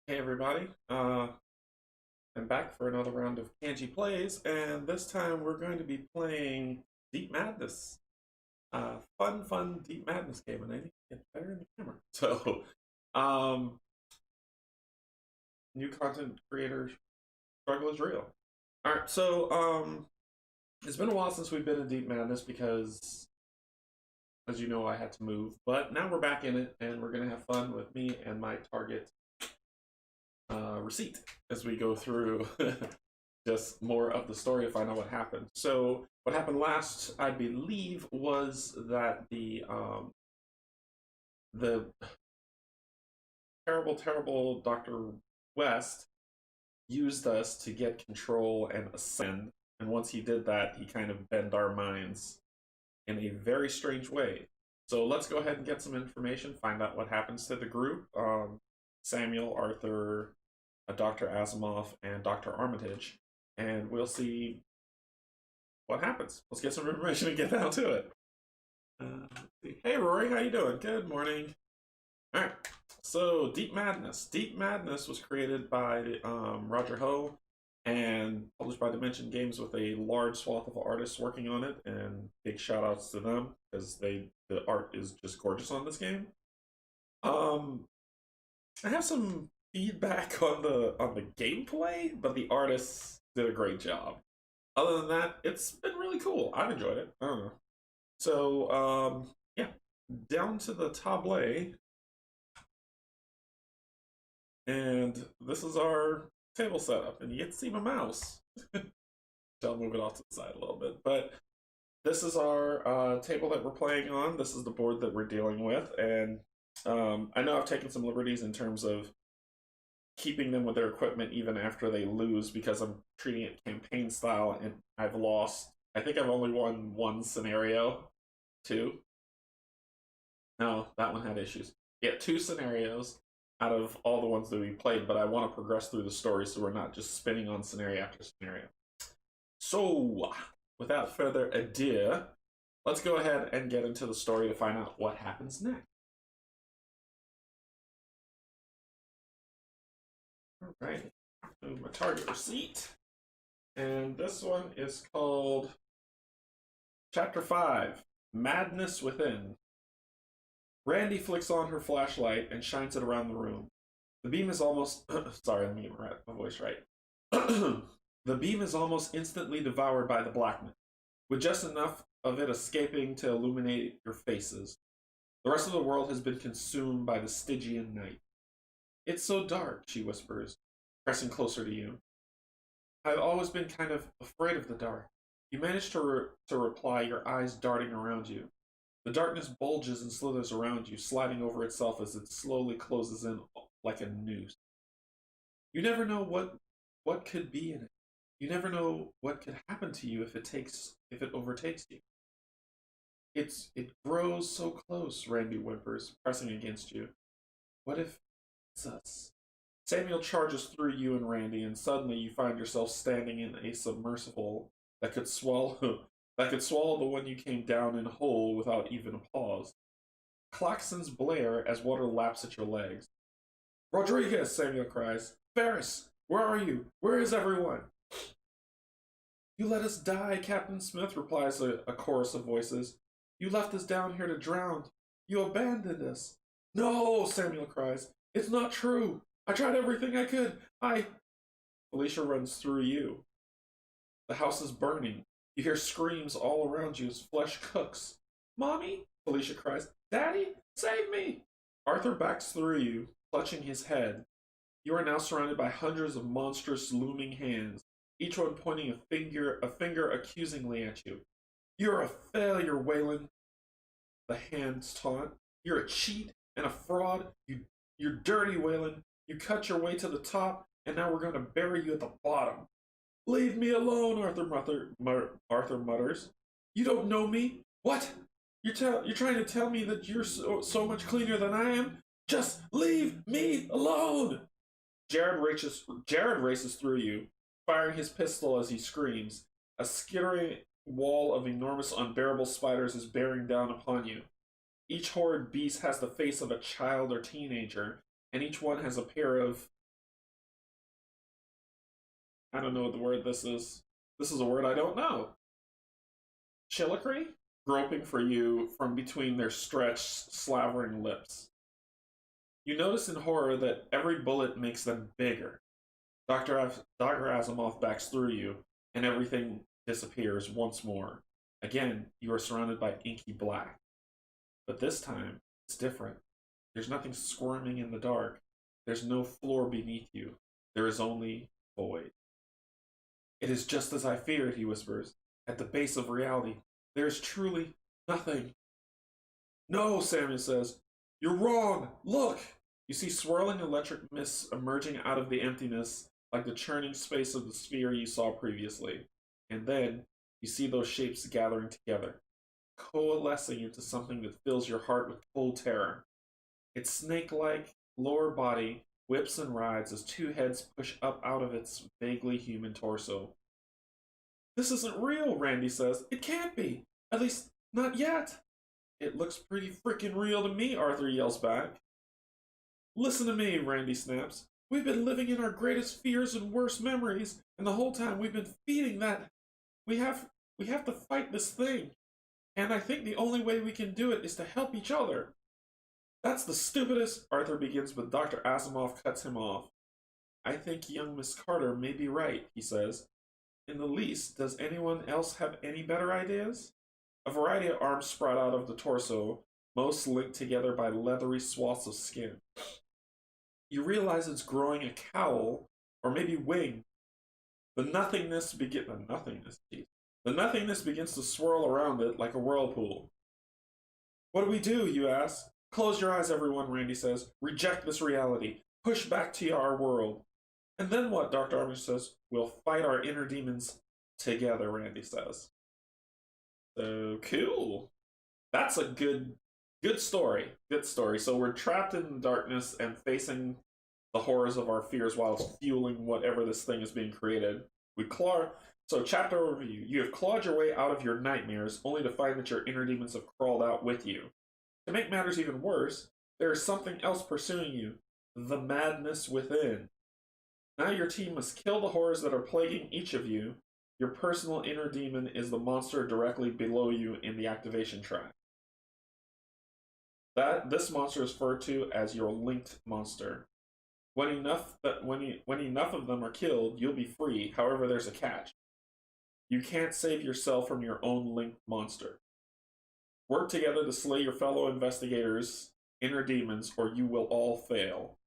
Hey everybody, I'm back for another round of Canje Plays, and this time we're going to be playing Deep Madness. Fun Deep Madness game, and I think it gets better in the camera. So, um, new content creator struggle is real. Alright, it's been a while since we've been in Deep Madness because, as you know, I had to move, but now we're back in it, and we're gonna have fun with me and my target receipt as we go through just more of the story to find out what happened. So what happened last, I believe, was that the terrible Dr. West used us to get control and ascend. And once he did that, he kind of bent our minds in a very strange way. So let's go ahead and get some information, find out what happens to the group. Samuel, Arthur, Dr. Asimov, and Dr. Armitage, and we'll see what happens. Let's get some information and get down to it. Hey Rory, how you doing? Good morning. All right, so Deep Madness. Deep Madness was created by Roger Ho and published by Dimension Games with a large swath of artists working on it, and big shout outs to them because the art is just gorgeous on this game. I have some feedback on the gameplay, but the artists did a great job. Other than that, it's been really cool. I've enjoyed it. I don't know. So, yeah, down to the table, and this is our table setup, and you get to see my mouse. I'll move it off to the side a little bit, but this is our table that we're playing on. This is the board that we're dealing with, and I know I've taken some liberties in terms of keeping them with their equipment even after they lose because I'm treating it campaign style and I've lost. I think I've only won one scenario. Two? No, that one had issues. Yeah, two scenarios out of all the ones that we played, but I want to progress through the story so we're not just spinning on scenario after scenario. So, without further ado, let's go ahead and get into the story to find out what happens next. Alright, so my target receipt. And this one is called Chapter 5, Madness Within. Randy flicks on her flashlight and shines it around the room. The beam is almost... sorry, let me get my voice right. The beam is almost instantly devoured by the blackness, with just enough of it escaping to illuminate your faces. The rest of the world has been consumed by the Stygian night. It's so dark, she whispers, pressing closer to you. I've always been kind of afraid of the dark. You manage to reply, your eyes darting around you. The darkness bulges and slithers around you, sliding over itself as it slowly closes in like a noose. You never know what could be in it. You never know what could happen to you if it overtakes you. It grows so close, Randy whimpers, pressing against you. What if it's us? Samuel charges through you and Randy, and suddenly you find yourself standing in a submersible that could swallow the one you came down in whole without even a pause. Klaxons blare as water laps at your legs. Rodriguez, Samuel cries. Ferris, where are you? Where is everyone? You let us die, Captain Smith, replies a chorus of voices. You left us down here to drown. You abandoned us. No, Samuel cries. It's not true. I tried everything I could. Felicia runs through you. The house is burning. You hear screams all around you as flesh cooks. Mommy, Felicia cries. Daddy, save me. Arthur backs through you, clutching his head. You are now surrounded by hundreds of monstrous looming hands, each one pointing a finger accusingly at you. You're a failure, Waylon. The hands taunt. You're a cheat and a fraud. You're dirty, Waylon. You cut your way to the top, and now we're going to bury you at the bottom. Leave me alone, Arthur mutters. You don't know me? What? You're trying to tell me that you're so much cleaner than I am? Just leave me alone! Jared races through you, firing his pistol as he screams. A skittering wall of enormous, unbearable spiders is bearing down upon you. Each horrid beast has the face of a child or teenager, and each one has a pair of I don't know what the word this is. This is a word I don't know. Chillicry? Groping for you from between their stretched, slavering lips. You notice in horror that every bullet makes them bigger. Dr. Asimov backs through you, and everything disappears once more. Again, you are surrounded by inky black. But this time, it's different. There's nothing squirming in the dark. There's no floor beneath you. There is only void. It is just as I feared, he whispers. At the base of reality, there is truly nothing. No, Samuel says. You're wrong. Look! You see swirling electric mists emerging out of the emptiness like the churning space of the sphere you saw previously. And then you see those shapes gathering together, coalescing into something that fills your heart with cold terror. Its snake-like lower body whips and rides as two heads push up out of its vaguely human torso. This isn't real, Randy says. It can't be. At least, not yet. It looks pretty freaking real to me, Arthur yells back. Listen to me, Randy snaps. We've been living in our greatest fears and worst memories, and the whole time we've been feeding that. We have to fight this thing. And I think the only way we can do it is to help each other. That's the stupidest, Arthur begins, but Dr. Asimov cuts him off. I think young Miss Carter may be right, he says. In the least, does anyone else have any better ideas? A variety of arms sprout out of the torso, most linked together by leathery swaths of skin. You realize it's growing a cowl, or maybe wing. The nothingness begins to swirl around it like a whirlpool. What do we do, you ask? Close your eyes, everyone, Randy says. Reject this reality. Push back to our world. And then what, Dr. Armitage says? We'll fight our inner demons together, Randy says. So, cool. That's a good story. Good story. So we're trapped in the darkness and facing the horrors of our fears while it's fueling whatever this thing is being created. So, chapter overview. You have clawed your way out of your nightmares, only to find that your inner demons have crawled out with you. To make matters even worse, there is something else pursuing you. The madness within. Now your team must kill the horrors that are plaguing each of you. Your personal inner demon is the monster directly below you in the activation track. This monster is referred to as your linked monster. When enough of them are killed, you'll be free. However, there's a catch. You can't save yourself from your own linked monster. Work together to slay your fellow investigators' inner demons, or you will all fall.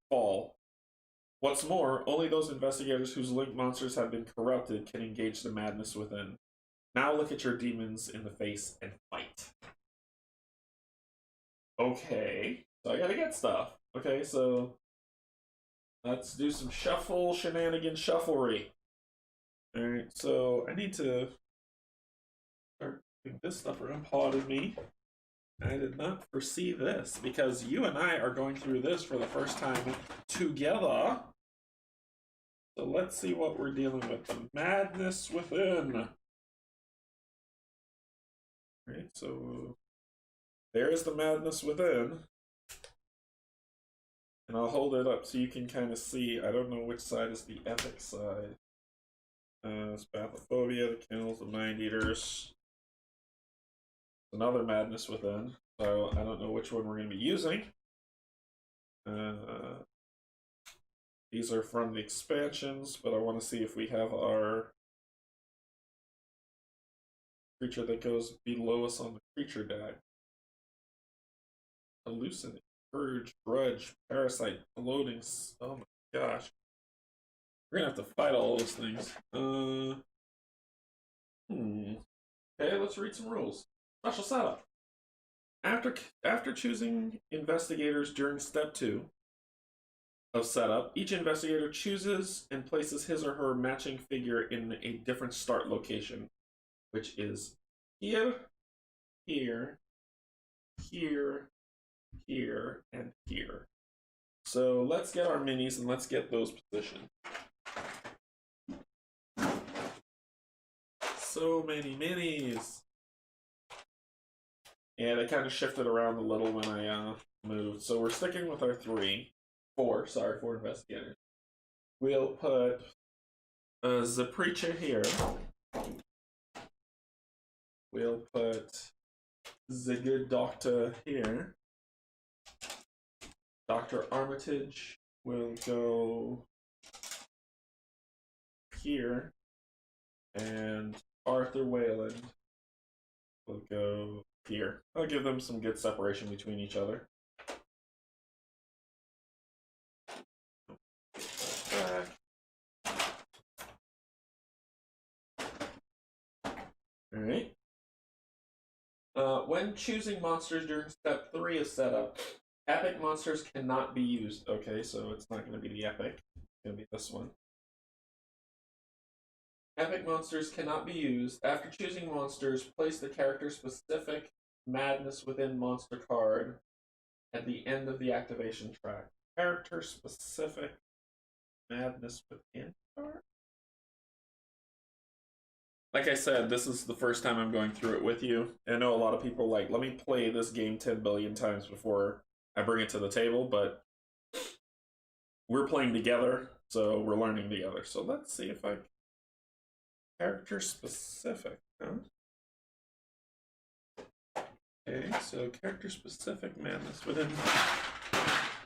What's more, only those investigators whose linked monsters have been corrupted can engage the madness within. Now look at your demons in the face and fight. Okay, so I gotta get stuff. Okay, so let's do some shufflery. Alright, so I need to start putting this stuff around. Pardon me. I did not foresee this, because you and I are going through this for the first time together. So let's see what we're dealing with. The madness within. Alright, so there's the madness within. And I'll hold it up so you can kind of see. I don't know which side is the epic side. It's Bathophobia, the Kennels, the Mind Eaters. Another madness within. So I don't know which one we're going to be using. These are from the expansions, but I want to see if we have our creature that goes below us on the creature deck. Hallucinate, Purge, Grudge, Parasite, Bloating. Oh my gosh. We're going to have to fight all those things. Okay, let's read some rules. Special setup. After choosing investigators during step 2 of setup, each investigator chooses and places his or her matching figure in a different start location, which is here, here, here, here, and here. So let's get our minis and let's get those positioned. So many minis. Yeah, they kind of shifted around a little when I moved. So we're sticking with our four investigators. We'll put the preacher here. We'll put the good doctor here. Dr. Armitage will go here, and Arthur Wayland will go here. I'll give them some good separation between each other. Alright. When choosing monsters during step 3 of setup, epic monsters cannot be used. Okay, so it's not going to be the epic. It's going to be this one. Epic monsters cannot be used. After choosing monsters, place the character-specific Madness Within monster card at the end of the activation track. Character-specific Madness Within card? Like I said, this is the first time I'm going through it with you. I know a lot of people are like, let me play this game 10 billion times before I bring it to the table, but we're playing together, so we're learning together. So let's see if I... Character specific, huh? Okay, so character specific Madness Within.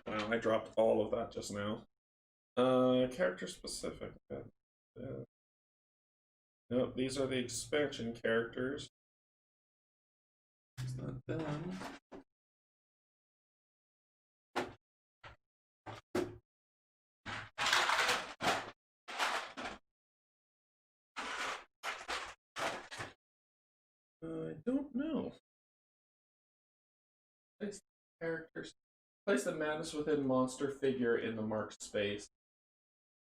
Wow, I dropped all of that just now. Character specific. Nope, these are the expansion characters. It's not them. I don't know. Place the characters. Place the Madness Within monster figure in the marked space.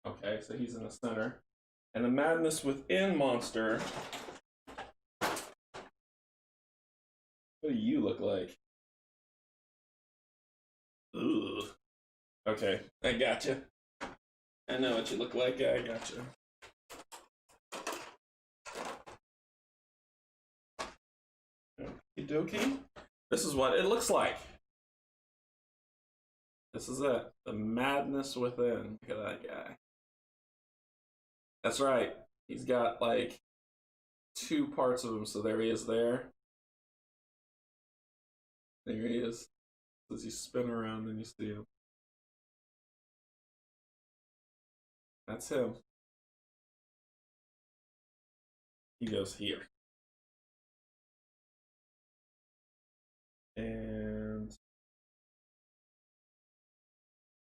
Okay, so he's in the center. And the Madness Within monster. What do you look like? Ugh. Okay, I gotcha. I know what you look like. I gotcha. Okie dokie. This is what it looks like. This is it. The Madness Within. Look at that guy. That's right. He's got like 2 parts of him. So there he is there. There he is. As you spin around and you see him. That's him. He goes here. And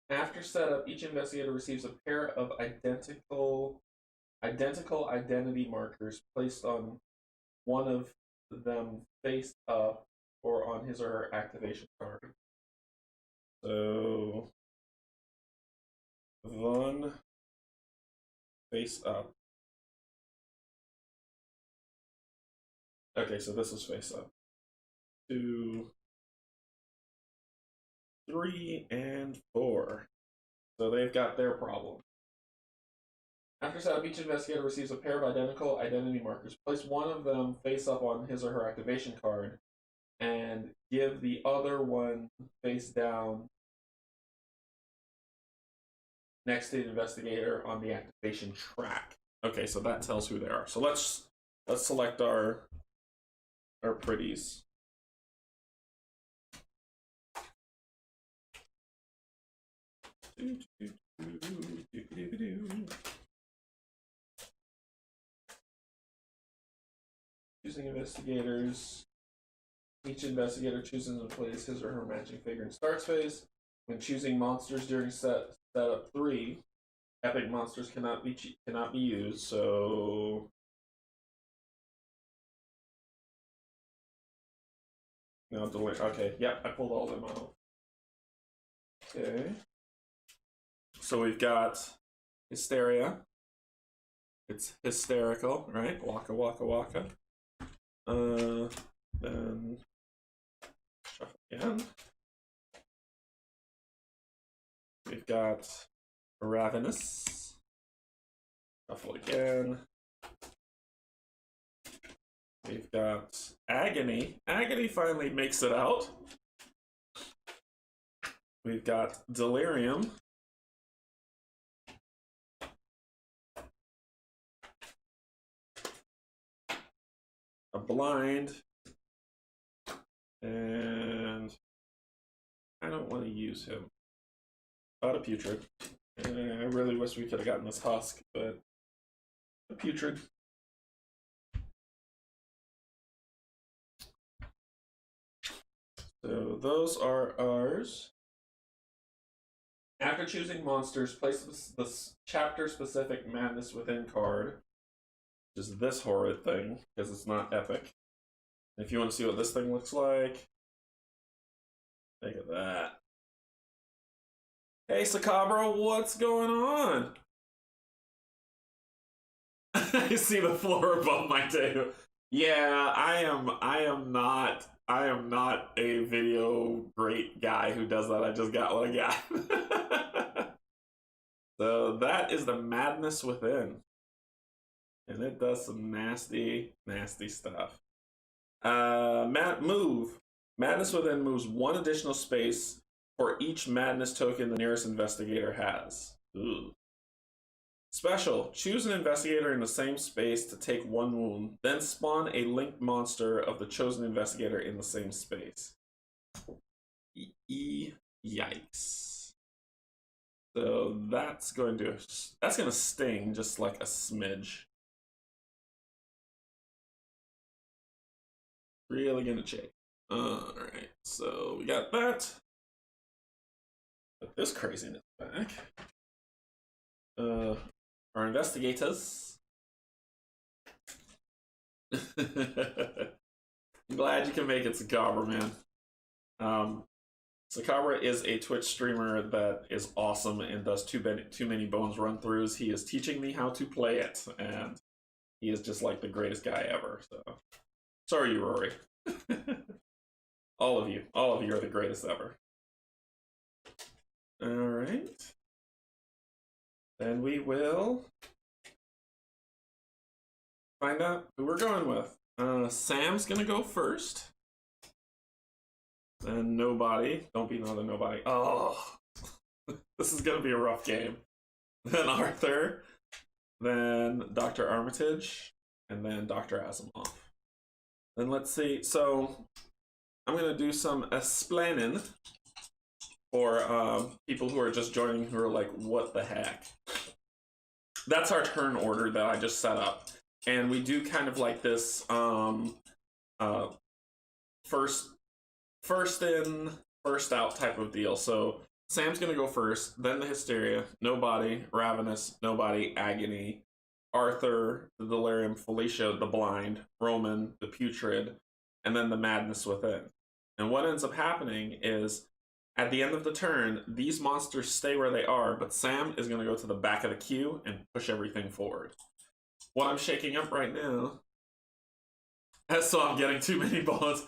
after setup, each investigator receives a pair of identical identity markers placed on one of them face up or on his or her activation card. So one face up. Okay, so this is face up. 2, 3, and 4. So they've got their problem. After setup, each investigator receives a pair of identical identity markers. Place one of them face up on his or her activation card and give the other one face down next to the investigator on the activation track. Okay, so that tells who they are. So let's select our pretties. Choosing investigators. Each investigator chooses and plays his or her matching figure in starts phase. When choosing monsters during setup 3, epic monsters cannot be used. So no delete. Okay, yep, I pulled all of them out. Okay. So we've got hysteria. It's hysterical, right? Waka waka waka. Then shuffle again. We've got ravenous. Shuffle again. We've got agony. Agony finally makes it out. We've got delirium. blind. And I don't want to use him. Not a putrid. I really wish we could have gotten this husk, but a putrid. So those are ours. After choosing monsters, place the chapter-specific Madness Within card, which is this horrid thing, because it's not epic. If you want to see what this thing looks like, look at that. Hey, Sakabra, what's going on? I see the floor above my table. Yeah, I am not a video great guy who does that. I just got what I got. So that is the Madness Within. And it does some nasty, nasty stuff. Move. Madness Within moves one additional space for each madness token the nearest investigator has. Ooh. Special. Choose an investigator in the same space to take one wound, then spawn a linked monster of the chosen investigator in the same space. Yikes. So that's going to sting just like a smidge. Really gonna check. Alright, so we got that. Put this craziness back. Our investigators. I'm glad you can make it, Sakabra, man. Sakabra is a Twitch streamer that is awesome and does too many bones run throughs. He is teaching me how to play it, and he is just like the greatest guy ever. So sorry, you, Rory. all of you are the greatest ever. All right. Then we will find out who we're going with. Sam's gonna go first. Then nobody. Don't be another nobody. Oh, this is gonna be a rough game. Then Arthur. Then Dr. Armitage. And then Dr. Asimov. Then let's see. So I'm gonna do some explaining for people who are just joining who are like, what the heck? That's our turn order that I just set up. And we do kind of like this first in, first out type of deal. So Sam's gonna go first, then the Hysteria, Nobody, Ravenous, Nobody, Agony, Arthur, the Delirium, Felicia, the Blind, Roman, the Putrid, and then the Madness Within. And what ends up happening is at the end of the turn, these monsters stay where they are, but Sam is going to go to the back of the queue and push everything forward. What I'm shaking up right now, so I'm getting too many bones.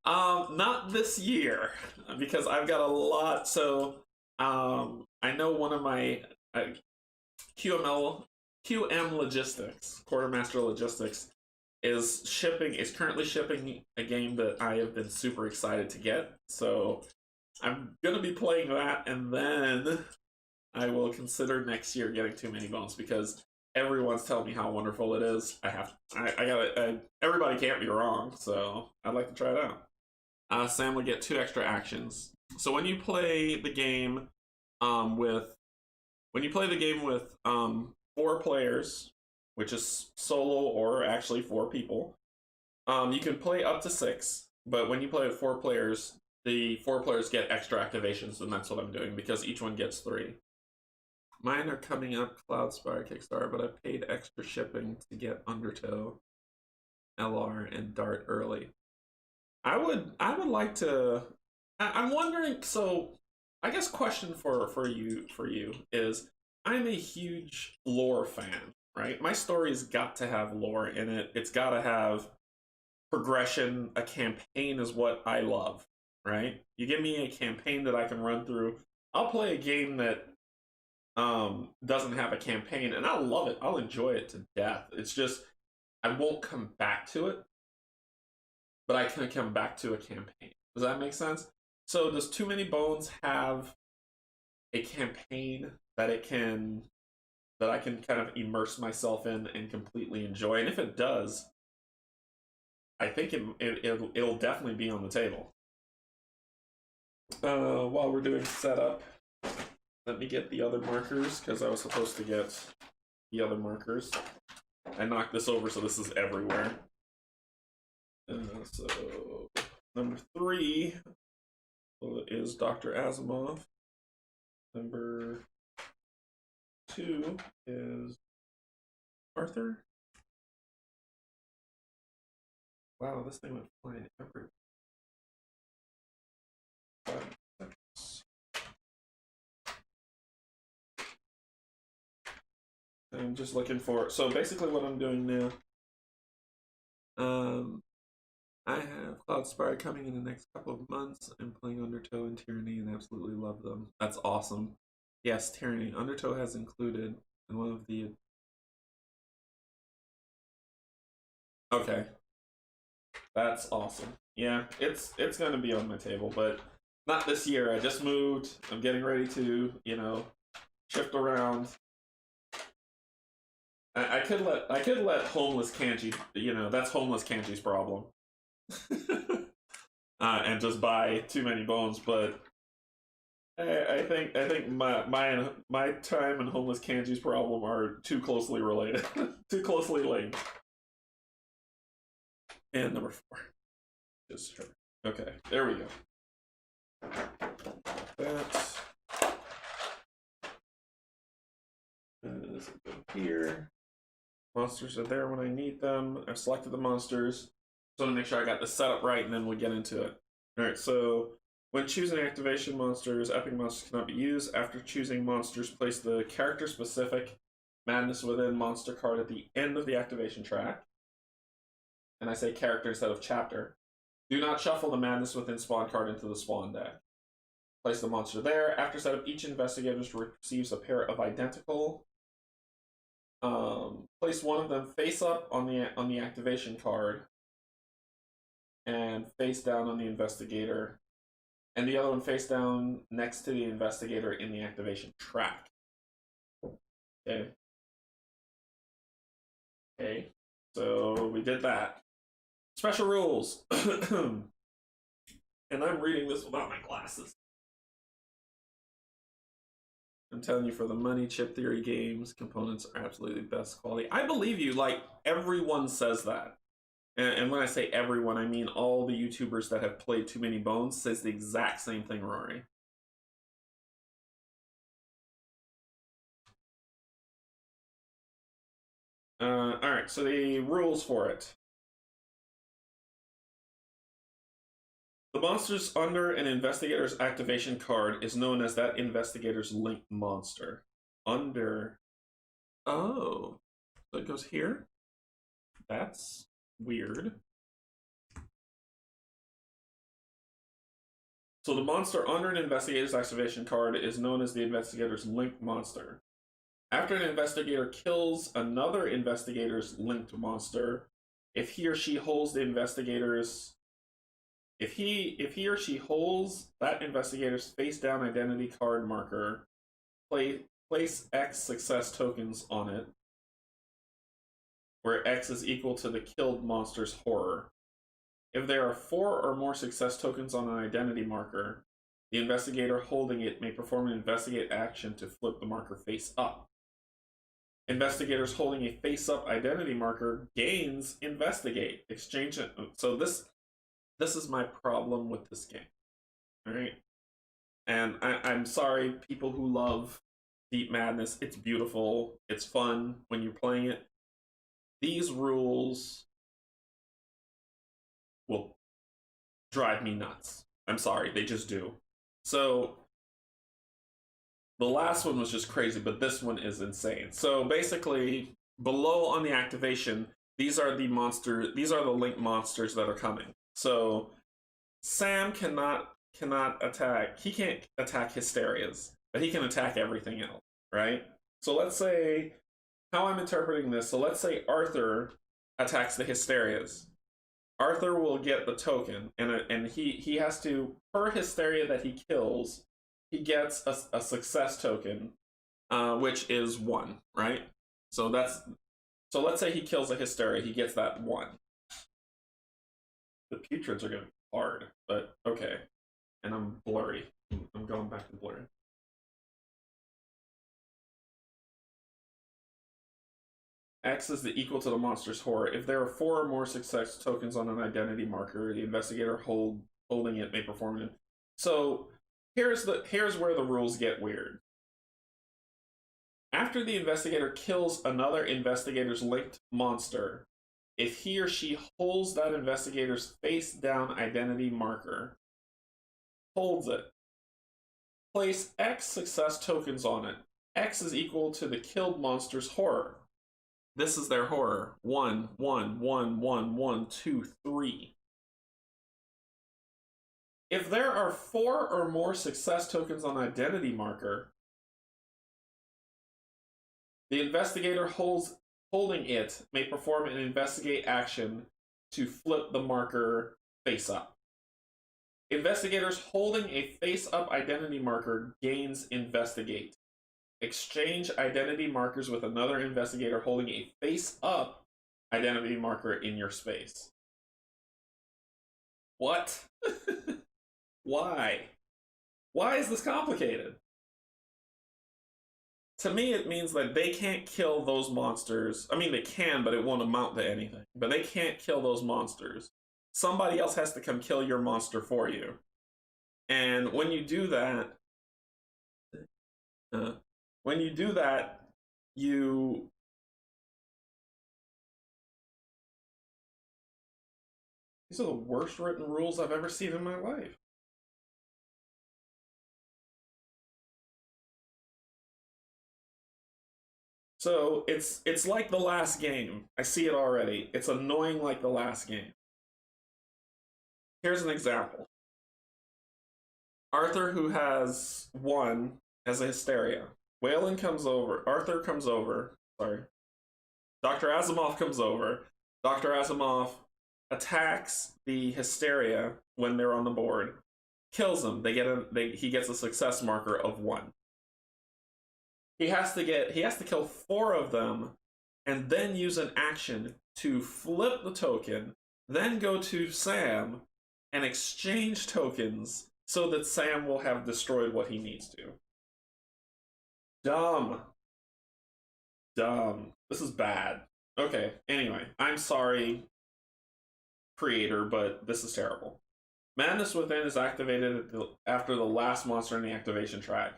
Not this year, because I've got a lot. So I know one of my QM Logistics, Quartermaster Logistics, is currently shipping a game that I have been super excited to get. So I'm gonna be playing that, and then I will consider next year getting Too Many Bones, because everyone's telling me how wonderful it is. Everybody can't be wrong, so I'd like to try it out. Sam will get 2 extra actions. So when you play the game with 4 players, which is solo or actually 4 people, you can play up to 6. But when you play with 4 players, the 4 players get extra activations, and that's what I'm doing, because each one gets 3. Mine are coming up, Cloudspire, Kickstarter, but I paid extra shipping to get Undertow, LR, and Dart early. I would like to. I'm wondering. So, I guess question for you is, I'm a huge lore fan, right? My story's got to have lore in it. It's got to have progression. A campaign is what I love, right? You give me a campaign that I can run through. I'll play a game that doesn't have a campaign, and I'll love it. I'll enjoy it to death. It's just I won't come back to it, but I can come back to a campaign. Does that make sense? So does Too Many Bones have a campaign that I can kind of immerse myself in and completely enjoy? And if it does, I think it'll definitely be on the table. While we're doing setup, let me get the other markers, because I was supposed to get the other markers. I knocked this over, so this is everywhere. So, number 3 is Dr. Asimov. Number 2 is Arthur. Wow, this thing went flying everywhere. I'm just looking for. So basically, what I'm doing now. I have Cloud Spire coming in the next couple of months. I'm playing Undertow and Tyranny and absolutely love them. That's awesome. Yes, Tyranny. Undertow has included in one of the. Okay. That's awesome. Yeah, it's gonna be on my table, but not this year. I just moved. I'm getting ready to, shift around. I could let homeless Canje, that's homeless Kanji's problem. And just buy too many bones, but I think my time and homeless Kanji's problem are too closely related, too closely linked. And number 4, just her. Okay, there we go. That. This will go here. Monsters are there when I need them. I've selected the monsters. So I want to make sure I got this set up right, and then we'll get into it. Alright, so when choosing activation monsters, epic monsters cannot be used. After choosing monsters, place the character-specific Madness Within monster card at the end of the activation track. And I say character instead of chapter. Do not shuffle the Madness Within spawn card into the spawn deck. Place the monster there. After setup, each investigator receives a pair of identical. Place one of them face up on the activation card, and face down on the investigator, and the other one face down next to the investigator in the activation track. Okay. Okay. So we did that. Special rules. And I'm reading this without my glasses. I'm telling you, for the money, chip theory games, components are absolutely best quality. I believe you. Like, everyone says that. And when I say everyone, I mean all the YouTubers that have played Too Many Bones says the exact same thing, Rory. Alright, so the rules for it. The monsters under an investigator's activation card is known as that investigator's linked monster. Under. Oh. So it goes here? That's weird. So the monster under an investigator's activation card is known as the investigator's linked monster. After an investigator kills another investigator's linked monster, if he or she holds the investigator's if he or she holds that investigator's face down identity card marker, place X success tokens on it, where X is equal to the killed monster's horror. If there are 4 or more success tokens on an identity marker, the investigator holding it may perform an investigate action to flip the marker face up. Investigators holding a face up identity marker gains investigate. Exchange it. So this is my problem with this game. Alright? And I'm sorry, people who love Deep Madness. It's beautiful. It's fun when you're playing it. These rules will drive me nuts. I'm sorry, they just do. So the last one was just crazy, but this one is insane. So basically, below on the activation, these are the linked monsters that are coming. So Sam cannot attack. He can't attack Hysterias, but he can attack everything else, right? So let's say how I'm interpreting this. So let's say Arthur attacks the Hysterias. Arthur will get the token, and he has to, per Hysteria that he kills, he gets a success token, which is 1, right? So let's say he kills a Hysteria, he gets that 1. The putreds are gonna be hard, but okay. And I'm blurry. I'm going back to blurry. X is the equal to the monster's horror. If there are 4 or more success tokens on an identity marker, the investigator holding it may perform it. So here's where the rules get weird. After the investigator kills another investigator's linked monster, if he or she holds that investigator's face down identity marker, holds it, place X success tokens on it. X is equal to the killed monster's horror. This is their horror. 1, 1, 1, 1, 1, 2, 3. If there are 4 or more success tokens on identity marker, the investigator holding it may perform an investigate action to flip the marker face up. Investigators holding a face up identity marker gains investigate. Exchange identity markers with another investigator holding a face-up identity marker in your space. What? Why? Why is this complicated? To me, it means that they can't kill those monsters. I mean, they can, but it won't amount to anything. But they can't kill those monsters. Somebody else has to come kill your monster for you. And when you do that... When you do that, these are the worst written rules I've ever seen in my life. So it's like the last game. I see it already. It's annoying like the last game. Here's an example. Arthur, who has 1, has a hysteria. Whalen comes over. Arthur comes over. Sorry. Dr. Asimov comes over. Dr. Asimov attacks the hysteria when they're on the board. Kills them. He gets a success marker of 1. He has to kill 4 of them and then use an action to flip the token, then go to Sam and exchange tokens so that Sam will have destroyed what he needs to. Dumb. This is bad. Okay, anyway, I'm sorry, creator, but this is terrible. Madness Within is activated after the last monster in the activation track.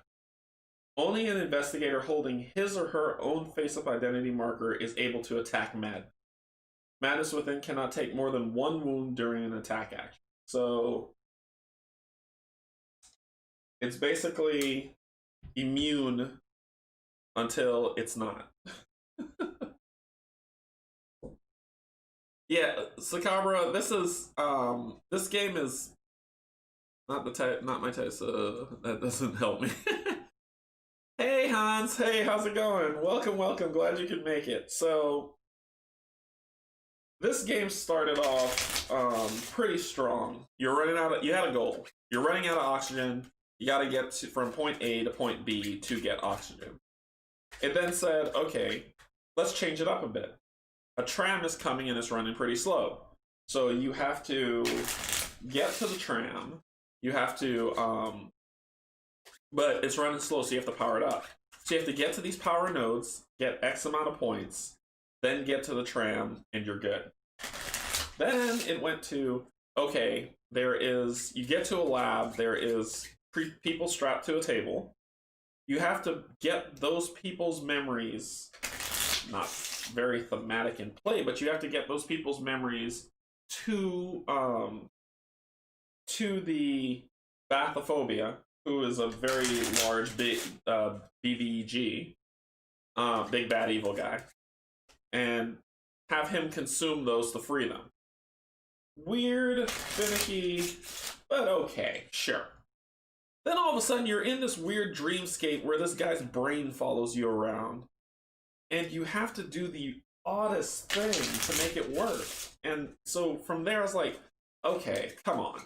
Only an investigator holding his or her own face-up identity marker is able to attack Madness Within cannot take more than 1 wound during an attack action. So it's basically immune until it's not. Yeah, Sakabra, this game is not my type, so that doesn't help me. Hey Hans, hey, how's it going? Welcome, glad you could make it. So this game started off pretty strong. You had a goal. You're running out of oxygen. You gotta get from point A to point B to get oxygen. It then said, okay, let's change it up a bit. A tram is coming and it's running pretty slow. So you have to get to the tram. You have to, but it's running slow, so you have to power it up. So you have to get to these power nodes, get X amount of points, then get to the tram, and you're good. Then it went to, okay, you get to a lab, there is people strapped to a table. You have to get those people's memories, not very thematic in play, but you have to get those people's memories to the Bathophobia, who is a very large, big BVG, big bad evil guy, and have him consume those to free them. Weird, finicky, but okay, sure. Then all of a sudden you're in this weird dreamscape where this guy's brain follows you around, and you have to do the oddest thing to make it work. And so from there I was like, okay, come on.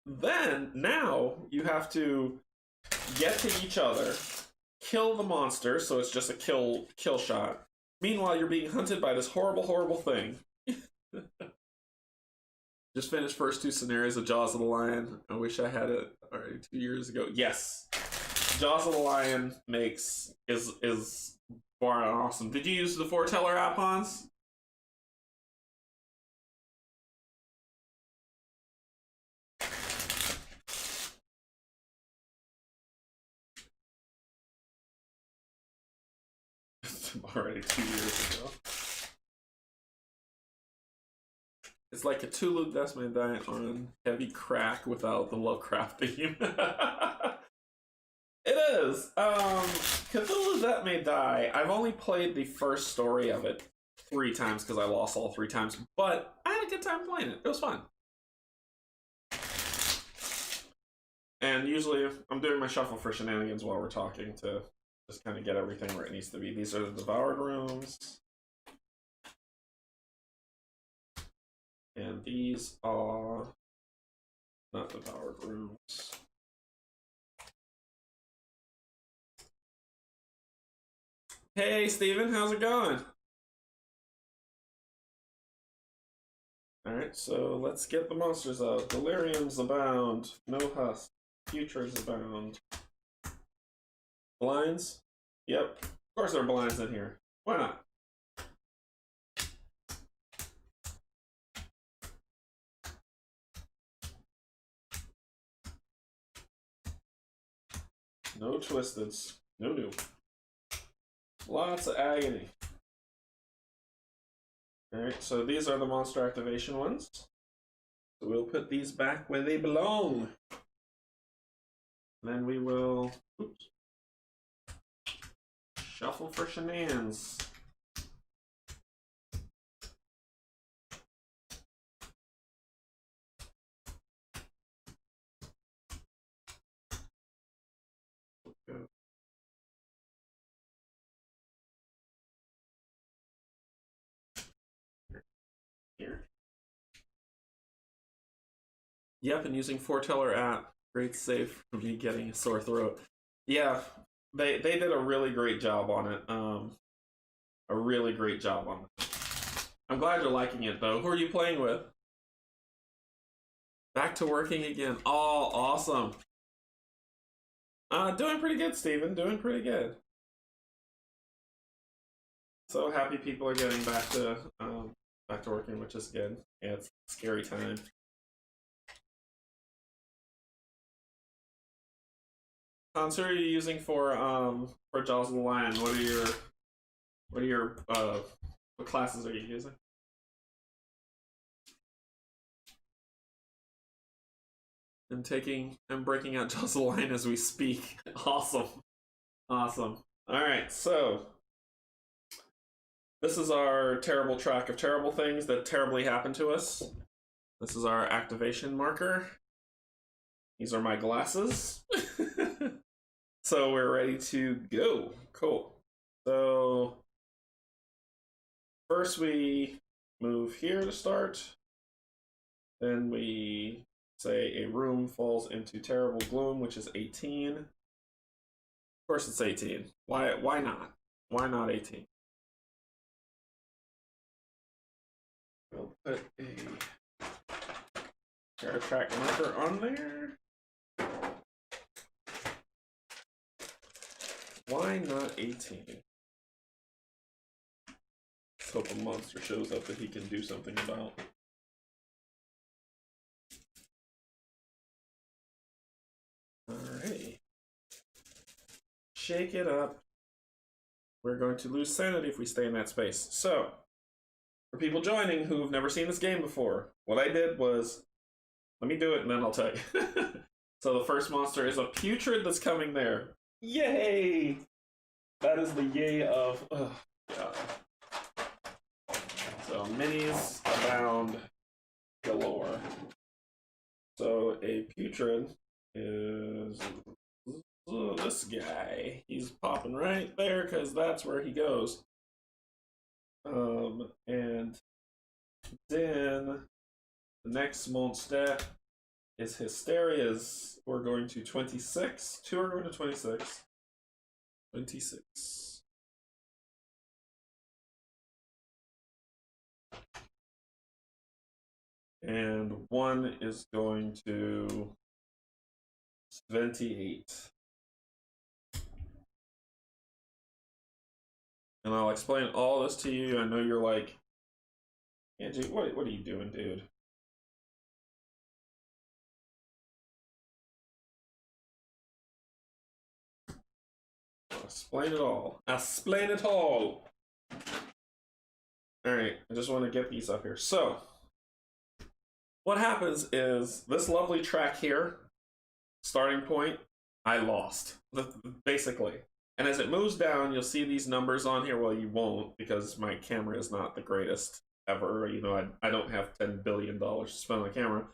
Then, now, you have to get to each other, kill the monster, so it's just a kill shot. Meanwhile, you're being hunted by this horrible, horrible thing. Just finished first 2 scenarios of Jaws of the Lion. I wish I had it already 2 years ago. Yes, Jaws of the Lion is far awesome. Did you use the foreteller app, Hans? Already 2 years ago. It's like a Tulu Death May Die on heavy crack without the Lovecraft theme. It is. Cthulhu That May Die. I've only played the first story of it 3 times because I lost all 3 times, but I had a good time playing it. It was fun. And usually I'm doing my shuffle for shenanigans while we're talking to just kind of get everything where it needs to be. These are the devoured rooms. And these are not devoured rooms. Hey, Steven, how's it going? Alright, so let's get the monsters out. Deliriums abound. No husk. Futures abound. Blinds? Yep. Of course there are blinds in here. Why not? No twisteds. No new. Lots of agony. Alright, so these are the monster activation ones. So we'll put these back where they belong. Then we will shuffle for shenanigans. Here. Yep, and using foreteller app. Great save for me getting a sore throat. Yeah, they did a really great job on it. A really great job on it. I'm glad you're liking it though. Who are you playing with? Back to working again. Oh, awesome. Doing pretty good, Steven. Doing pretty good. So happy people are getting back to working, which is good. Yeah, it's a scary time. Hans, who are you using for Jaws of the Lion? What classes are you using? I'm breaking out Jaws of the Lion as we speak. Awesome. Awesome. Alright, so this is our terrible track of terrible things that terribly happened to us. This is our activation marker. These are my glasses. So we're ready to go. Cool. So first we move here to start. Then we say a room falls into terrible gloom, which is 18. Of course it's 18. Why not? Why not 18? We'll put a terror track marker on there. Why not 18? Let's hope a monster shows up that he can do something about. Alright. Shake it up. We're going to lose sanity if we stay in that space. So, for people joining who have never seen this game before, what I did was, let me do it and then I'll tell you. So the first monster is a putrid that's coming there. Yay! That is the yay of, oh god. So minis abound galore. So a putrid is this guy. He's popping right there because that's where he goes. And then the next monster is Hysteria's. We're going to 26. 2 are going to 26. 26. And one is going to 28. And I'll explain all this to you. I know you're like, Angie, what are you doing, dude? I'll explain it all. Explain it all. All right, I just want to get these up here. So, what happens is this lovely track here, starting point, I lost, basically. And as it moves down, you'll see these numbers on here. Well, you won't, because my camera is not the greatest ever. You know, I don't have $10 billion to spend on a camera.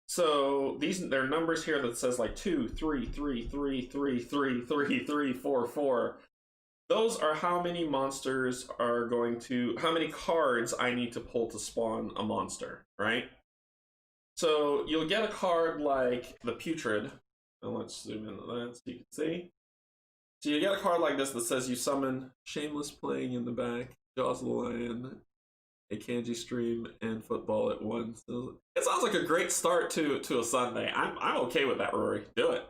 So there are numbers here that says like 2, 3, 3, 3, 3, 3, 3, 3, 4, 4. Those are how many monsters are going to, how many cards I need to pull to spawn a monster, right? So you'll get a card like the Putrid. And let's zoom into that so you can see. So you get a card like this that says you summon Shameless Playing in the back, Jaws of the Lion, a Canje stream, and football at once. So it sounds like a great start to a Sunday. I'm okay with that, Rory. Do it.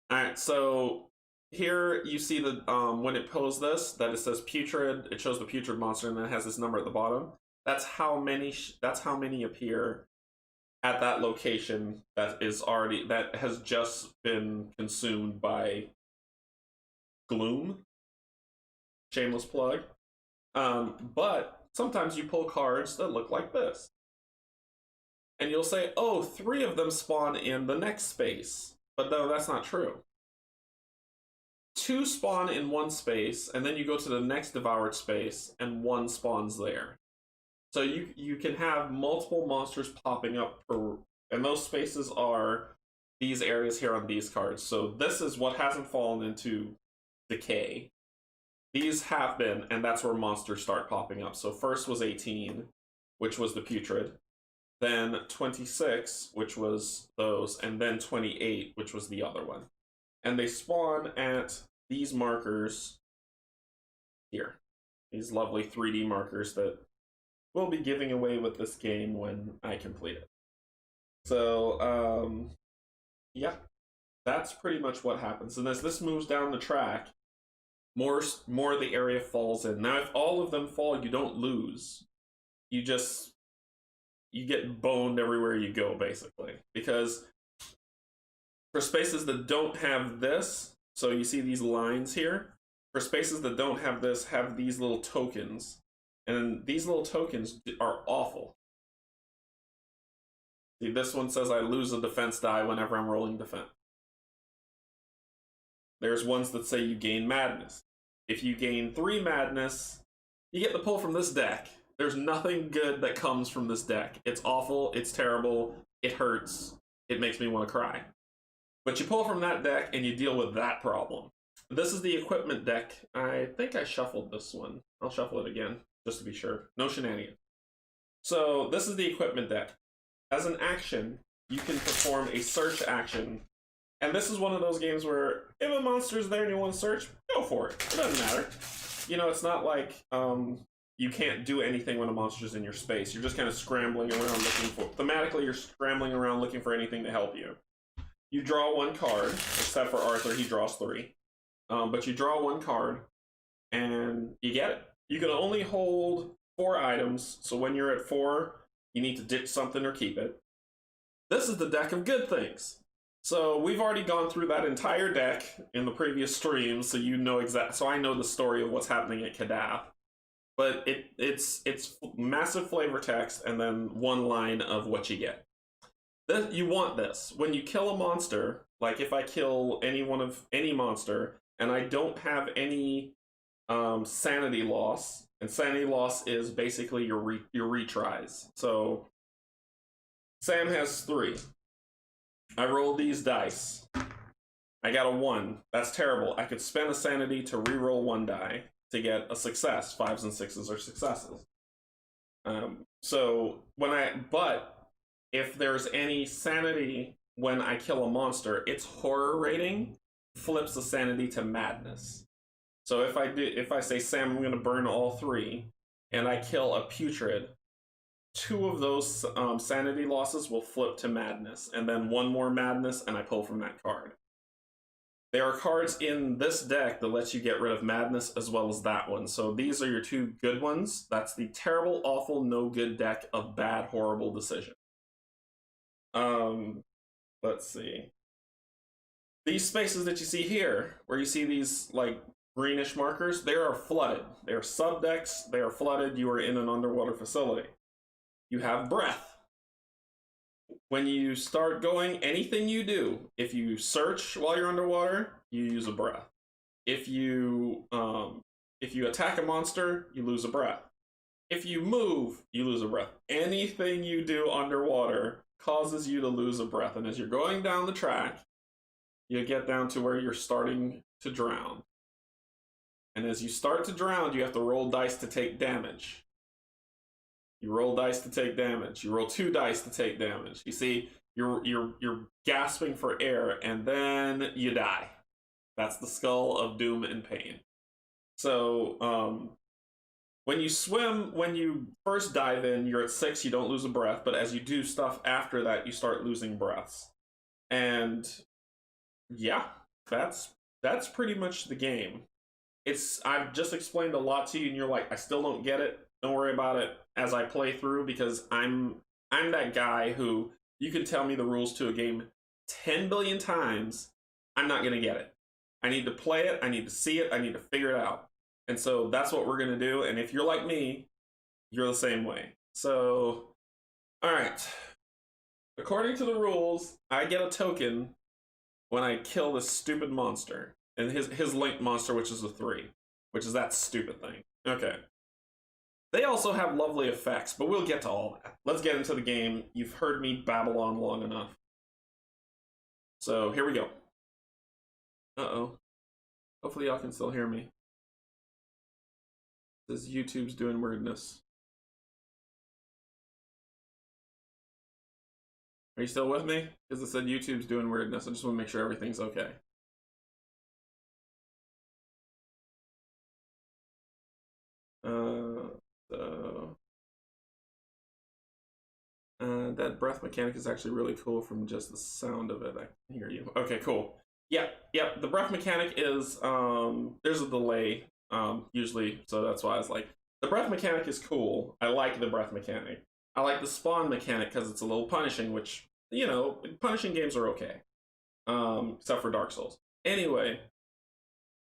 All right, so here you see the when it pulls this, that it says Putrid. It shows the Putrid monster, and then it has this number at the bottom. That's how many appear at that location that has just been consumed by Gloom. Shameless plug. But sometimes you pull cards that look like this. And you'll say, oh, 3 of them spawn in the next space. But no, that's not true. 2 spawn in one space, and then you go to the next devoured space, and 1 spawns there. So you can have multiple monsters popping up and those spaces are these areas here on these cards. So this is what hasn't fallen into decay. These have been, and that's where monsters start popping up. So first was 18, which was the Putrid. Then 26, which was those, and then 28, which was the other one. And they spawn at these markers here. These lovely 3D markers that we'll be giving away with this game when I complete it. So, yeah, that's pretty much what happens. And as this moves down the track, more of the area falls in. Now, if all of them fall, you don't lose. You get boned everywhere you go, basically. Because for spaces that don't have this, so you see these lines here, for spaces that don't have this, have these little tokens. And these little tokens are awful. See, this one says I lose a defense die whenever I'm rolling defense. There's ones that say you gain madness. If you gain 3 madness, you get the pull from this deck. There's nothing good that comes from this deck. It's awful, it's terrible, it hurts, it makes me want to cry. But you pull from that deck and you deal with that problem. This is the equipment deck. I think I shuffled this one. I'll shuffle it again, just to be sure. No shenanigans. So this is the equipment deck. As an action, you can perform a search action. And this is one of those games where if a monster's there and you want to search, go for it. It doesn't matter. You know, it's not like you can't do anything when a monster's in your space. You're just kind of scrambling around looking for... Thematically, you're scrambling around looking for anything to help you. You draw 1 card, except for Arthur, he draws 3. But you draw 1 card, and you get it. You can only hold 4 items, so when you're at 4, you need to ditch something or keep it. This is the deck of good things. So we've already gone through that entire deck in the previous stream, so you know so I know the story of what's happening at Kadath. But it's massive flavor text and then 1 line of what you get. You want this. When you kill a monster, like if I kill any monster, and I don't have any sanity loss, and sanity loss is basically your retries. So Sam has 3. I roll these dice. I got a 1. That's terrible. I could spend a sanity to re-roll 1 die to get a success. 5s and 6s are successes. But if there's any sanity when I kill a monster, its horror rating flips the sanity to madness. So if I say, Sam, I'm going to burn all 3, and I kill a Putrid, 2 of those sanity losses will flip to madness, and then 1 more madness, and I pull from that card. There are cards in this deck that lets you get rid of madness as well as that one. So these are your 2 good ones. That's the terrible, awful, no good deck of bad, horrible decision. Let's see. These spaces that you see here, where you see these like greenish markers, they are flooded. They are subdecks, they are flooded, you are in an underwater facility. You have breath. When you start going, anything you do, if you search while you're underwater, you use a breath. If you attack a monster, you lose a breath. If you move, you lose a breath. Anything you do underwater causes you to lose a breath. And as you're going down the track, you get down to where you're starting to drown. And as you start to drown, you have to roll dice to take damage. You roll dice to take damage. You roll 2 dice to take damage. You see, you're gasping for air, and then you die. That's the skull of doom and pain. So, when you swim, when you first dive in, you're at 6, you don't lose a breath, but as you do stuff after that, you start losing breaths. And yeah, that's pretty much the game. I've just explained a lot to you, and you're like, I still don't get it. Don't worry about it as I play through, because I'm that guy who, you can tell me the rules to a game 10 billion times, I'm not going to get it. I need to play it, I need to see it, I need to figure it out. And so that's what we're going to do, and if you're like me, you're the same way. So, alright. According to the rules, I get a token when I kill this stupid monster. And his linked monster, which is a 3. Which is that stupid thing. Okay. They also have lovely effects, but we'll get to all that. Let's get into the game. You've heard me babble on long enough. So, here we go. Uh-oh. Hopefully y'all can still hear me. This YouTube's doing weirdness. Are you still with me? Because it said YouTube's doing weirdness. I just want to make sure everything's okay. That breath mechanic is actually really cool from just the sound of it. I can hear you. Okay, cool. Yep. The breath mechanic is, there's a delay, usually, so that's why I was like, the breath mechanic is cool. I like the breath mechanic. I like the spawn mechanic because it's a little punishing, which, you know, punishing games are okay. Except for Dark Souls. Anyway,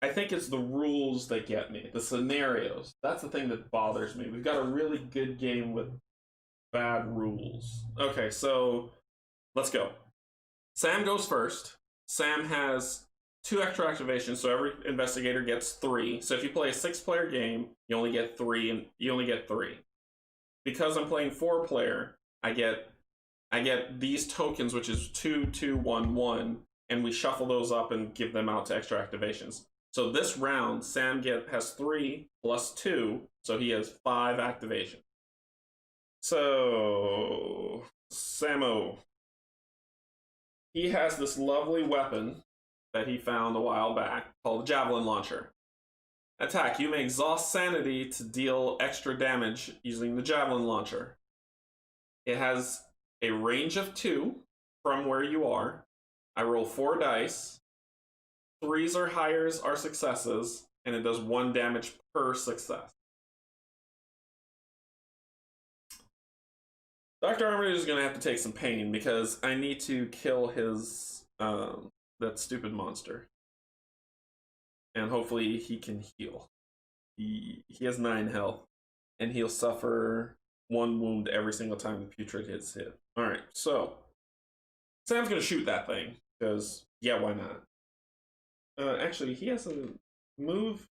I think it's the rules that get me. The scenarios. That's the thing that bothers me. We've got a really good game with bad rules. Okay, so let's go. Sam goes first. Sam has 2 extra activations, so every investigator gets 3. So if you play a 6-player game, you only get 3, and you only get 3. Because I'm playing 4-player, I get these tokens, which is 2, 2, 1, 1, and we shuffle those up and give them out to extra activations. So this round, Sam has 3 plus 2, so he has 5 activations. So, Samo. He has this lovely weapon that he found a while back called the Javelin Launcher. Attack. You may exhaust sanity to deal extra damage using the Javelin Launcher. It has a range of 2 from where you are. I roll 4 dice. 3s or higher are successes, and it does 1 damage per success. Dr. Armitage is going to have to take some pain because I need to kill his, that stupid monster. And hopefully he can heal. He has 9 health, and he'll suffer 1 wound every single time the putrid hits hit. Alright, so Sam's going to shoot that thing, because, yeah, why not? Actually, he has a move.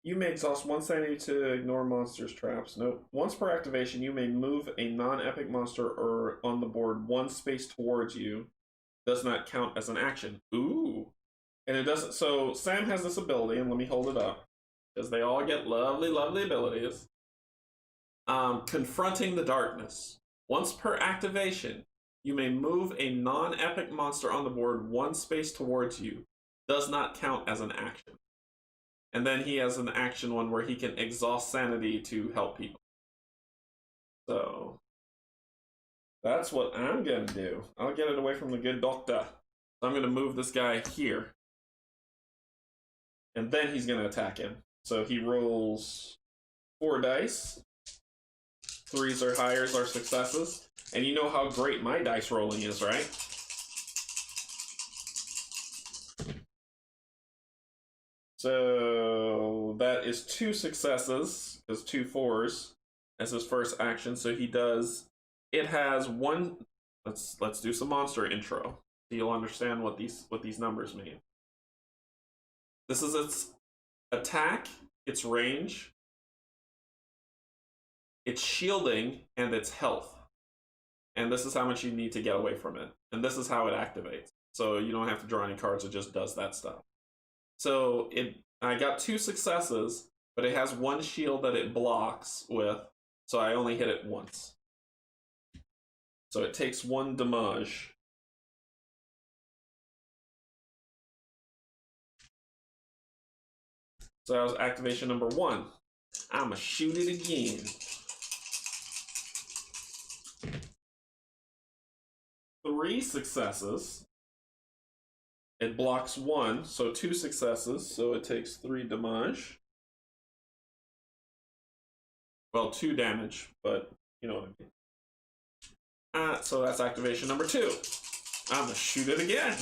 You may exhaust 1 sanity to ignore monsters' traps. Nope. Once per activation, you may move a non-epic monster or on the board 1 space towards you. Does not count as an action. Ooh. And it doesn't. So Sam has this ability, and let me hold it up, because they all get lovely, lovely abilities. Confronting the Darkness. Once per activation, you may move a non-epic monster on the board 1 space towards you. Does not count as an action. And then he has an action one where he can exhaust sanity to help people. So that's what I'm gonna do. I'll get it away from the good doctor. So I'm gonna move this guy here. And then he's gonna attack him. So he rolls 4 dice. 3s or highers are successes. And you know how great my dice rolling is, right? So that is 2 successes, because 2 4s as his first action. So he does. It has 1. Let's do some monster intro. So you'll understand what these numbers mean. This is its attack, its range, its shielding, and its health. And this is how much you need to get away from it. And this is how it activates. So you don't have to draw any cards, it just does that stuff. So I got 2 successes, but it has 1 shield that it blocks with, so I only hit it once. So it takes 1 damage. So that was activation number 1. I'ma shoot it again. 3 successes. It blocks 1, so 2 successes, so it takes 3 damage. Well, 2 damage, but you know what I mean. So that's activation number 2. I'm gonna shoot it again.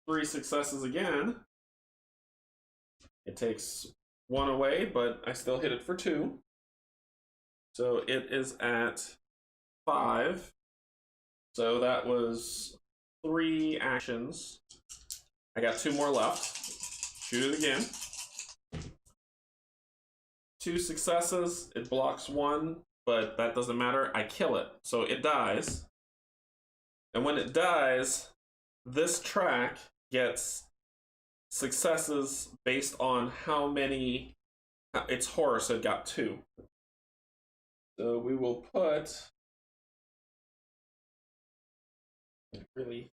3 successes again. It takes 1 away, but I still hit it for 2. So it is at 5. So that was 3 actions. I got 2 more left. Shoot it again. 2 successes. It blocks 1, but that doesn't matter. I kill it. So it dies. And when it dies, this track gets successes based on how many. It's horror, so it got 2. So we will put. I really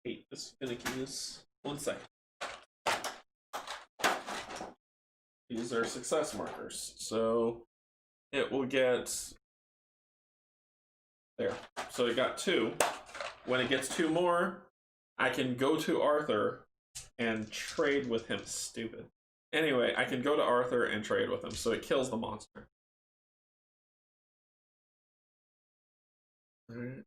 hate this finickiness. 1 second. These are success markers. So it will get. There. So it got 2. When it gets 2 more, I can go to Arthur and trade with him. Stupid. Anyway, I can go to Arthur and trade with him, so it kills the monster. Alright.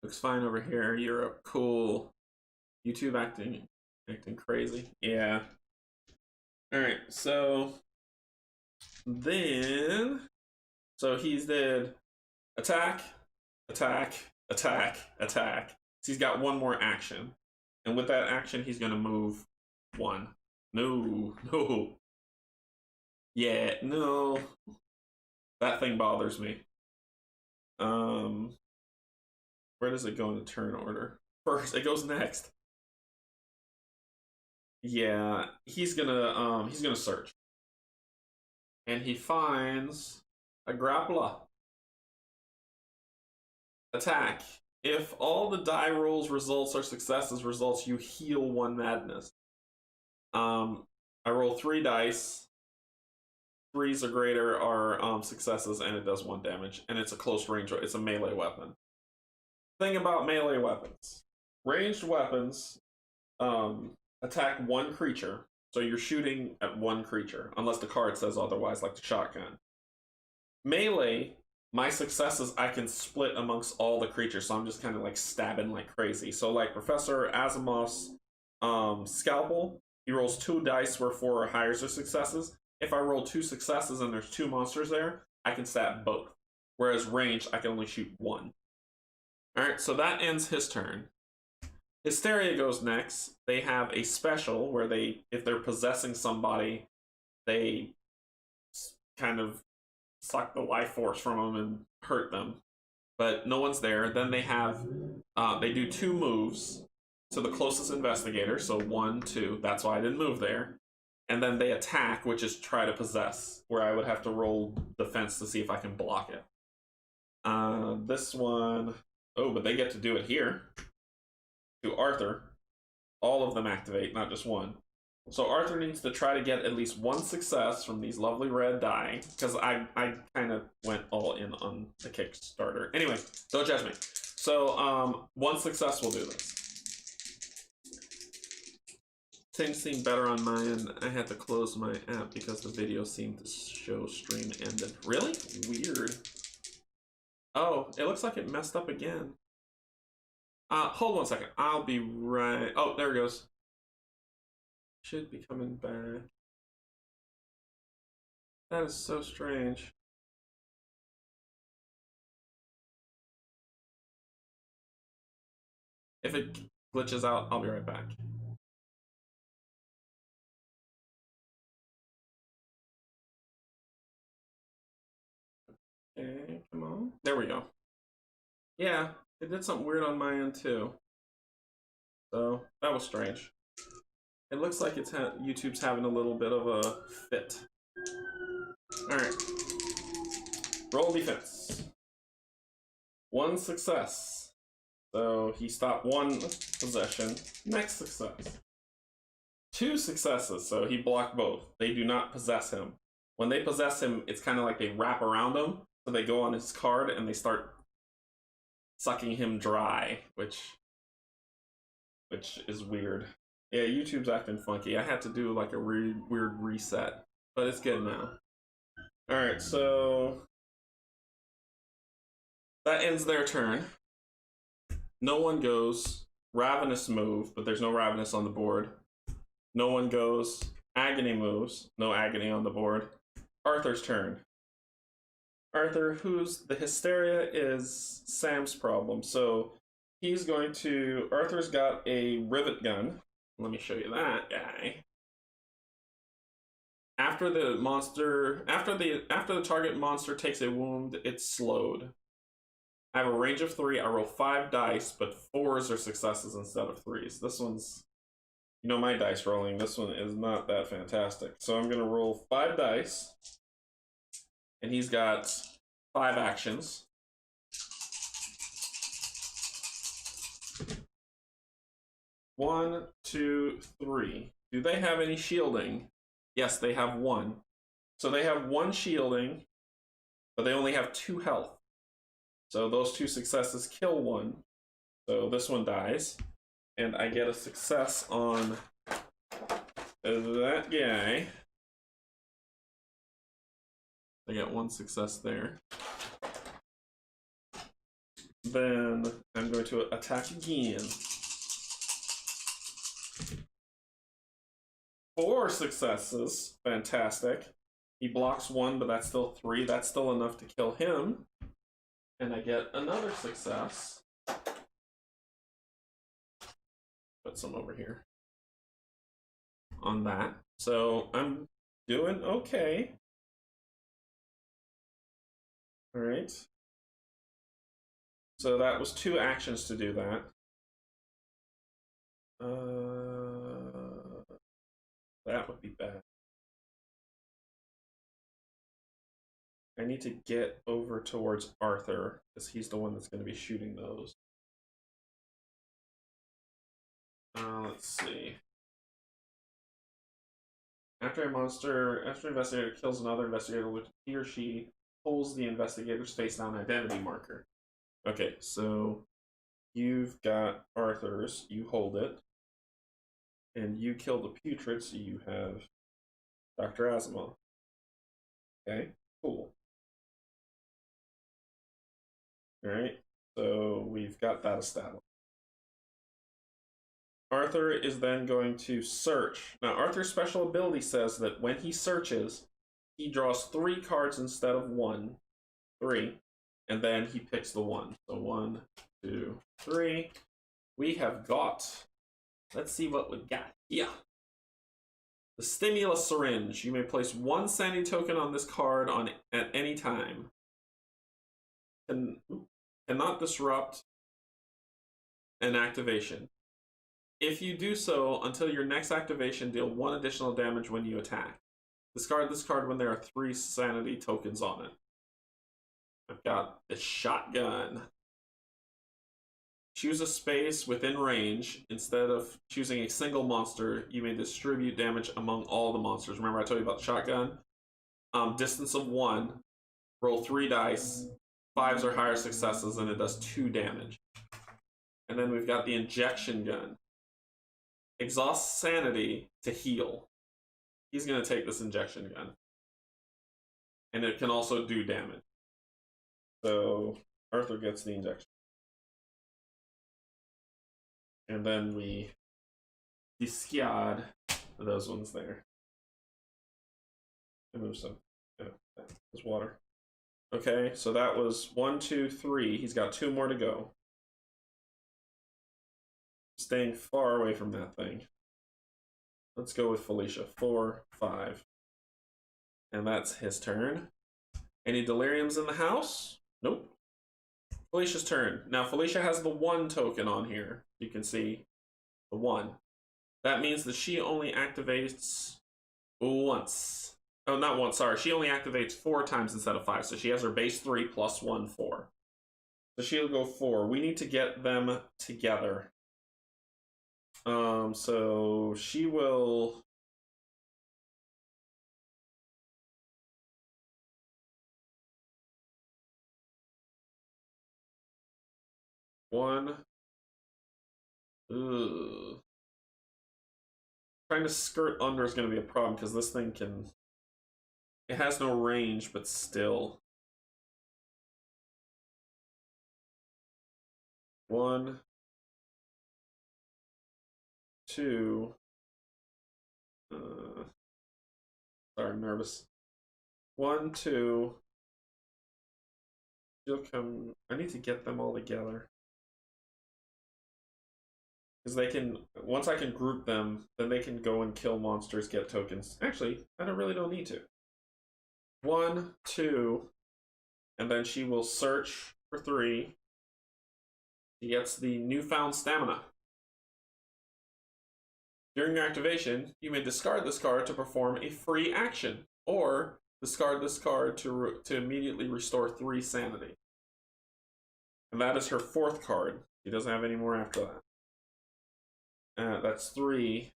Looks fine over here. Europe, cool. YouTube acting crazy. Yeah. Alright, so then so he's did attack, attack, attack, attack. So he's got 1 more action. And with that action, he's gonna move 1. No, no. Yeah, no. That thing bothers me. Where does it go in the turn order? First, it goes next. Yeah, he's gonna search. And he finds a grappler. Attack. If all the die rolls results are successes results, you heal 1 madness. I roll 3 dice. 3s or greater are successes, and it does 1 damage. And it's a close range. It's a melee weapon. Thing about melee weapons: ranged weapons attack 1 creature. So you're shooting at 1 creature, unless the card says otherwise, like the shotgun. Melee, my successes I can split amongst all the creatures, so I'm just kind of like stabbing like crazy. So like Professor Asimov's scalpel, he rolls 2 dice where 4 or higher are successes. If I roll 2 successes and there's 2 monsters there, I can stab both. Whereas ranged, I can only shoot 1. Alright, so that ends his turn. Hysteria goes next. They have a special where if they're possessing somebody, they kind of suck the life force from them and hurt them. But no one's there. Then they have, they do 2 moves to the closest investigator. So 1, 2. That's why I didn't move there. And then they attack, which is try to possess, where I would have to roll defense to see if I can block it. This one. Oh, but they get to do it here. To Arthur. All of them activate, not just 1. So Arthur needs to try to get at least one success from these lovely red die, because I kind of went all in on the Kickstarter. Anyway, don't judge me. So one success will do this. Things seem better on my end. I had to close my app because the video seemed to show stream ended. Really? Weird. Oh, it looks like it messed up again. Hold 1 second. I'll be right. Oh, there it goes. Should be coming back. That is so strange. If it glitches out, I'll be right back. Okay, come on. There we go. Yeah, it did something weird on my end too. So that was strange. It looks like it's YouTube's having a little bit of a fit. All right. Roll defense. One success. So he stopped one possession. Next success. Two successes. So he blocked both. They do not possess him. When they possess him, it's kind of like they wrap around him. So they go on his card and they start sucking him dry, which is weird. Yeah, YouTube's acting funky. I had to do like a weird reset, but it's good now. All right, so that ends their turn. No one goes Ravenous move, but there's no Ravenous on the board. No one goes Agony moves, no Agony on the board. Arthur's turn. Arthur, who's the hysteria is Sam's problem. So he's going to, Arthur's got a rivet gun. Let me show you that guy. After the target monster takes a wound, it's slowed. I have a range of 3. I roll 5 dice, but 4s are successes instead of 3s. This one's, you know, my dice rolling. This one is not that fantastic. So I'm gonna roll 5 dice, and he's got 5 actions. One, 2, 3. Do they have any shielding? Yes, they have 1. So they have 1 shielding, but they only have 2 health. So those 2 successes kill 1. So this one dies. And I get a success on that guy. I get 1 success there. Then I'm going to attack again. 4 successes. Fantastic. He blocks 1, but that's still 3. That's still enough to kill him. And I get another success. Put some over here. On that. So I'm doing okay. Alright. So that was 2 actions to do that. That would be bad. I need to get over towards Arthur, because he's the one that's going to be shooting those. Let's see. After an investigator kills another investigator, he or she pulls the investigator's face down identity marker. Okay, so you've got Arthur's, you hold it, and you kill the putrid, so you have Dr. Asimov. Okay, cool. Alright, so we've got that established. Arthur is then going to search. Now, Arthur's special ability says that when he searches, he draws 3 cards instead of 1. 3. And then he picks the 1. So 1, 2, 3. We have got, let's see what we've got. Yeah. The stimulus syringe. You may place 1 sanity token on this card at any time. Cannot disrupt an activation. If you do so, until your next activation, deal 1 additional damage when you attack. Discard this card when there are 3 sanity tokens on it. I've got the shotgun. choose a space within range. Instead of choosing a single monster, you may distribute damage among all the monsters. Remember I told you about the shotgun? Distance of 1, roll 3 dice, 5s or higher successes, and it does 2 damage. And then we've got the injection gun. Exhaust sanity to heal. He's going to take this injection gun. And it can also do damage. So Arthur gets the injection. And then we discard those ones there. I move some. Yeah, there's water. Okay, so that was 1, 2, 3. He's got 2 more to go. Staying far away from that thing. Let's go with Felicia. 4, 5. And that's his turn. Any deliriums in the house? Nope. Felicia's turn. Now, Felicia has the 1 token on here. You can see the 1. That means that she only activates once. Oh, not once, sorry. She only activates 4 times instead of 5. So she has her base 3 plus 1, 4. So she'll go 4. We need to get them together. So she will... One. Ugh. Trying to skirt under is going to be a problem because this thing can... It has no range, but still. 1, 2. Sorry, I'm nervous. 1, 2. She'll come... I need to get them all together. Because they can... Once I can group them, then they can go and kill monsters, get tokens. Actually, I don't need to. 1, 2. And then she will search for 3. She gets the newfound stamina. During your activation, you may discard this card to perform a free action, or discard this card to immediately restore 3 sanity. And that is her 4th card. She doesn't have any more after that. That's 3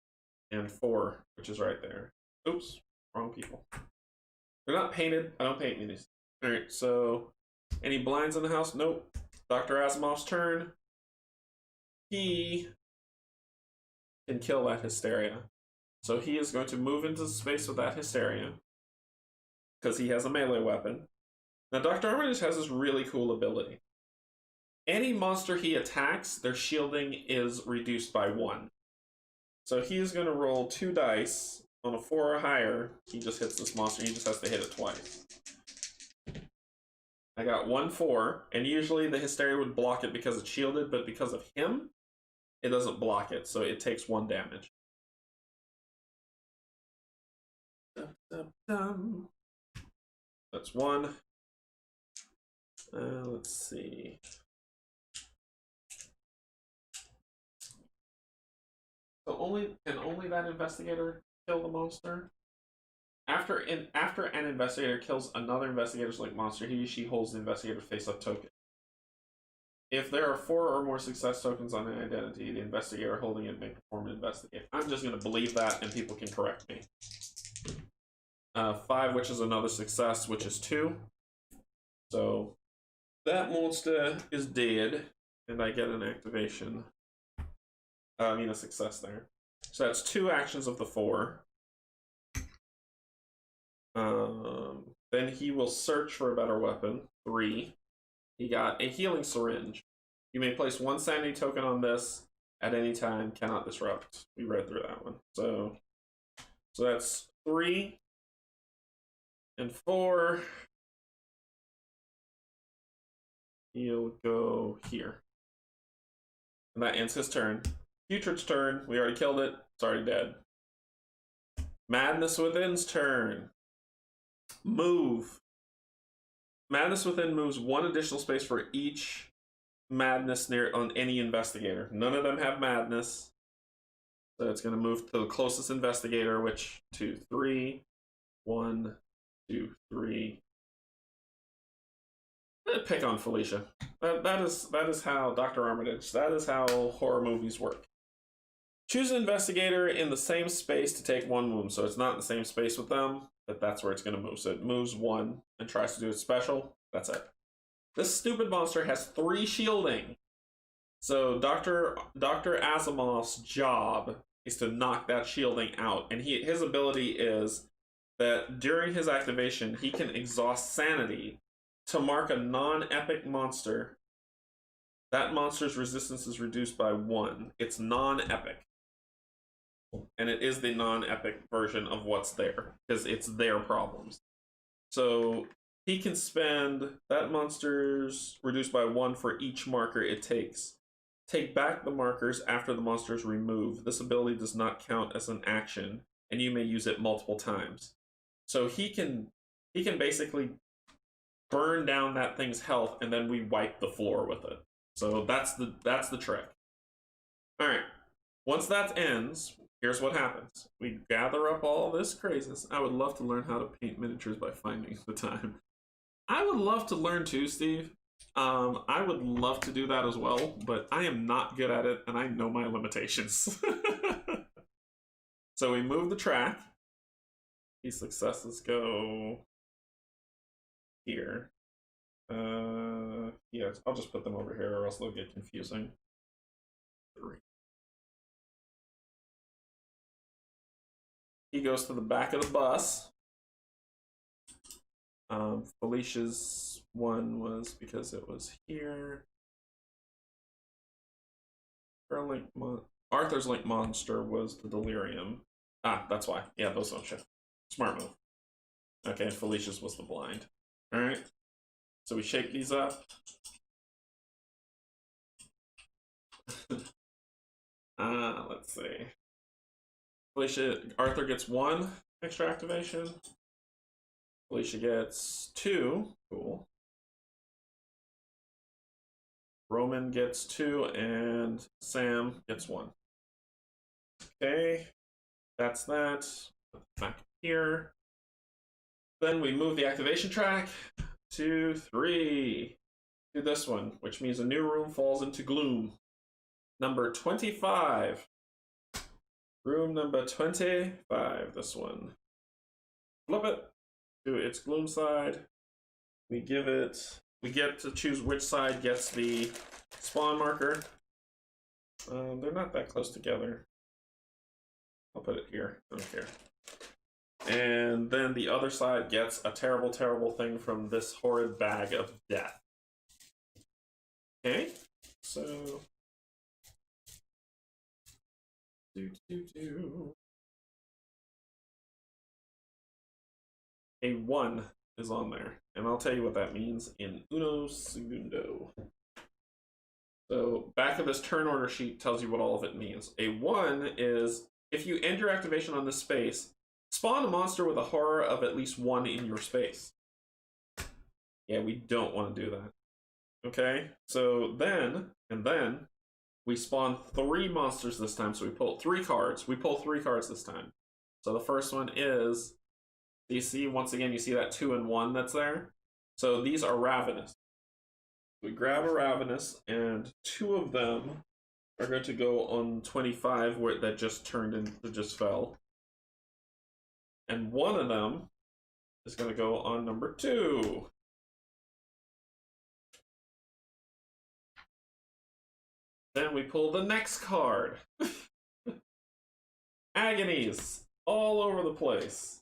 and 4, which is right there. Oops, wrong people. They're not painted. I don't paint these. Alright, so any blinds in the house? Nope. Dr. Asimov's turn. He can kill that hysteria. So he is going to move into space with that hysteria because he has a melee weapon. Now, Dr. Armitage has this really cool ability. Any monster he attacks, their shielding is reduced by 1. So he is going to roll 2 dice. On a 4 or higher, he just hits this monster. He just has to hit it twice. I got 1, 4, and usually the hysteria would block it because it's shielded, but because of him, it doesn't block it, so it takes 1 damage. That's 1. Let's see. So only that investigator kill the monster? After an investigator kills another investigator's like monster, she holds the investigator's face-up token. If there are 4 or more success tokens on an identity, the investigator holding it may perform an investigate. I'm just going to believe that, and people can correct me. 5, which is another success, which is 2. So that monster is dead, and I get an activation. I mean a success there. So that's 2 actions of the 4. Then he will search for a better weapon. 3. He got a healing syringe. You may place 1 sanity token on this at any time. Cannot disrupt. We read through that one. So that's 3 and 4. He'll go here. And that ends his turn. Putrid's turn. We already killed it. It's already dead. Madness Within's turn. Move. Madness Within moves 1 additional space for each madness near on any investigator. None of them have madness. So it's going to move to the closest investigator, which 2, 3. 1, 2, 3. Pick on Felicia. That is how Dr. Armitage. That is how horror movies work. Choose an investigator in the same space to take one move. So it's not in the same space with them, but that's where it's going to move. So it moves one and tries to do it special. That's it. This stupid monster has 3 shielding. So Dr. Asimov's job is to knock that shielding out. And his ability is that during his activation, he can exhaust sanity to mark a non-epic monster. That monster's resistance is reduced by 1. It's non-epic. And it is the non-epic version of what's there, because it's their problems. So he can spend that monster's reduced by 1 for each marker it takes. Take back the markers after the monster is removed. This ability does not count as an action, and you may use it multiple times. So he can basically burn down that thing's health, and then we wipe the floor with it. So that's the trick. All right. Once that ends, here's what happens. We gather up all this craziness. I would love to learn how to paint miniatures by finding the time. I would love to learn too, Steve. I would love to do that as well, but I am not good at it, and I know my limitations. So we move the track. These successes go here. Yeah, I'll just put them over here, or else they'll get confusing. 3. He goes to the back of the bus. Felicia's one was because it was here. Arthur's Link monster was the delirium. Ah, that's why. Yeah, those don't shift. Smart move. Okay, Felicia's was the blind. Alright. So we shake these up. Let's see. Arthur gets 1 extra activation. Felicia gets 2. Cool. Roman gets 2, and Sam gets 1. Okay. That's that. Back here. Then we move the activation track. 2, 3. Do this one, which means a new room falls into gloom. Number 25. Room number 25, this one. Flip it to its gloom side. We get to choose which side gets the spawn marker. They're not that close together. I'll put it here. I don't care. And then the other side gets a terrible, terrible thing from this horrid bag of death. Okay, so a 1 is on there, and I'll tell you what that means in uno segundo. So back of this turn order sheet tells you what all of it means. A 1 is if you end your activation on this space, spawn a monster with a horror of at least 1 in your space. Yeah, we don't want to do that. Okay, so then we spawn 3 monsters this time, so we pull 3 cards. We pull 3 cards this time. So the first one is, you see, once again, you see that 2 and 1 that's there? So these are ravenous. We grab a ravenous, and 2 of them are going to go on 25, where that just turned in, that just fell. And 1 of them is going to go on number 2. Then we pull the next card. Agonies all over the place.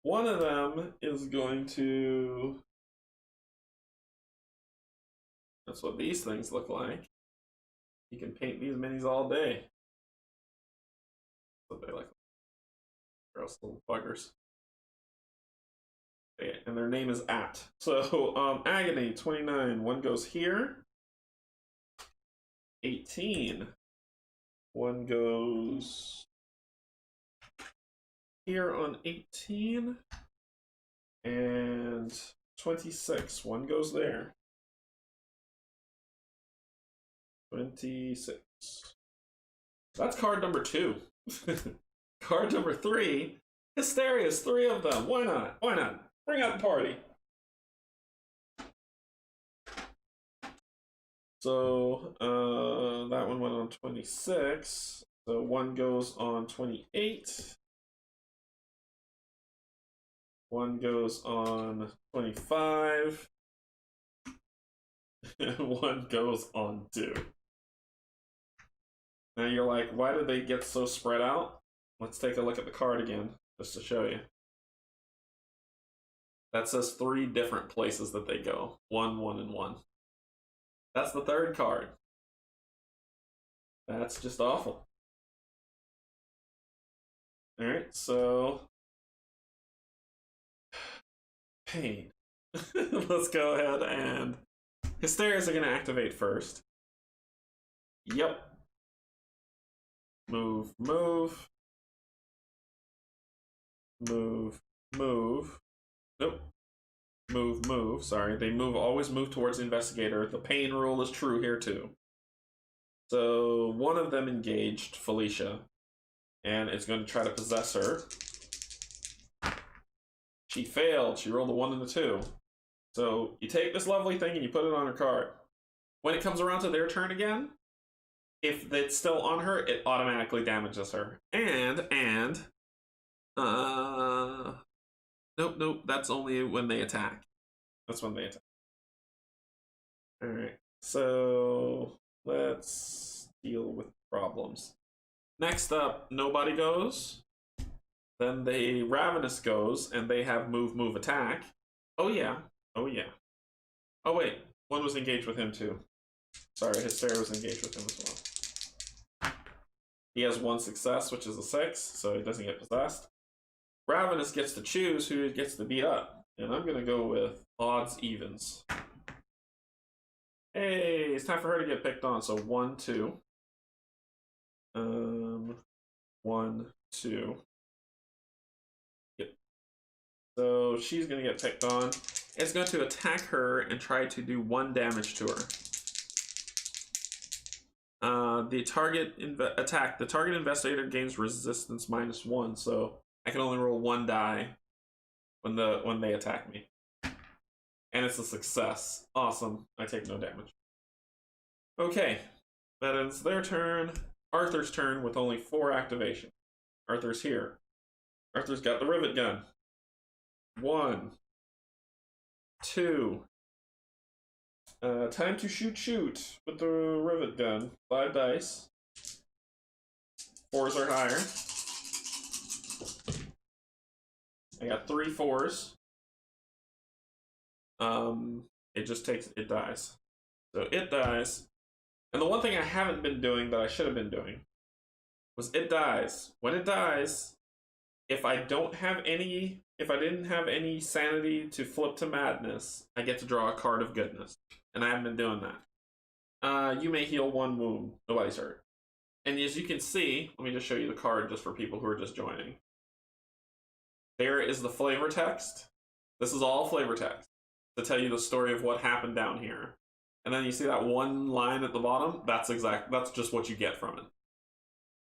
1 of them is going to... That's what these things look like. You can paint these minis all day. That's what they like. Gross little buggers. Okay, and their name is At. So, Agony, 29. 1 goes here. 18. 1 goes here on 18. And 26. 1 goes there. 26. That's card number 2. Card number 3. Hysteria's 3 of them. Why not? Why not? Bring out the party. So that one went on 26. So one goes on 28. One goes on 25. And one goes on 2. Now you're like, why did they get so spread out? Let's take a look at the card again, just to show you. That says 3 different places that they go. 1, 1, and 1. That's the third card. That's just awful. Alright, so... pain. Let's go ahead and... Hysterias are going to activate first. Yep. Move, move. Move, move. Nope. Move, move. Sorry, they move. Always move towards the investigator. The pain rule is true here too. So one of them engaged Felicia, and it's going to try to possess her. She failed. She rolled a 1 and a 2. So you take this lovely thing and you put it on her card. When it comes around to their turn again, if it's still on her, it automatically damages her. Nope, that's only when they attack. That's when they attack. Alright, so let's deal with problems. Next up, nobody goes. Then the Ravenous goes, and they have move, move, attack. Oh yeah, oh yeah. Oh wait, one was engaged with him too. Sorry, Hysteria was engaged with him as well. He has 1 success, which is a 6, so he doesn't get possessed. Ravenous gets to choose who gets to beat up, and I'm gonna go with odds evens. Hey, it's time for her to get picked on. So 1, 2. 1, 2. Yep. So she's gonna get picked on. It's going to attack her and try to do 1 damage to her. The target investigator gains resistance -1, so I can only roll 1 die when they attack me. And it's a success. Awesome. I take no damage. Okay. That ends their turn. Arthur's turn with only 4 activation. Arthur's here. Arthur's got the rivet gun. 1, 2. Time to shoot with the rivet gun. 5 dice. 4s are higher. I got 3 4s. It dies. So it dies. And the one thing I haven't been doing that I should have been doing was it dies. When it dies, if I didn't have any sanity to flip to madness, I get to draw a card of goodness. And I haven't been doing that. You may heal 1 wound. Nobody's hurt. And as you can see, let me just show you the card just for people who are just joining. There is the flavor text. This is all flavor text to tell you the story of what happened down here. And then you see that 1 line at the bottom? That's just what you get from it.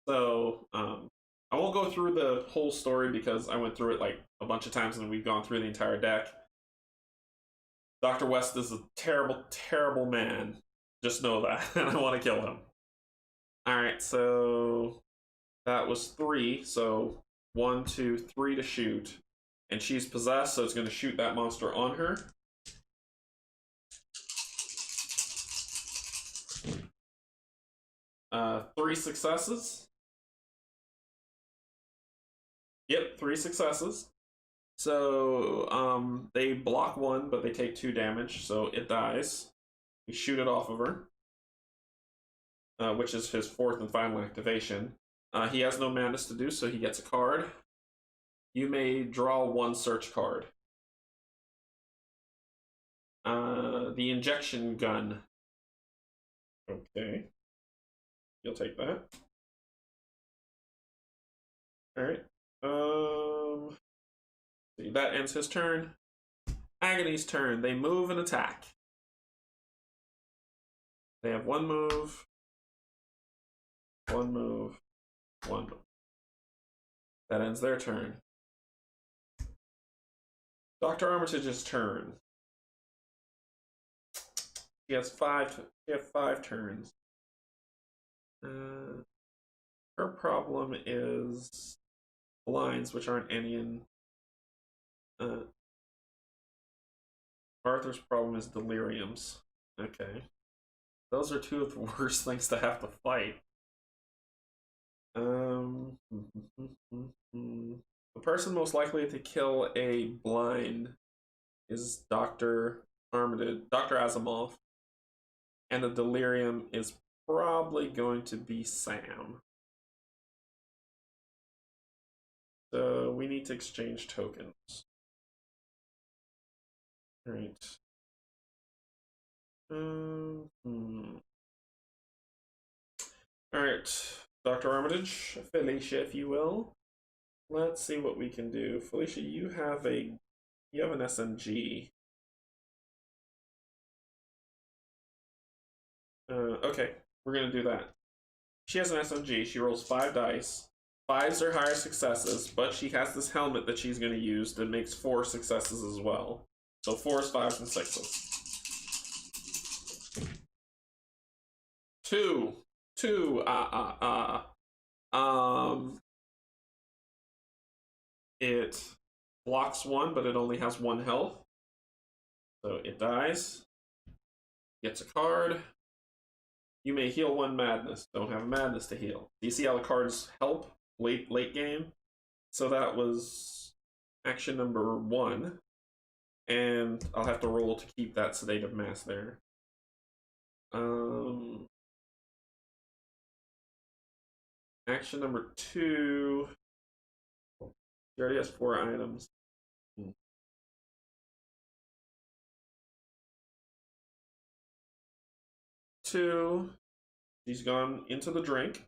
So, I won't go through the whole story because I went through it like a bunch of times and we've gone through the entire deck. Dr. West is a terrible, terrible man. Just know that. And I want to kill him. Alright, so that was 3. So 1, 2, 3 to shoot. And she's possessed, so it's going to shoot that monster on her. Three successes. Yep, 3 successes. So, they block 1, but they take 2 damage, so it dies. We shoot it off of her, which is his 4th and final activation. He has no madness to do, so he gets a card. You may draw 1 search card. The injection gun. Okay. You'll take that. Alright. See, that ends his turn. Agony's turn. They move and attack. They have 1 move. 1 move. 1 move. That ends their turn. Dr. Armitage's turn. She has five turns. Her problem is blinds, which aren't any in. Arthur's problem is deliriums. Okay. Those are two of the worst things to have to fight. The person most likely to kill a blind is Dr. Asimov. And the delirium is probably going to be Sam. So we need to exchange tokens. All right. All right, Dr. Armitage, Felicia, if you will. Let's see what we can do. Felicia, you have an SMG. Okay, we're gonna do that. She has an SMG. She rolls 5 dice. 5s are higher successes, but she has this helmet that she's gonna use that makes 4 successes as well. So 4s, 5s, and 6s. 2. It blocks 1, but it only has 1 health. So it dies. Gets a card. You may heal 1 madness. Don't have a madness to heal. Do you see how the cards help late game? So that was action number 1. And I'll have to roll to keep that sedative mass there. Action number 2. She already has 4 items. 2. She's gone into the drink.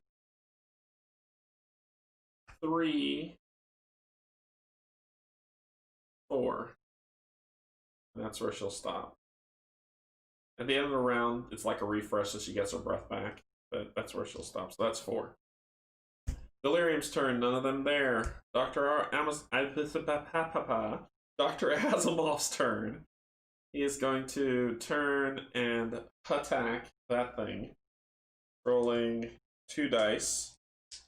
3. 4. And that's where she'll stop. At the end of the round, it's like a refresh so she gets her breath back. But that's where she'll stop. So that's 4. Delirium's turn, none of them there. Dr. Asimov's turn. He is going to turn and attack that thing. Rolling 2 dice.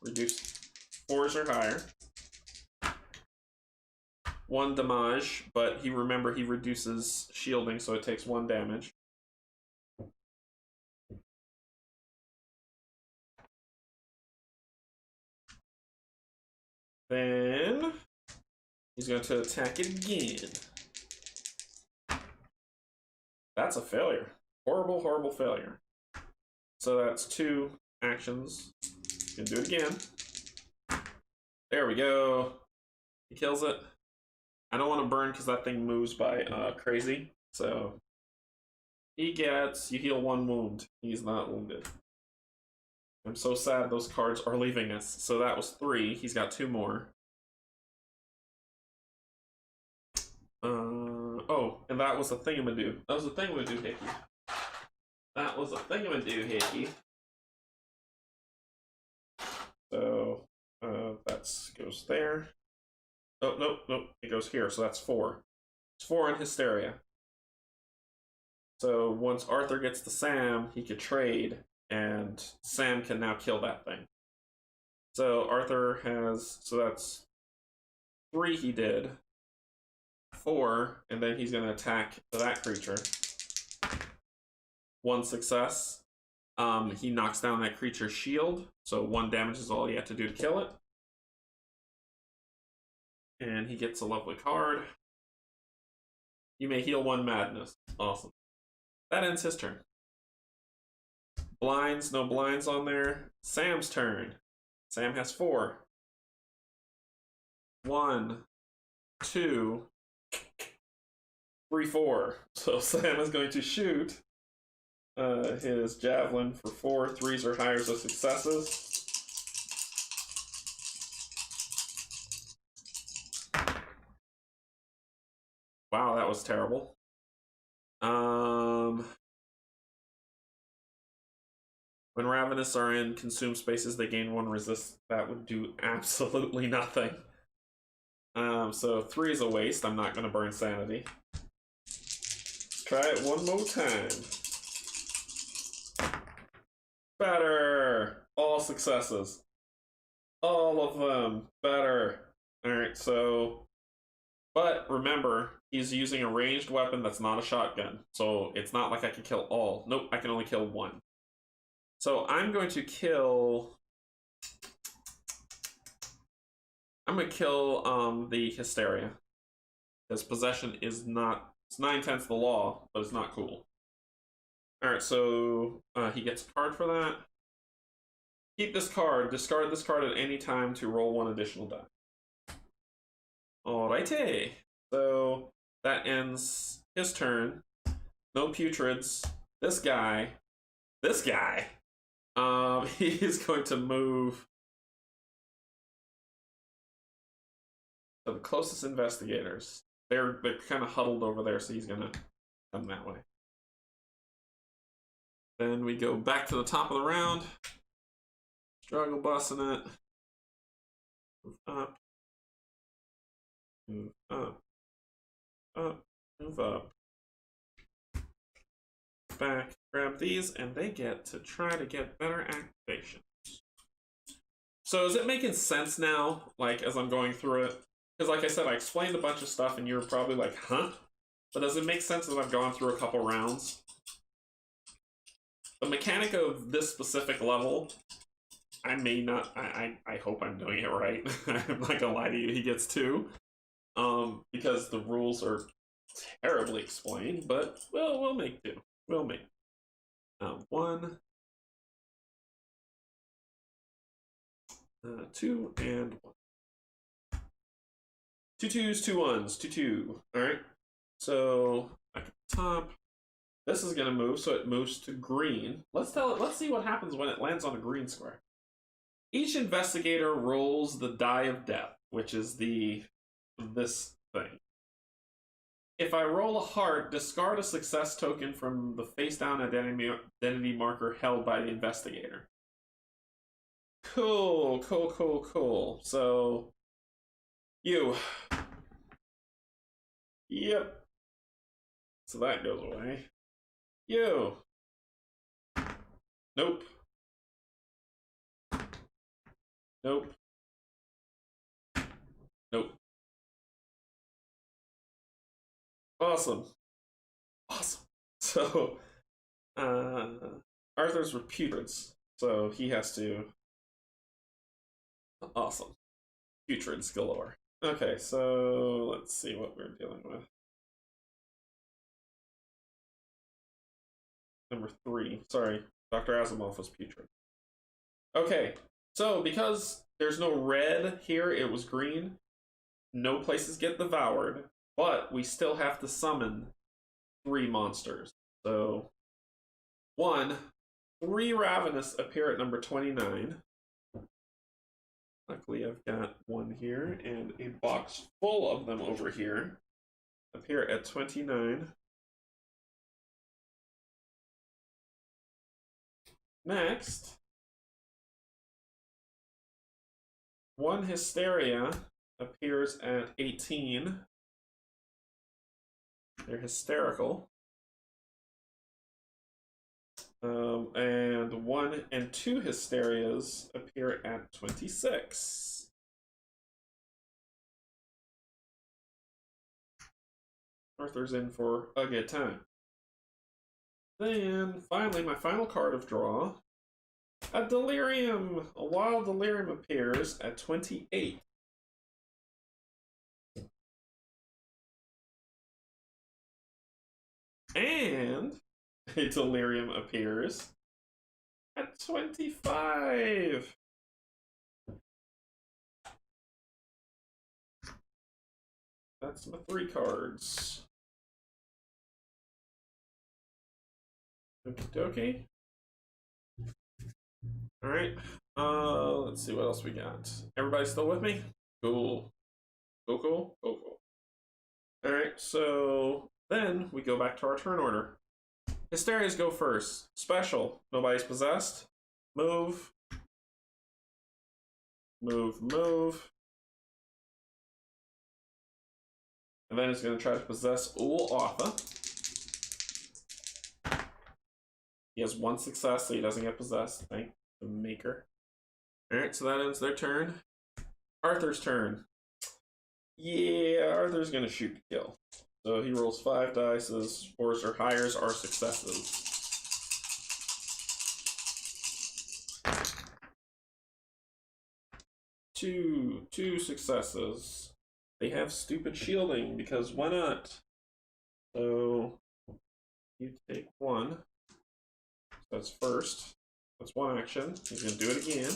Reduce 4s or higher. 1 damage, but he reduces shielding, so it takes 1 damage. Then he's going to attack it again. That's a failure. Horrible, horrible failure. So that's 2 actions. You can do it again. There we go. He kills it. I don't want to burn because that thing moves by crazy. So you heal 1 wound. He's not wounded. I'm so sad those cards are leaving us. So that was 3. He's got 2 more. Oh, and that was a thingamadoo. That was a thingamadoo hickey. That was a thingamadoo hickey. So that goes there. Oh, nope. It goes here. So that's 4. It's 4 in hysteria. So once Arthur gets to Sam, he could trade. And Sam can now kill that thing. So Arthur has, so that's 3 he did. 4, and then he's going to attack that creature. 1 success. He knocks down that creature's shield. So 1 damage is all he had to do to kill it. And he gets a lovely card. You may heal 1 madness. Awesome. That ends his turn. Blinds, no blinds on there. Sam's turn. Sam has 4. 1, 2, 3, 4. So Sam is going to shoot his javelin for 4. 3s or higher, so successes. Wow, that was terrible. When Ravenous are in consumed spaces, they gain 1 resist. That would do absolutely nothing. So 3 is a waste. I'm not going to burn sanity. Let's try it one more time. Better. All successes. All of them. Better. Alright, so. But remember, he's using a ranged weapon that's not a shotgun. So it's not like I can kill all. Nope, I can only kill one. So I'm going to kill. I'm going to kill the Hysteria. Because possession is not. It's 9/10 the law, but it's not cool. Alright, so he gets a card for that. Keep this card. Discard this card at any time to roll one additional die. Alrighty. So that ends his turn. No putreds. This guy. He's going to move to the closest investigators. They're kind of huddled over there, so he's gonna come that way. Then we go back to the top of the round. Struggle busting it. Move up. Move up. Up. Move up. Back. Grab these, and they get to try to get better activation. So is it making sense now, like, as I'm going through it? Because like I said, I explained a bunch of stuff, and you're probably like, huh? But does it make sense as I've gone through a couple rounds? The mechanic of this specific level, I may not, I hope I'm doing it right. I'm not gonna lie to you, he gets 2. Because the rules are terribly explained, but we'll make 2. We'll make 1, 2, and 1. 2 2s, 2 1s, 2 2. Alright. So back at the top. This is gonna move, so it moves to green. Let's see what happens when it lands on a green square. Each investigator rolls the die of death, which is this thing. If I roll a heart, discard a success token from the face down identity marker held by the investigator. Cool. So you. Yep. So that goes away. You. Nope. Nope. Nope. Awesome. So, Arthur's with putreds, so he has to. Awesome. Putreds galore. Okay, so let's see what we're dealing with. Number 3. Sorry, Dr. Asimov was putrid. Okay, so because there's no red here, it was green. No places get devoured, but we still have to summon 3 monsters. So, 1, 3 ravenous appear at number 29. Luckily, I've got 1 here, and a box full of them over here appear at 29. Next, 1 hysteria appears at 18. They're hysterical. And 1 and 2 hysterias appear at 26. Arthur's in for a good time. Then, finally, my final card of draw. A delirium! A wild delirium appears at 28. And a delirium appears at 25. That's my 3 cards. Okie dokie. Alright. Let's see what else we got. Everybody still with me? Cool. Cool. Alright, so then we go back to our turn order. Hysterias go first. Special. Nobody's possessed. Move. Move. And then it's going to try to possess Ul Arthur. He has one success, so he doesn't get possessed. Thank the maker. Alright, so that ends their turn. Arthur's turn. Yeah, Arthur's gonna shoot to kill. So he rolls 5 dice. 4s or higher are successes. Two successes. They have stupid shielding because why not? So you take 1. So that's first. That's 1 action. He's gonna do it again.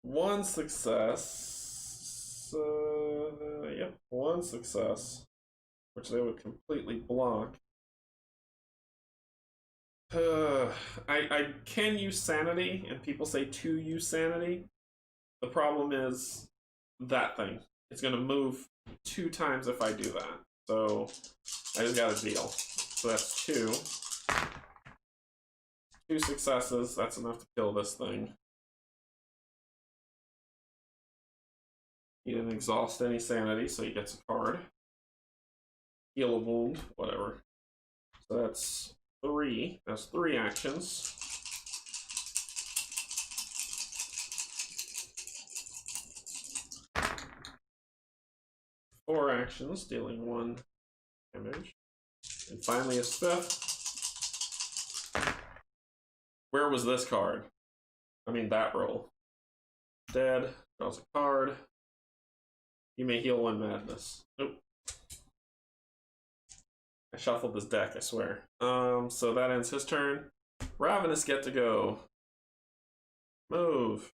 One success. Yep, 1 success, which they would completely block. I can use sanity, and people say to use sanity. The problem is that thing. It's going to move 2 times if I do that. So I just got to deal. So that's 2. 2 successes. That's enough to kill this thing. He didn't exhaust any sanity, so he gets a card. Heal a wound, whatever. So that's 3. That's 3 actions. Four actions, dealing 1 damage. And finally a 5th. Where was this card? I mean that roll. Dead, draws a card. You may heal 1 madness. Nope. I shuffled this deck, I swear. So that ends his turn. Ravenous get to go. Move.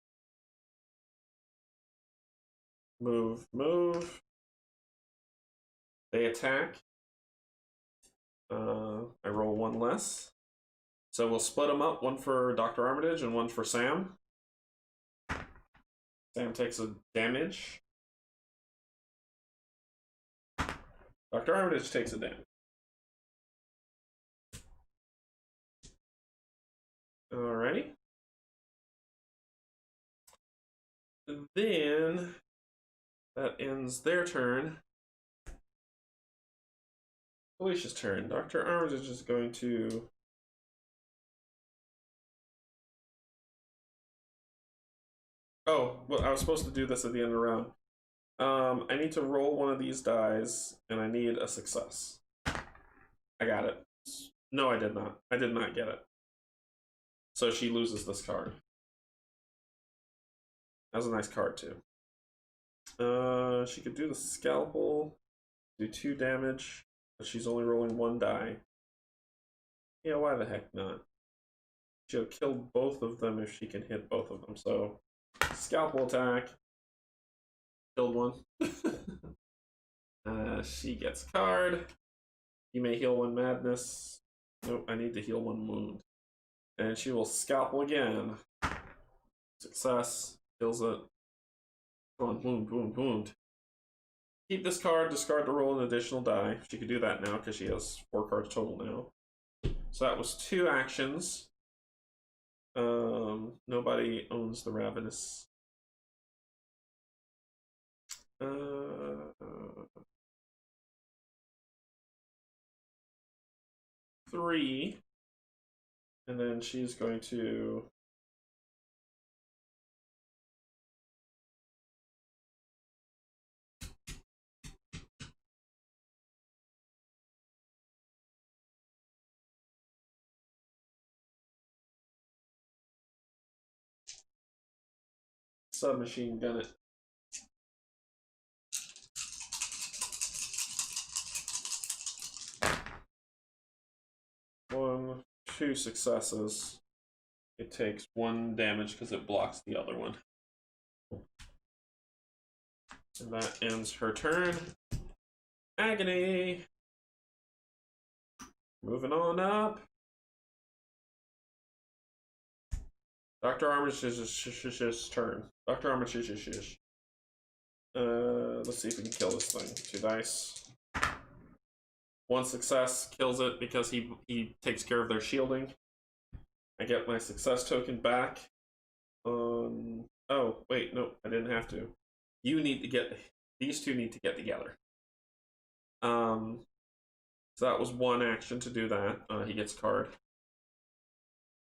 Move, move. They attack. I roll 1 less. So we'll split them up, 1 for Dr. Armitage and 1 for Sam. Sam takes a damage. Dr. Armitage takes a damage. Alrighty. Then that ends their turn. Felicia's turn. Dr. Armitage is going to... Oh, well, I was supposed to do this at the end of the round. I need to roll 1 of these dice, and I need a success. I got it. No, I did not. I did not get it. So she loses this card. That was a nice card, too. She could do the scalpel, do 2 damage, but she's only rolling 1 die. Yeah, why the heck not? She'll kill both of them if she can hit both of them, so... Scalpel attack. Killed 1. She gets a card. You may heal 1 madness. Nope, I need to heal 1 wound. And she will scalpel again. Success. Kills it. Come on, wound, wound, wound. Keep this card, discard to roll an additional die. She could do that now because she has 4 cards total now. So that was 2 actions. Nobody owns the Ravenous. 3. And then she's going to... submachine gun it. 1, 2 successes. It takes 1 damage because it blocks the other one. And that ends her turn. Agony. Moving on up. Dr. Armitage's turn. Dr. Armitage. Let's see if we can kill this thing. 2 dice. 1 success kills it because he takes care of their shielding. I get my success token back. Oh, wait, no, I didn't have to. You need to get... These 2 need to get together. So that was one action to do that. He gets a card.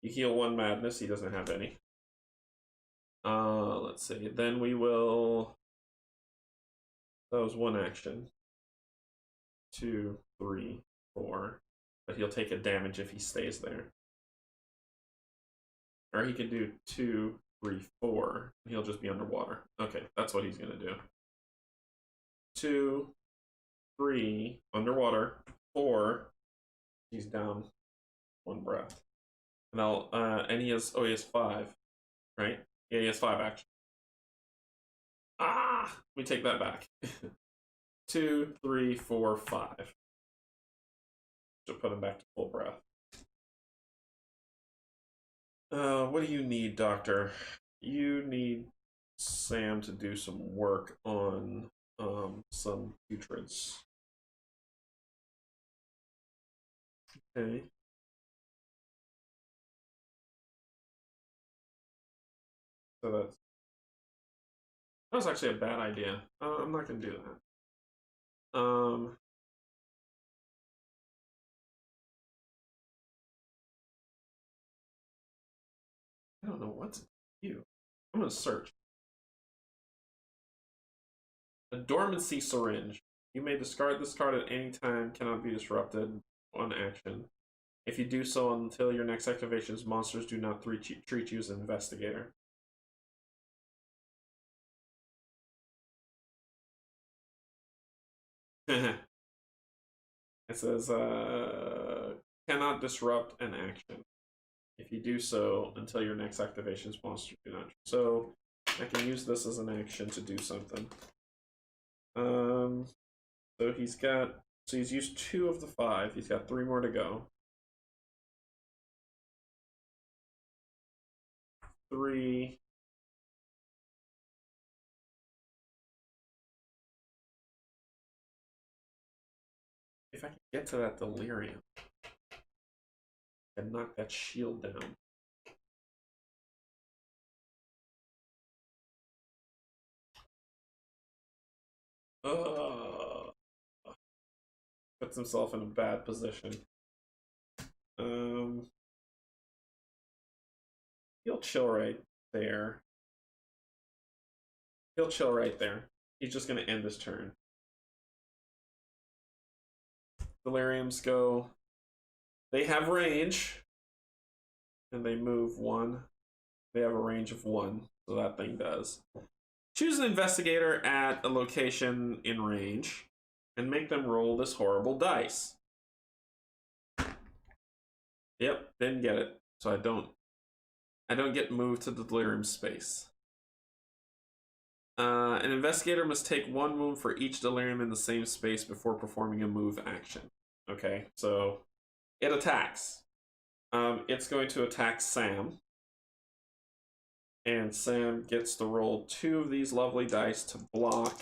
You heal one madness. He doesn't have any. Let's see. Then we will. That was one action. 2, 3, 4. But he'll take a damage if he stays there. Or he can do 2, 3, 4. He'll just be underwater. Okay, that's what he's gonna do. 2, 3, underwater. 4, he's down 1 breath. And and he has 5, right? Yeah, he has 5 action. We take that back. 2, 3, 4, 5. To put him back to full breath. What do you need, Doctor? You need Sam to do some work on some putreds. Okay. So that was actually a bad idea. I'm not gonna do that. I don't know what to do. I'm gonna search. A dormancy syringe. You may discard this card at any time, cannot be disrupted on action. If you do so until your next activations, monsters do not treat you as an investigator. It says, cannot disrupt an action. If you do so until your next activations, monsters do not. So I can use this as an action to do something. So he's used 2 of the 5. He's got 3 more to go. 3. If I can get to that delirium and knock that shield down. Puts himself in a bad position. He'll chill right there. He's just going to end his turn. Deliriums go. They have range. And they move 1. They have a range of 1. So that thing does. Choose an investigator at a location in range. And make them roll this horrible dice. Yep, didn't get it. So I don't get moved to the delirium space. An investigator must take 1 wound for each delirium in the same space before performing a move action. Okay, so it attacks. It's going to attack Sam. And Sam gets to roll 2 of these lovely dice to block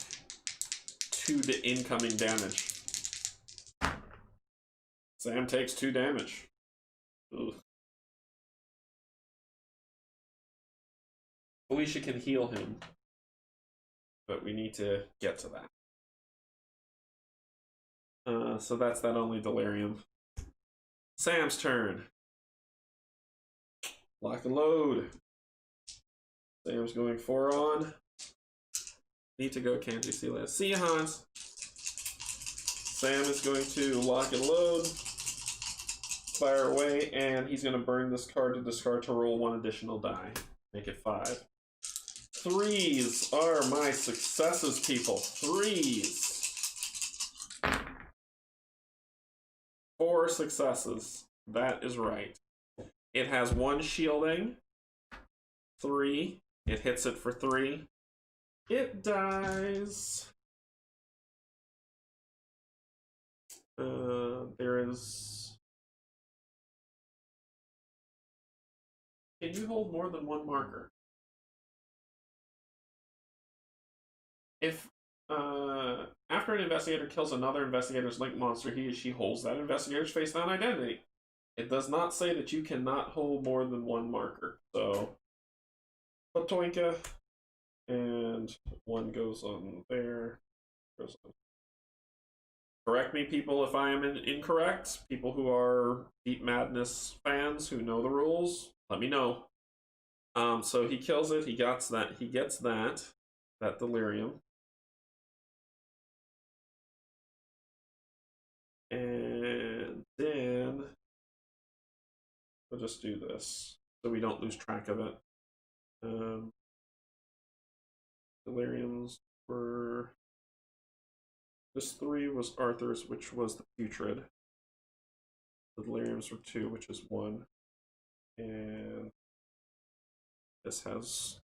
2 incoming damage. Sam takes 2 damage. Ugh. Felicia can heal him. But we need to get to that. So that's that only delirium. Sam's turn. Lock and load. Sam's going 4 on. Need to go Canje. See you later. See you, Hans. Sam is going to lock and load. Fire away, and he's going to burn this card to discard to roll 1 additional die. Make it 5. 3s are my successes, people. 3s. 4 successes. That is right. It has 1 shielding. 3. It hits it for 3. It dies. There is... Can you hold more than 1 marker? If after an investigator kills another investigator's linked monster, he or she holds that investigator's face down identity. It does not say that you cannot hold more than 1 marker. So, Potoinka, and 1 goes on there. Goes on. Correct me, people, if I am incorrect. People who are Deep Madness fans who know the rules, let me know. So he kills it. He gets that. He gets that delirium, and then we'll just do this so we don't lose track of it. Deliriums were this 3 was Arthur's, which was the putrid. The deliriums were 2, which is 1, and this has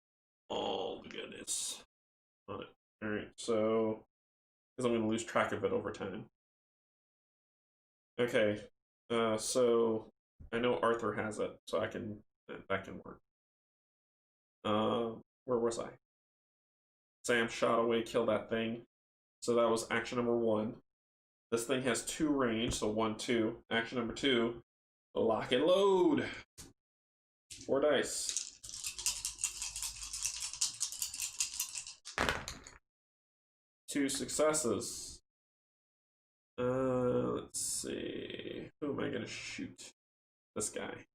all the goodness on it. All right, so because I'm going to lose track of it over time. Okay, so I know Arthur has it, so that can work. Where was I? Sam shot away, killed that thing. So that was action number 1. This thing has 2 range, so 1, 2. Action number 2, lock and load. 4 dice. Two successes. Let's see. Who am I gonna shoot? This guy.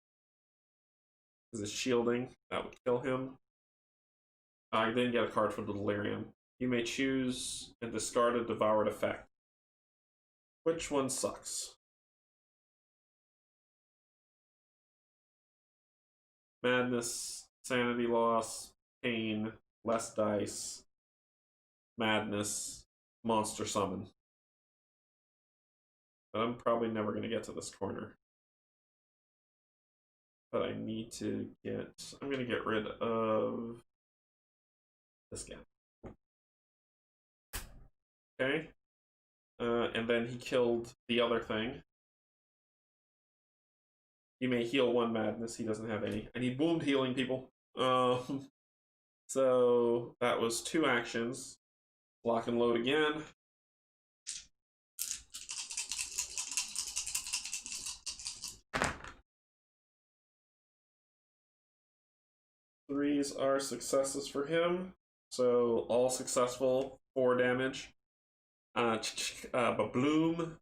Is it shielding? That would kill him. I didn't get a card for the delirium. You may choose and discard a devoured effect. Which one sucks? Madness, sanity loss, pain, less dice, madness, monster summon. But I'm probably never going to get to this corner. But I need to get... I'm going to get rid of this guy. Okay. And then he killed the other thing. You may heal 1 madness. He doesn't have any. I need wound healing, people. So that was 2 actions. Lock and load again. Threes are successes for him. So all successful, 4 damage. Bloom.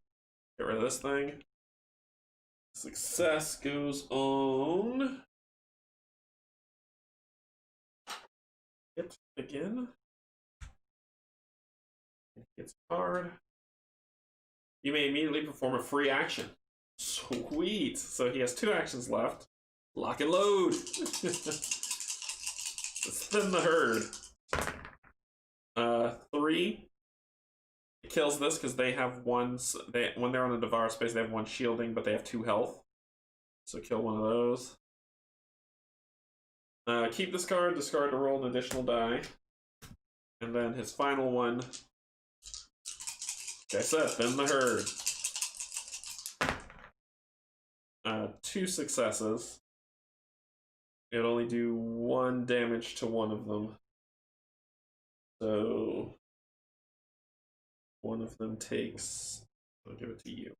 Get rid of this thing. Success goes on. Hit again. It's hard. You may immediately perform a free action. Sweet. So he has 2 actions left. Lock and load. Let's thin the herd. 3. It kills this because they have 1. When they're on the devour space, they have 1 shielding, but they have 2 health. So kill 1 of those. Keep this card, discard to roll an additional die. And then his final one. Like I said, thin the herd. 2 successes. It'd only do 1 damage to 1 of them. So 1 of them takes... I'll give it to you.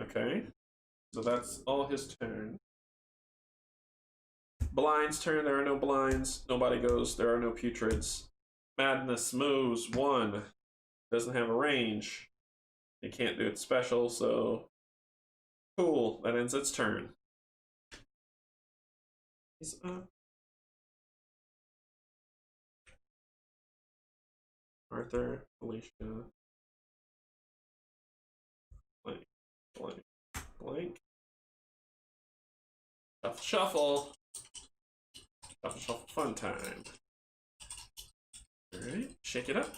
Okay. So that's all his turn. Blind's turn. There are no blinds. Nobody goes. There are no putrids. Madness moves 1. Doesn't have a range. It can't do its special, so... Cool. That ends its turn. He's up. Arthur, Alicia. Blank. Blank. Blank. Shuffle, shuffle. Shuffle, shuffle, fun time. Alright, shake it up.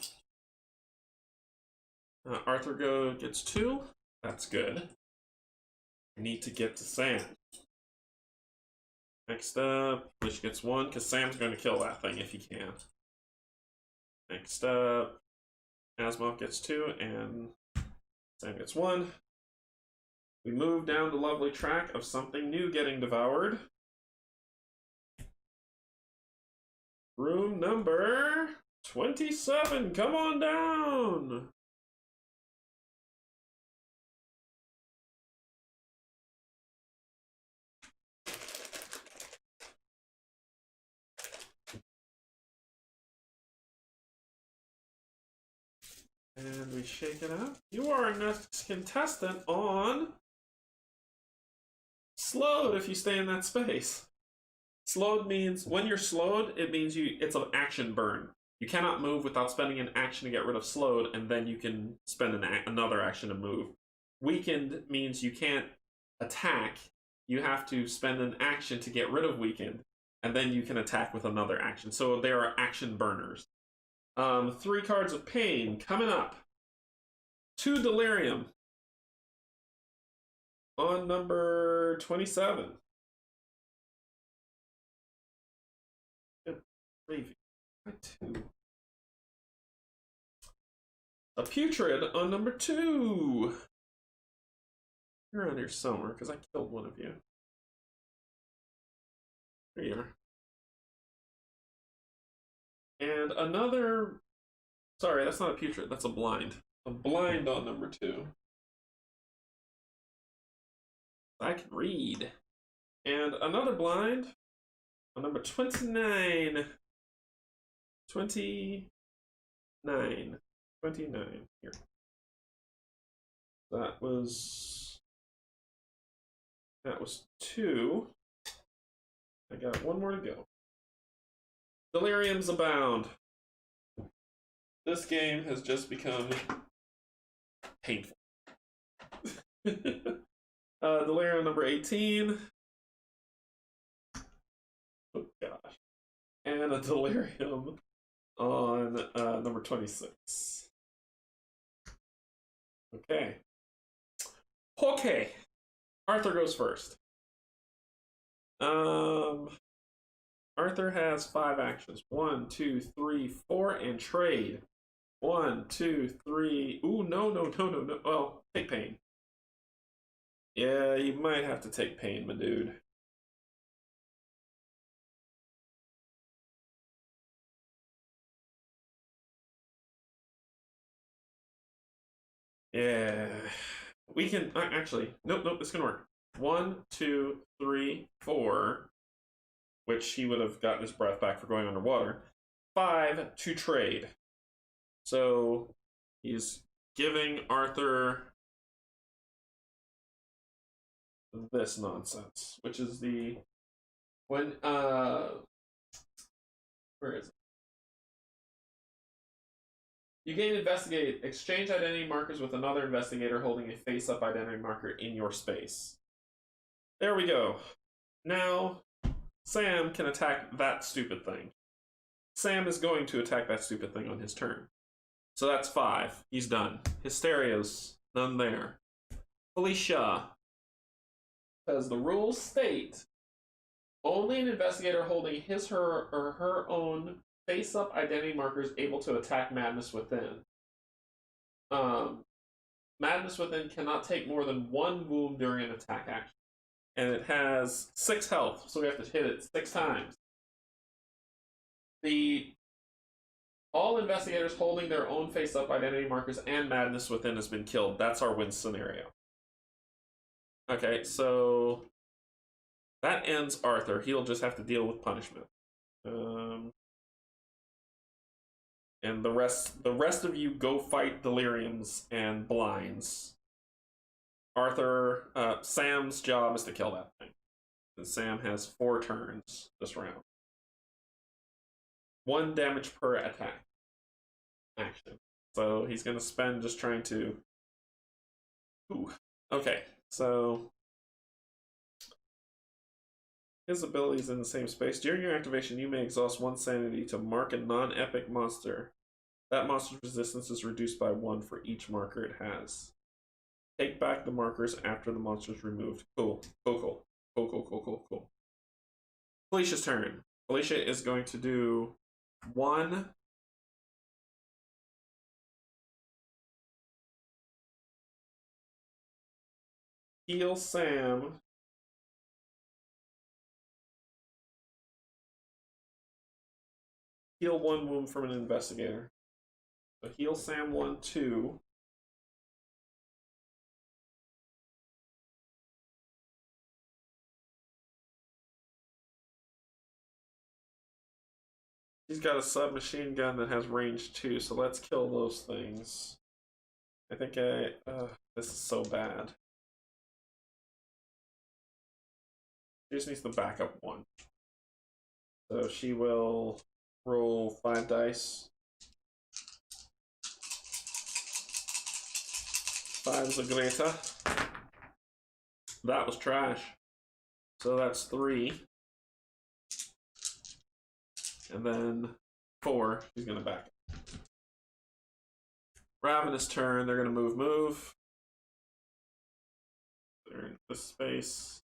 Arthur gets 2. That's good. I need to get to Sam. Next up, Alicia gets 1, because Sam's going to kill that thing if he can. Next up, Asimov gets 2, and Sam gets 1. We move down the lovely track of something new getting devoured. Room number 27, come on down! And we shake it up. You are our next contestant on slowed if you stay in that space. Slowed means when you're slowed, it means it's an action burn. You cannot move without spending an action to get rid of slowed, and then you can spend another action to move. Weakened means you can't attack. You have to spend an action to get rid of weakened, and then you can attack with another action. So they are action burners. 3 cards of pain coming up. 2 delirium on number 27. Good gravy. 2. A putrid on number 2. You're on here somewhere because I killed one of you. There you are. And another. Sorry, that's not a putrid. That's a blind. A blind on number 2. I can read. And another blind on number 29. 29. 29. Here. That was 2. I got 1 more to go. Deliriums abound. This game has just become painful. Delirium number 18. Oh gosh. And a delirium on number 26. Okay. Okay. Arthur goes first. Arthur has 5 actions. 1, 2, 3, 4, and trade. 1, 2, 3. Ooh, no. Well, take pain. Yeah, you might have to take pain, my dude. Yeah. We can actually. Nope. It's gonna work. 1, 2, 3, 4. Which he would have gotten his breath back for going underwater. 5 to trade. So he's giving Arthur this nonsense, which is the where is it? You gain investigate. Exchange identity markers with another investigator holding a face-up identity marker in your space. There we go. Now Sam can attack that stupid thing. Sam is going to attack that stupid thing on his turn. So that's 5. He's done. Hysteria's done there. Felicia. Because the rules state only an investigator holding his, her, or her own face-up identity marker is able to attack Madness Within. Madness Within cannot take more than 1 wound during an attack action. And it has 6 health, so we have to hit it 6 times. All investigators holding their own face-up identity markers and Madness Within has been killed. That's our win scenario. Okay, so that ends Arthur. He'll just have to deal with punishment. And the rest of you go fight deliriums and blinds. Arthur, Sam's job is to kill that thing. And Sam has 4 turns this round. 1 damage per attack. Action. So he's going to spend just trying to... Ooh. Okay, so... His ability is in the same space. During your activation, you may exhaust 1 sanity to mark a non-epic monster. That monster's resistance is reduced by 1 for each marker it has. Take back the markers after the monster is removed. Cool. Felicia's turn. Felicia is going to do 1 heal Sam. Heal 1 wound from an investigator. So heal Sam 1, 2. He's got a submachine gun that has range 2, so let's kill those things. I think this is so bad. She just needs the backup one. So she will roll 5 dice. 5 is a greater. That was trash. So that's 3. And then 4, she's gonna back it. Ravenous turn, they're gonna move. They're in this space.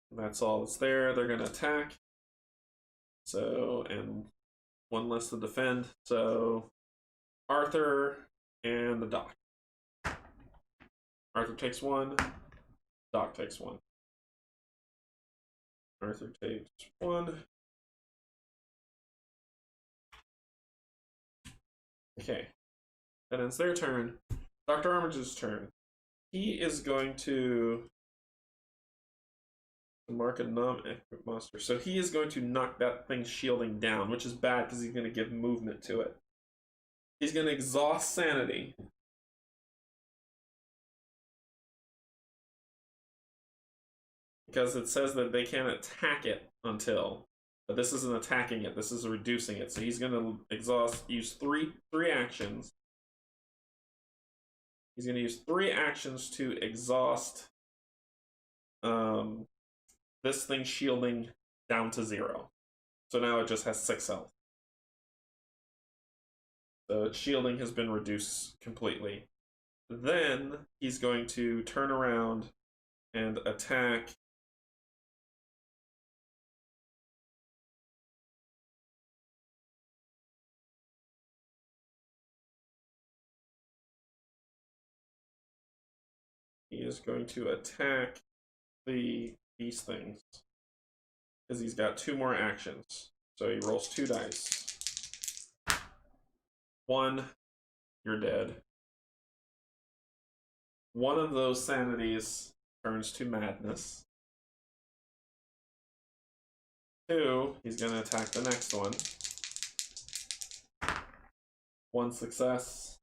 And that's all that's there. They're gonna attack. So, and 1 less to defend. So, Arthur and the Doc. Arthur takes 1. Doc takes 1. Arthur takes 1. Okay. That ends their turn. Dr. Armitage's turn. He is going to mark a non-equipped monster. So he is going to knock that thing's shielding down, which is bad because he's going to give movement to it. He's going to exhaust sanity. Because it says that they can't attack it until. But this isn't attacking it, this is reducing it. So he's going to use three actions. He's going to use 3 actions to exhaust this thing shielding down to 0. So now it just has 6 health. So its shielding has been reduced completely. Then he's going to turn around and attack these things because he's got 2 more actions. So he rolls 2 dice. 1, you're dead. 1 of those sanities turns to madness. 2, he's going to attack the next one. 1 success.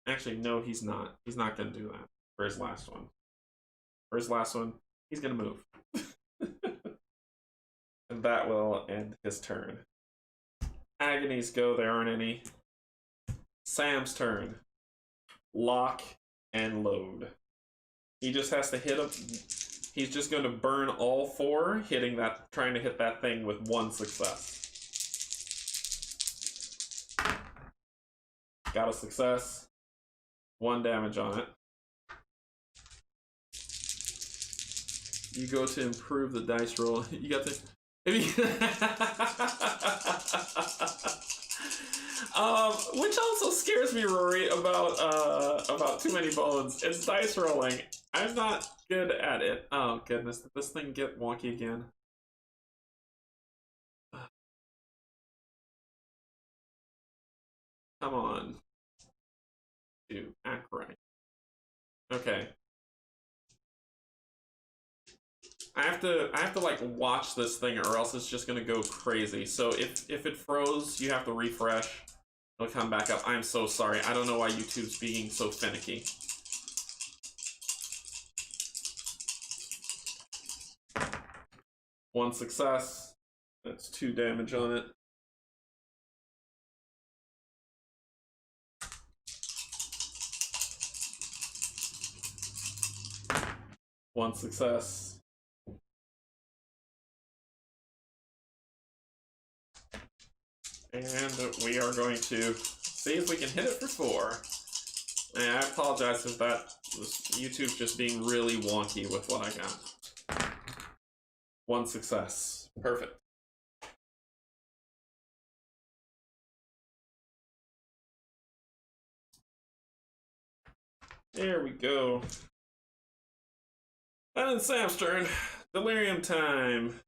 Actually, no, he's not. He's not going to do that for his last one. For his last one, he's going to move. And that will end his turn. Agonies go, there aren't any. Sam's turn. Lock and load. He just has to hit him. He's just going to burn all 4, trying to hit that thing with 1 success. Got a success. 1 damage on it. You go to improve the dice roll. You got to. Which also scares me, Rory, about Too Many Bones. It's dice rolling. I'm not good at it. Oh goodness, did this thing get wonky again? Come on. Act right. Okay. I have to like watch this thing or else it's just gonna go crazy. So if it froze, you have to refresh. It'll come back up. I'm so sorry. I don't know why YouTube's being so finicky. One success. That's 2 damage on it. One success. And we are going to see if we can hit it for 4. And I apologize if YouTube's just being really wonky with what I got. 1 success. Perfect. There we go. And then Sam's turn. Delirium time.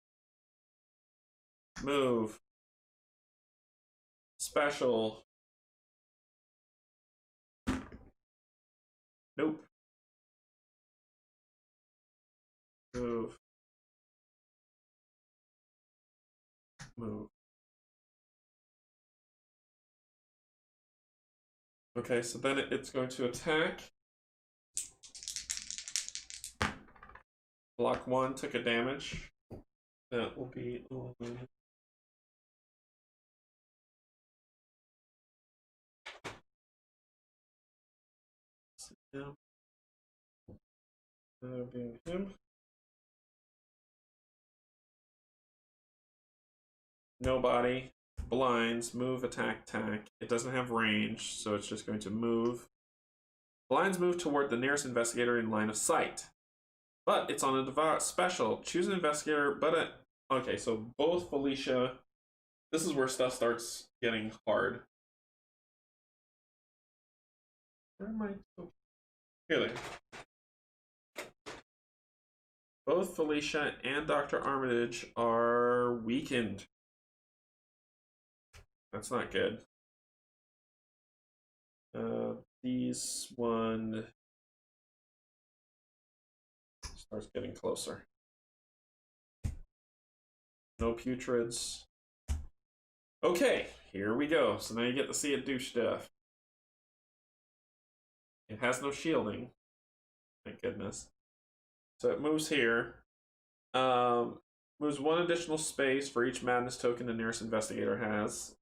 Move. Special. Nope. Move. Move. Okay, so then it's going to attack. Block 1 took a damage. That will be 11. Yeah. Being him. Nobody. Blinds, move, attack, attack. It doesn't have range, so it's just going to move. Blinds move toward the nearest investigator in line of sight. But it's on a special. Choose an investigator, but okay, so both Felicia. This is where stuff starts getting hard. Where am I? Oh, here they are. Both Felicia and Dr. Armitage are weakened. That's not good. These one starts getting closer. No putreds. Okay, here we go. So now you get to see it do stuff. It has no shielding. Thank goodness. So it moves here. Moves 1 additional space for each madness token the nearest investigator has.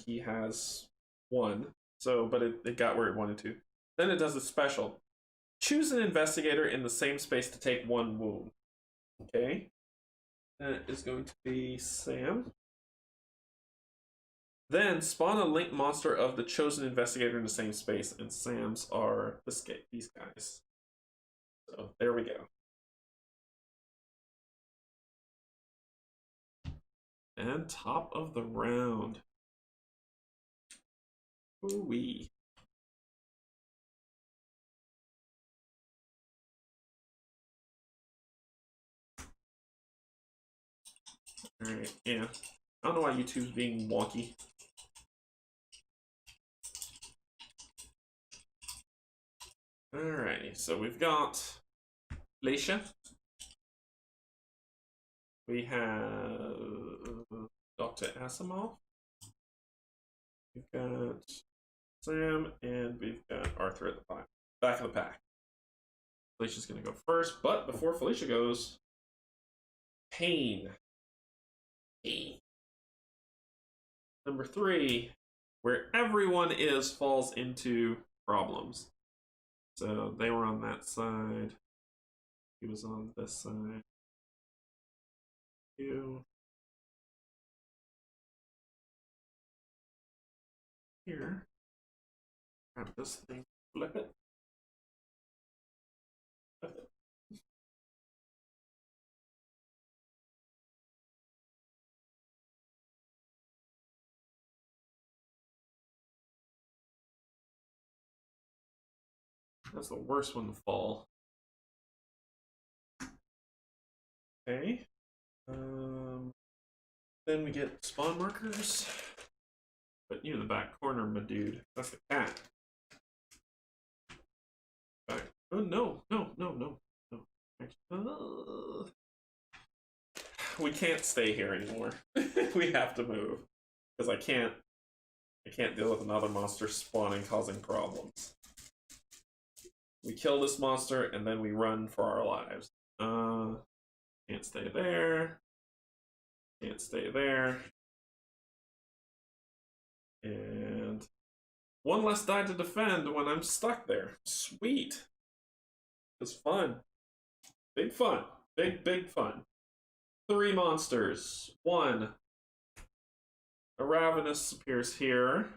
He has 1. So, but it got where it wanted to. Then it does a special. Choose an investigator in the same space to take 1 wound. Okay. That is going to be Sam. Then spawn a link monster of the chosen investigator in the same space, and Sam's are these guys. So there we go. And top of the round. Ooh-wee. Alright, yeah. I don't know why YouTube's being wonky. Alrighty, so we've got Leisha. We have Dr. Asimov. We've got Sam, and we've got Arthur at the back of the pack. Felicia's going to go first, but before Felicia goes, Pain. Pain. Number 3, where everyone is falls into problems. So they were on that side. He was on this side. You. Here. Grab this thing. Flip it. Flip it. That's the worst one to fall. Okay. Then we get spawn markers. Put you in the back corner, my dude. That's the cat. Back. Oh no, no, no, no, no. We can't stay here anymore. We have to move. Because I can't deal with another monster spawning causing problems. We kill this monster and then we run for our lives. Can't stay there. Can't stay there. And 1 less die to defend when I'm stuck there. Sweet. It's fun. Big fun. Big fun. 3 monsters. 1. A Ravenous appears here.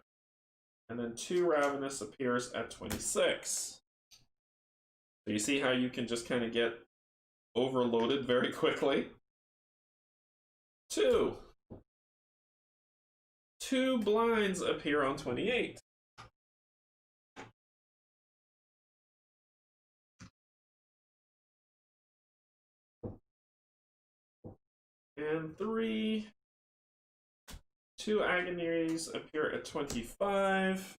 And then 2 Ravenous appears at 26. So you see how you can just kind of get overloaded very quickly? 2 blinds appear on 28. And 2 agonies appear at 25.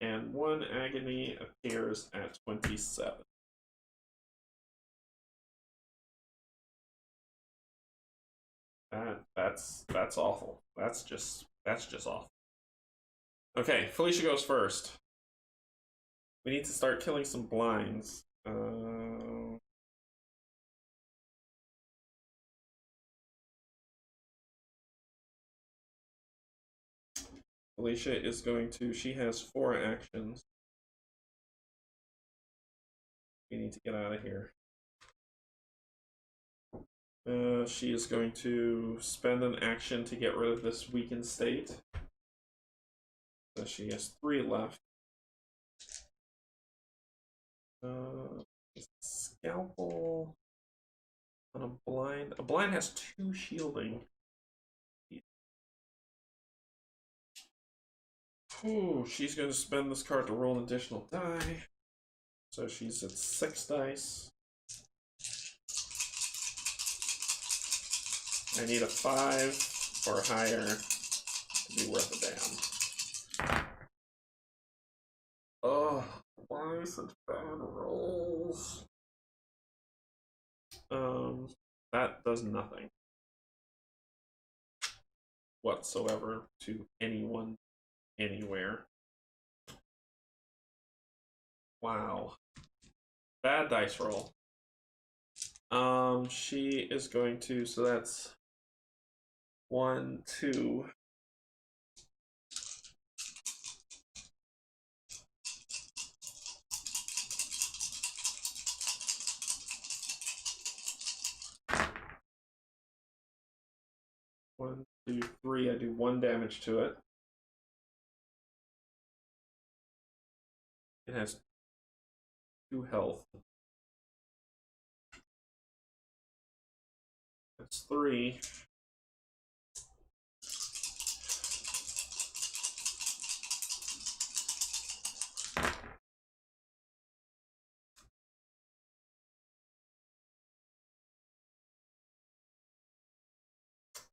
And 1 agony appears at 27. That's awful. That's just awful. Okay, Felicia goes first. We need to start killing some blinds. Felicia is going to, she has 4 actions. We need to get out of here. She is going to spend an action to get rid of this weakened state. So she has 3 left. Scalpel on a blind. A blind has 2 shielding. Ooh, she's going to spend this card to roll an additional die. So she's at 6 dice. I need a 5 or higher to be worth a damn. Oh, why such bad rolls? That does nothing whatsoever to anyone, anywhere. Wow. Bad dice roll. She is going to, so that's 1, 2. One, 2, 3. I do 1 damage to it. It has 2 health. That's 3.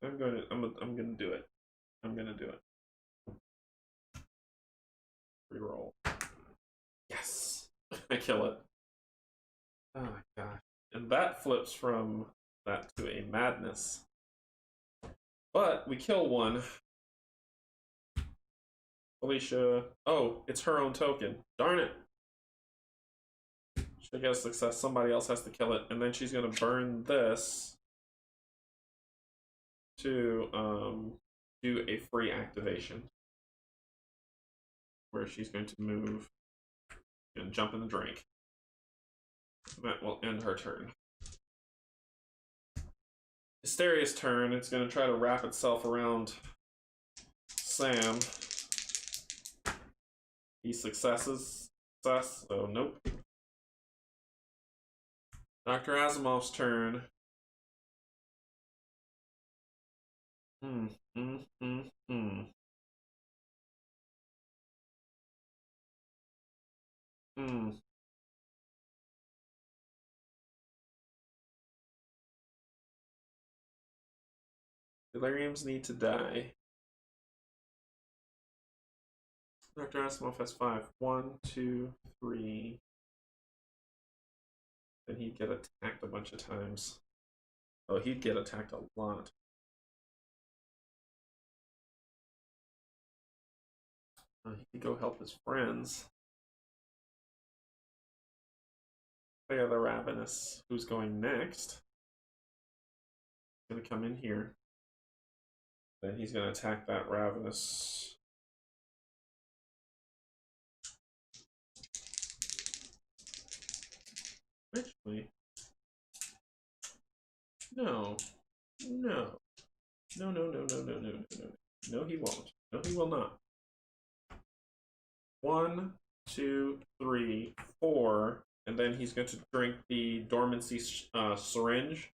I'm gonna do it. I'm gonna do it. Reroll. Yes! I kill it. Oh my gosh. And that flips from that to a madness. But we kill one. Felicia. Oh, it's her own token. Darn it. She gets success. Somebody else has to kill it. And then she's gonna burn this to do a free activation. Where she's going to move and jump in the drink. That will end her turn. Hysteria's turn. It's going to try to wrap itself around Sam. He success, so nope. Dr. Asimov's turn. Deliriums need to die. Dr. Asimov has 5. 1, 2, 3. Then he'd get attacked a bunch of times. Oh, he'd get attacked a lot. He could go help his friends. Clear the Ravenous. Who's going next? He's going to come in here. Then he's going to attack that Ravenous. Actually, no. No. No, no, no, no, no, no, no, no. No, he won't. No, he will not. 1, 2, 3, 4, and then he's going to drink the dormancy syringe,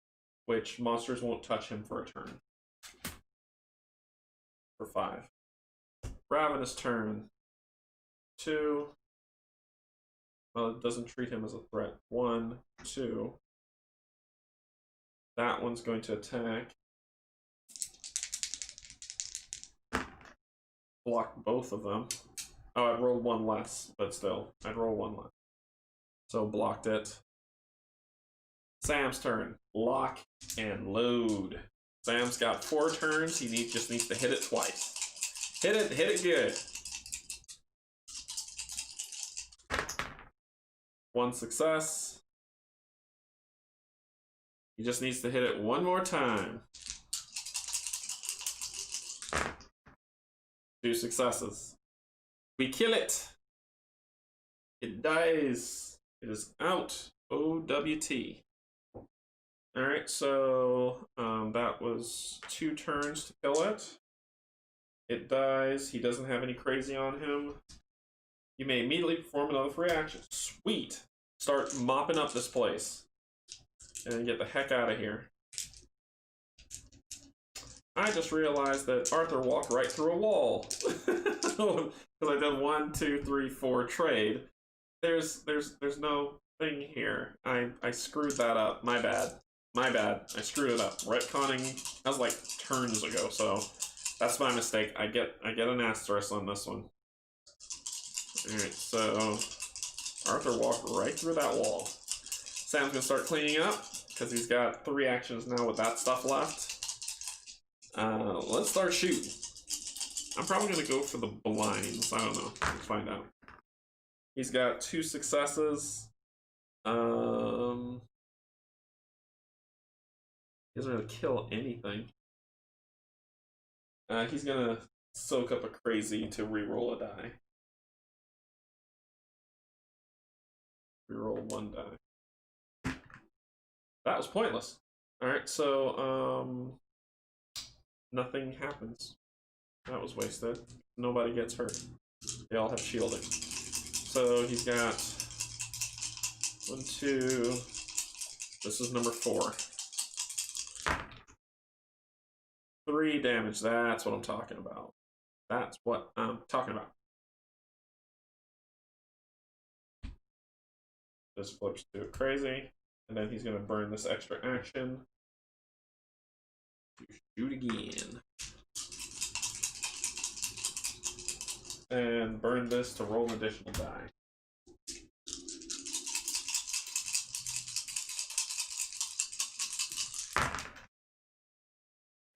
which monsters won't touch him for a turn. For 5. Ravenous turn. 2. Well, it doesn't treat him as a threat. 1, 2. That one's going to attack. Block both of them. Oh, I'd rolled 1 less, but still, I'd roll 1 less. So blocked it. Sam's turn. Lock and load. Sam's got 4 turns. He just needs to hit it twice. Hit it good. 1 success. He just needs to hit it 1 more time. 2 successes. We kill it. It dies. It is out. OWT. Alright, so that was 2 turns to kill it. It dies. He doesn't have any crazy on him. You may immediately perform another free action. Sweet! Start mopping up this place. And get the heck out of here. I just realized that Arthur walked right through a wall. Because I did 1, 2, 3, 4 trade. There's no thing here. I screwed that up. My bad. My bad. I screwed it up. Retconning. That was like turns ago, so that's my mistake. I get an asterisk on this one. Alright, so Arthur walked right through that wall. Sam's gonna start cleaning up, because he's got 3 actions now with that stuff left. Let's start shooting. I'm probably gonna go for the blinds. I don't know. Let's find out. He's got 2 successes. He doesn't really kill anything. He's gonna soak up a crazy to reroll a die. Reroll 1 die. That was pointless. Alright, so nothing happens. That was wasted. Nobody gets hurt. They all have shielding. So he's got 1, 2. This is number 4. 3 damage. That's what I'm talking about. That's what I'm talking about. This flips to crazy. And then he's going to burn this extra action to shoot again. And burn this to roll an additional die.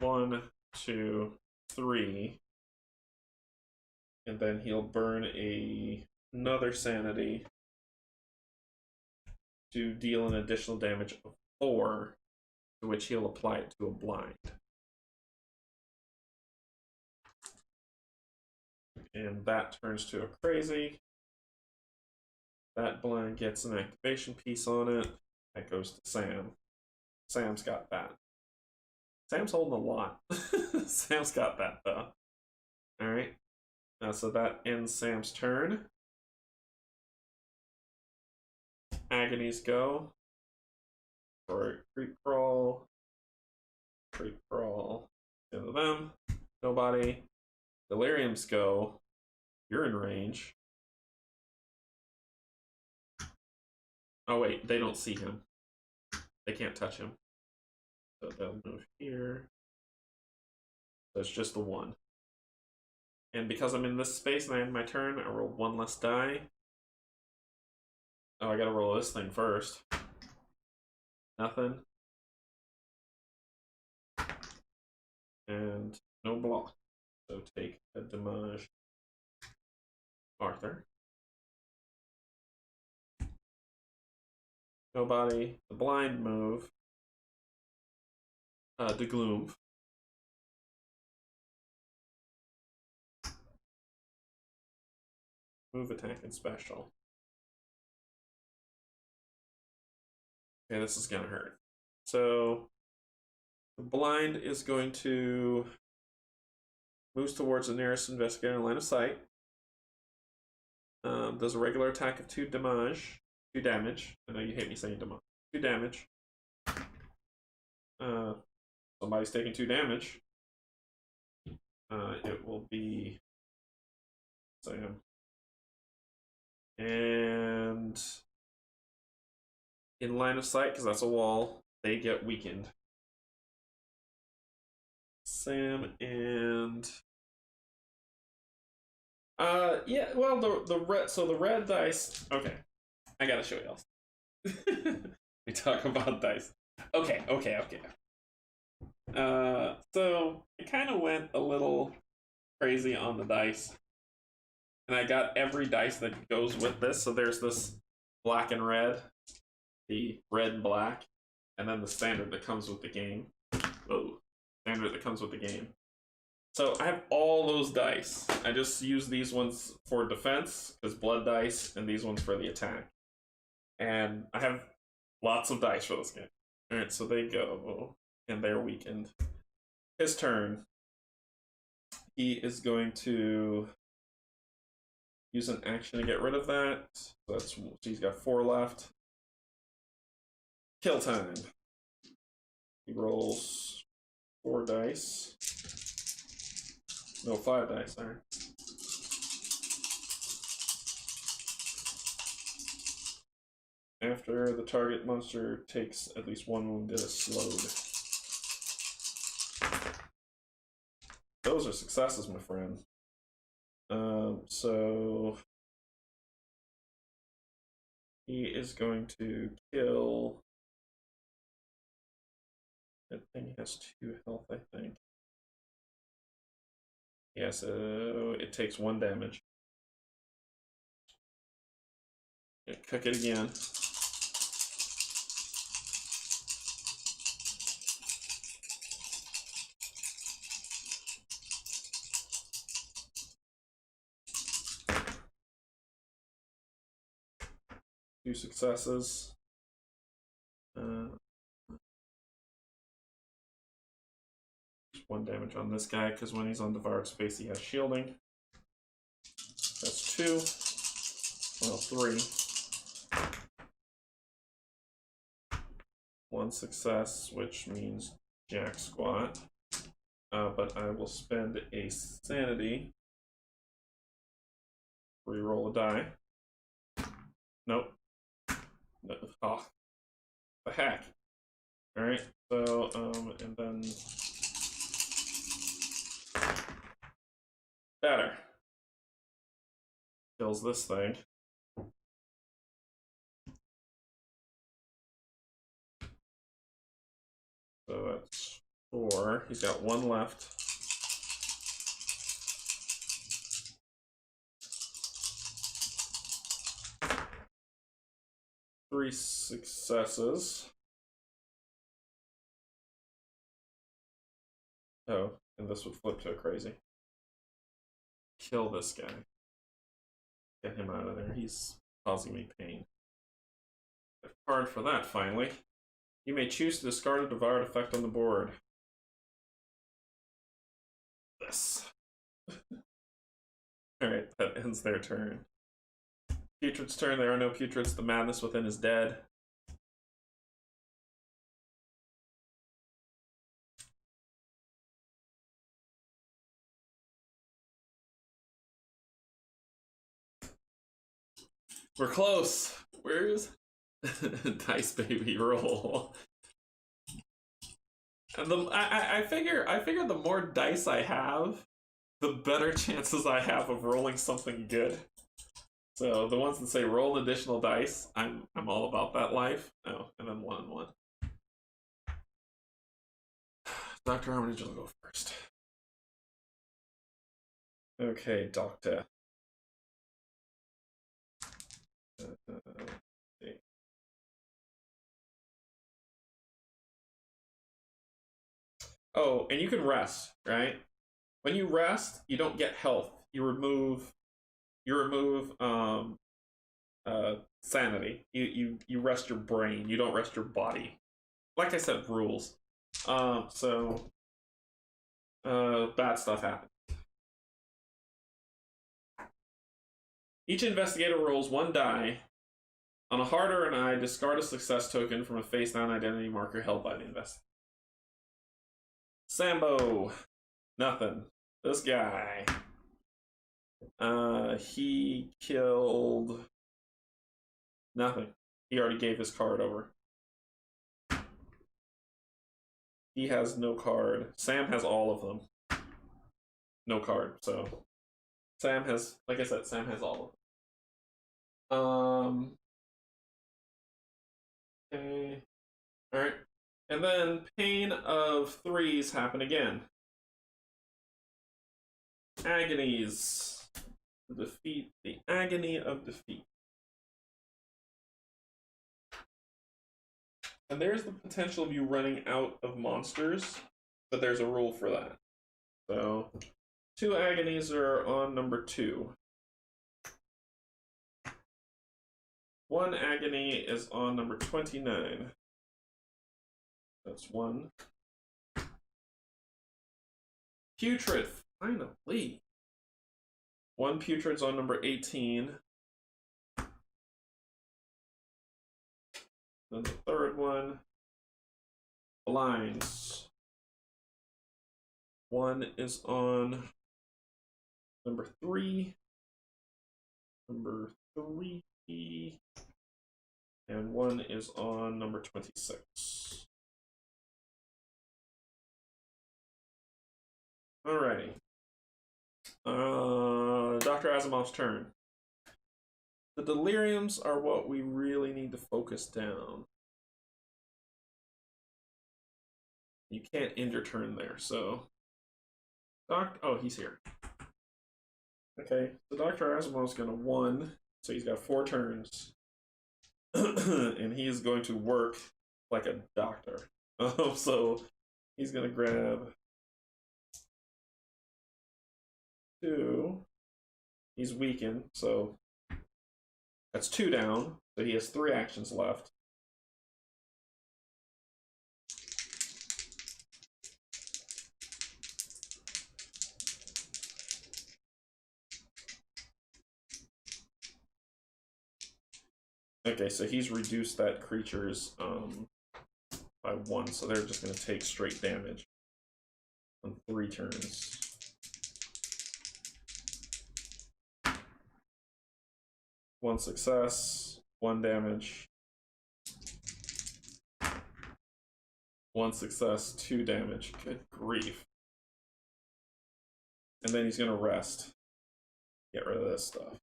One, 2, 3. And then he'll burn another sanity to deal an additional damage of 4, to which he'll apply it to a blind. And that turns to a crazy. That blind gets an activation piece on it. That goes to Sam. Sam's got that. Sam's holding a lot. Sam's got that, though. Alright. So that ends Sam's turn. Agonies go. For creep crawl. Creep crawl. Into them. Nobody. Deliriums go. You're in range. Oh wait, they don't see him. They can't touch him. So they'll move here. So it's just the 1. And because I'm in this space and I end my turn, I roll 1 less die. Oh, I gotta roll this thing first. Nothing. And no block. So take a damage. Arthur. Nobody. The blind move. The gloom. Move, attack, and special. Okay, this is gonna hurt. So the blind is going to move towards the nearest investigator in line of sight. Does a regular attack of 2 damage. 2 damage. I know you hate me saying damage. 2 damage. Somebody's taking 2 damage. It will be Sam. And in line of sight, because that's a wall, they get weakened. Sam and yeah, well the red, so the red dice. Okay, I gotta show y'all. We talk about dice. Okay. So it kind of went a little crazy on the dice, and I got every dice that goes with this. So there's this black and red, the red and black, and then the standard that comes with the game. Whoa, standard that comes with the game. So I have all those dice. I just use these ones for defense, because blood dice, and these ones for the attack. And I have lots of dice for this game. Alright, so they go, and they're weakened. His turn. He is going to use an action to get rid of that. So he's got 4 left. Kill time. He rolls 4 dice. No, 5 dice, sorry. After the target monster takes at least 1 wound, it is slowed. Those are successes, my friend. So he is going to kill. That thing has 2 health, I think. Yeah, so it takes 1 damage. Yeah, cook it again. Two successes. 1 damage on this guy, because when he's on devoured space, he has shielding. That's 2. Well, 3. 1 success, which means jack squat. But I will spend a sanity. Reroll a die. Nope. No. Oh, the heck. Alright, so, and then. Better. Kills this thing. So that's 4. He's got 1 left. Three successes. Oh, and this would flip to a crazy. Kill this guy. Get him out of there. He's causing me pain. A card for that, finally. You may choose to discard a devoured effect on the board. This. Alright, that ends their turn. Putrid's turn. There are no putrids. The madness within is dead. We're close. Where's dice baby roll? And I figure the more dice I have, the better chances I have of rolling something good. So the ones that say roll additional dice, I'm all about that life. Oh, and then 1 and 1. Dr. Armitage will go first. Okay, Doctor. Oh, and you can rest, right? When you rest, you don't get health. You remove sanity. You rest your brain. You don't rest your body. Like I said, rules. So bad stuff happens. Each investigator rolls 1 die. On a heart or an eye, discard a success token from a face-down identity marker held by the investigator. Sambo. Nothing. This guy. He killed... Nothing. He already gave his card over. He has no card. Sam has all of them. No card, so... Sam has... Like I said, Sam has all of them. Okay. Alright. And then pain of 3s happen again. Agonies. Defeat. The agony of defeat. And there's the potential of you running out of monsters, but there's a rule for that. So, 2 agonies are on number 2. 1 agony is on number 29. That's 1. Putrid, finally. 1 putrid's on number 18. Then the third one, blinds. 1 is on number 3. Number 3. And 1 is on number 26. Alrighty. Dr. Asimov's turn. The deliriums are what we really need to focus down. You can't end your turn there, so... Oh, he's here. Okay, so Dr. Asimov's gonna 1, so he's got 4 turns. And he is going to work like a doctor. So he's gonna grab 2. He's weakened, so that's 2 down. So he has 3 actions left. Okay, so he's reduced that creature's by 1, so they're just going to take straight damage on 3 turns. One success, 1 damage. 1 success, 2 damage. Good grief. And then he's going to rest. Get rid of this stuff.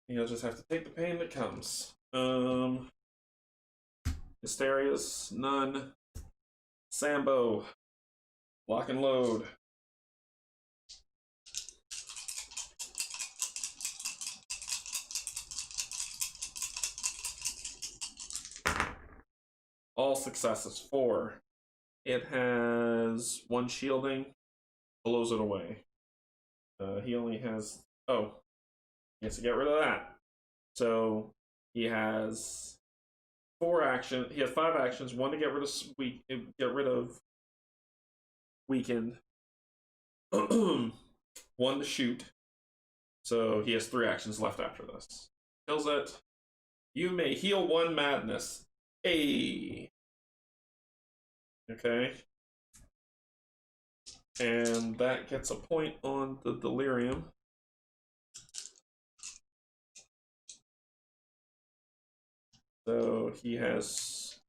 He'll just have to take the pain that comes. Hysterias, none. Sambo, lock and load. All successes, 4. It has 1 shielding, blows it away. He only has, oh, he has to get rid of that. So he has 4 actions. He has 5 actions. 1 to get rid of weakened. 1 to shoot. So he has 3 actions left after this. Kills it. You may heal 1 madness. Hey. Okay. And that gets a point on the delirium. So he has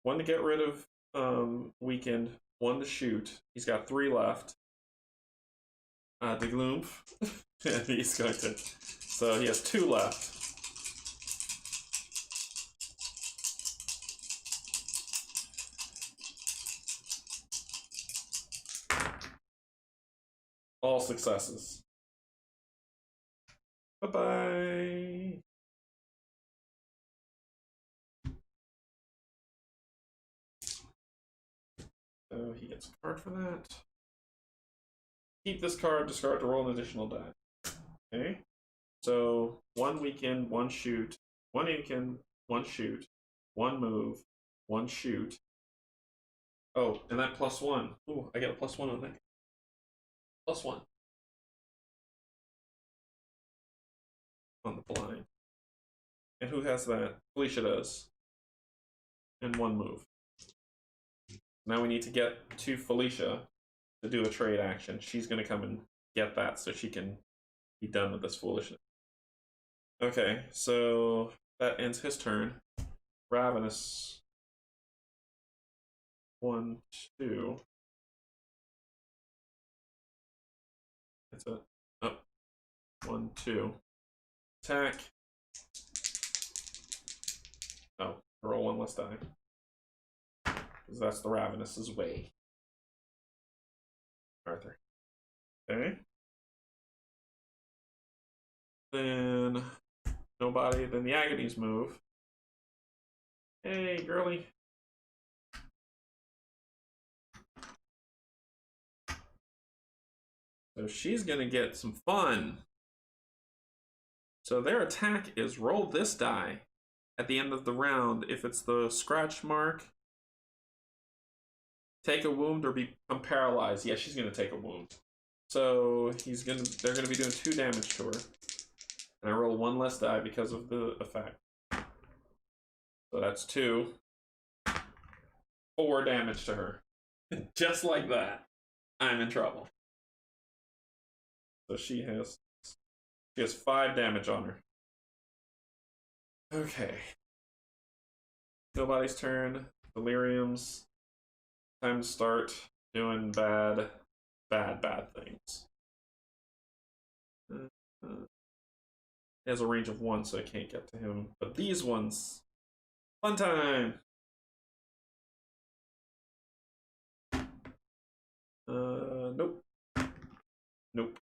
1 to get rid of weakened, 1 to shoot. He's got 3 left. The gloom. He's going to. So he has 2 left. All successes. Bye-bye. So he gets a card for that. Keep this card, discard to roll an additional die. Okay. So 1 weaken, 1 shoot, 1 weaken, 1 shoot, 1 move, 1 shoot. Oh, and that +1. Ooh, I get a +1 on that. +1. On the blind. And who has that? Felicia does. And 1 move. Now we need to get to Felicia to do a trade action. She's going to come and get that so she can be done with this foolishness. Okay, so that ends his turn. Ravenous. 1, 2. That's a up. 1, 2. Attack. Oh, roll 1 less die. Because that's the Ravenous's way. Arthur. Okay. Then nobody. Then the Agonies move. Hey, girly. So she's gonna get some fun. So their attack is roll this die at the end of the round. If it's the scratch mark, take a wound or become paralyzed. Yeah, she's gonna take a wound. So they're gonna be doing 2 damage to her. And I roll 1 less die because of the effect. So that's 2. 4 damage to her. Just like that. I'm in trouble. So she has 5 damage on her. Okay. Nobody's turn. Delirium's. Time to start doing bad things. He has a range of 1, so I can't get to him. But these ones, fun time! Nope. Nope.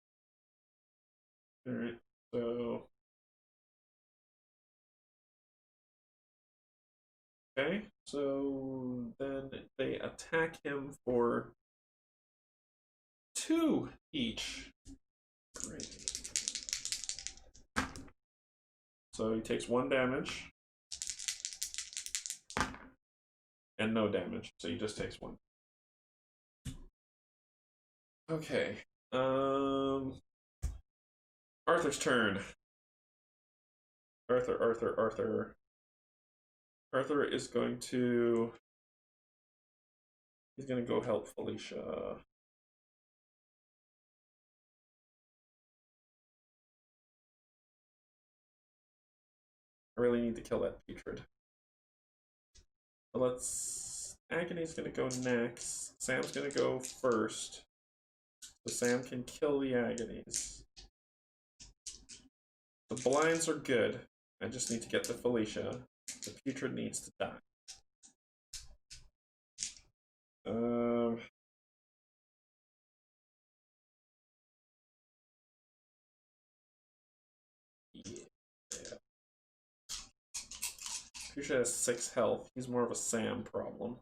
Alright, so... Okay, so then they attack him for 2 each. Great. So he takes 1 damage. And no damage, so he just takes 1. Okay. Arthur's turn. Arthur. Arthur is going to... He's going to go help Felicia. I really need to kill that putrid. Agony's going to go next. Sam's going to go first. So Sam can kill the Agonies. The blinds are good. I just need to get to Felicia. The putrid needs to die. Yeah. Putrid has 6 health. He's more of a Sam problem.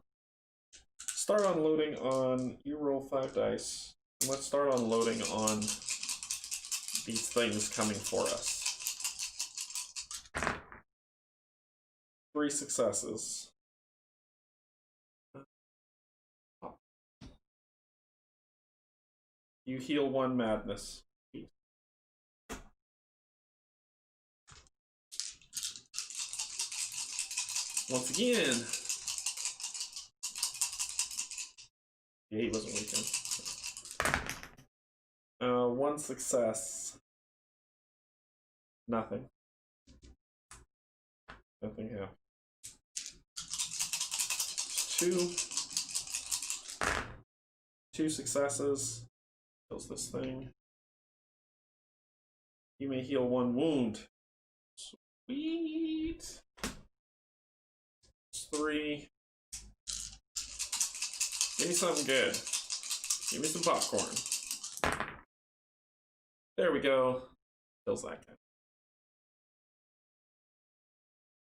Start unloading on... You roll 5 dice. And let's start unloading on these things coming for us. 3 successes. You heal 1 madness. Once again. Yeah, he wasn't weakened. 1 success. Nothing. Nothing happened. 2 successes. Kills this thing. You may heal 1 wound. Sweet. 3. Give me something good. Give me some popcorn. There we go. Kills that guy.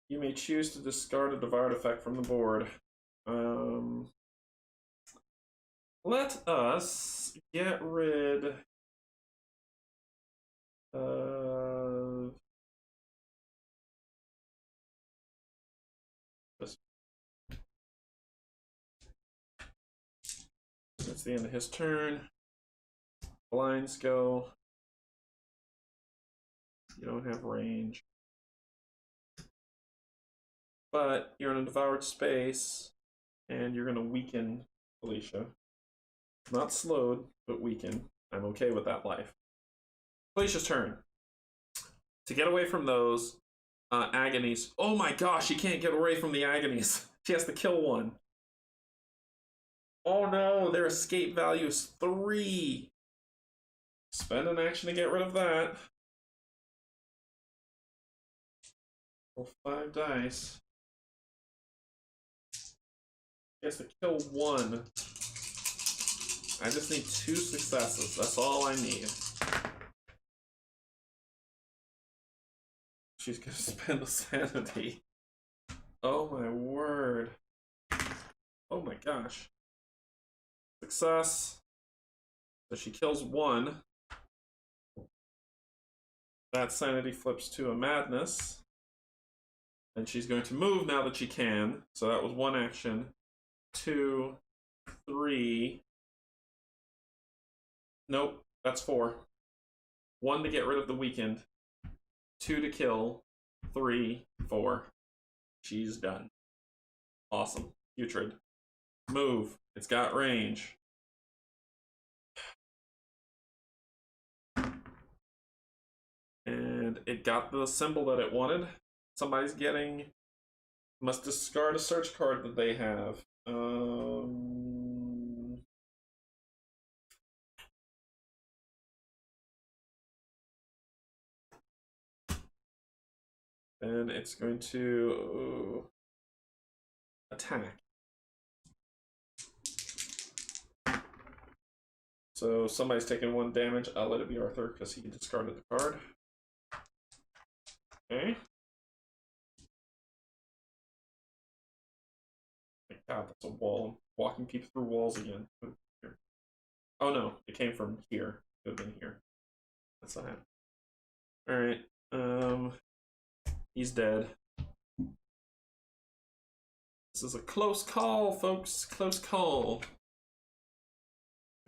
You may choose to discard a devoured effect from the board. Let us get rid of this. That's the end of his turn. Blinds go. You don't have range. But you're in a devoured space, and you're going to weaken Felicia. Not slowed, but weaken. I'm okay with that life. Felicia's turn. To get away from those agonies. Oh my gosh, she can't get away from the agonies. She has to kill 1. Oh no, their escape value is 3. Spend an action to get rid of that. Roll 5 dice. He has to kill 1. I just need 2 successes. That's all I need. She's gonna spend the sanity. Oh my word. Oh my gosh. Success. So she kills one. That sanity flips to a madness. And she's going to move now that she can. So that was one action. 2, 3. Nope, that's 4. 1 to get rid of the weakened. 2 to kill. 3, 4. She's done. Awesome. Putrid. Move. It's got range. And it got the symbol that it wanted. Somebody's getting... Must discard a search card that they have. And it's going to attack. So somebody's taking 1 damage. I'll let it be Arthur because he discarded the card. Okay. Thank God, that's a wall. I'm walking people through walls again. Oh no, it came from here. It could have been here. That's not happening. Alright. He's dead. This is a close call, folks. Close call.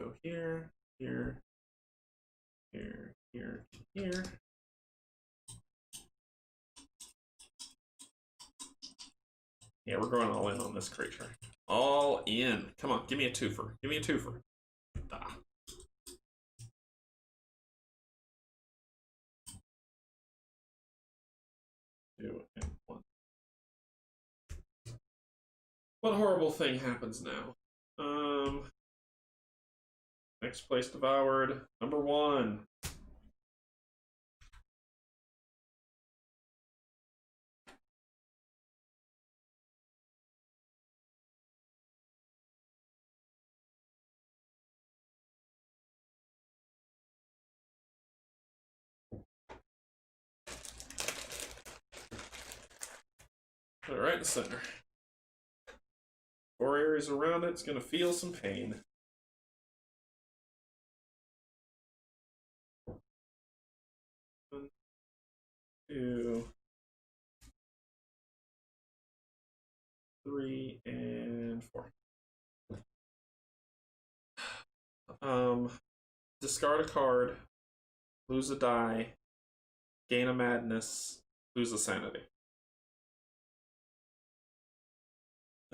Go here, here, here, here, here. Yeah, we're going all in on this creature. All in. Come on, give me a twofer. Give me a twofer. Ah. Two and 1. What horrible thing happens now? Next place devoured. Number 1. Put it right in the center. 4 areas around it. It's going to feel some pain. 1, 2, 3, and 4. Discard a card, lose a die, gain a madness, lose a sanity.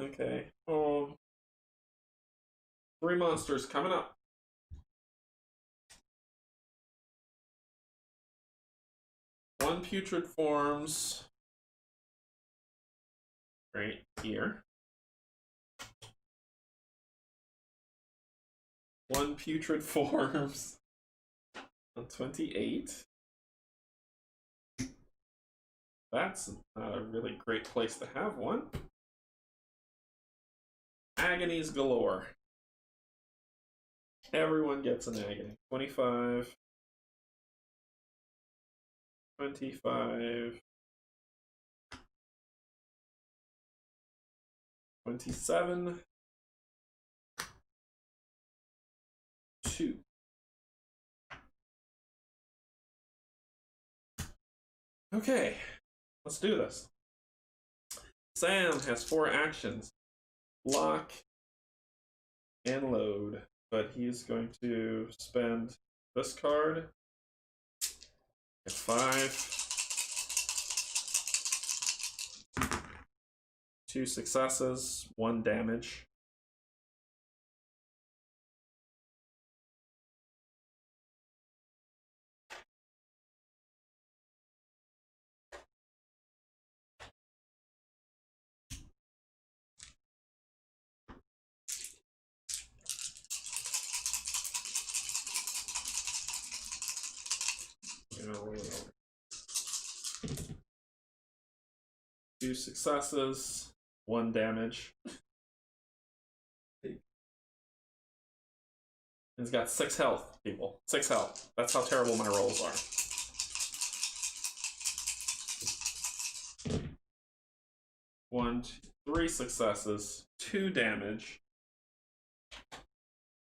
Okay. 3 monsters coming up. One putrid forms right here. 1 putrid forms on 28. That's not a really great place to have one. Agonies galore. Everyone gets an agony. 25. 25. 27. 2. Okay, let's do this. Sam has 4 actions. Lock and load, but he's going to spend this card at 5. 2 successes, 1 damage. Two successes, 1 damage. He's got 6 health, people. 6 health. That's how terrible my rolls are. 1, 2, 3 successes, 2 damage.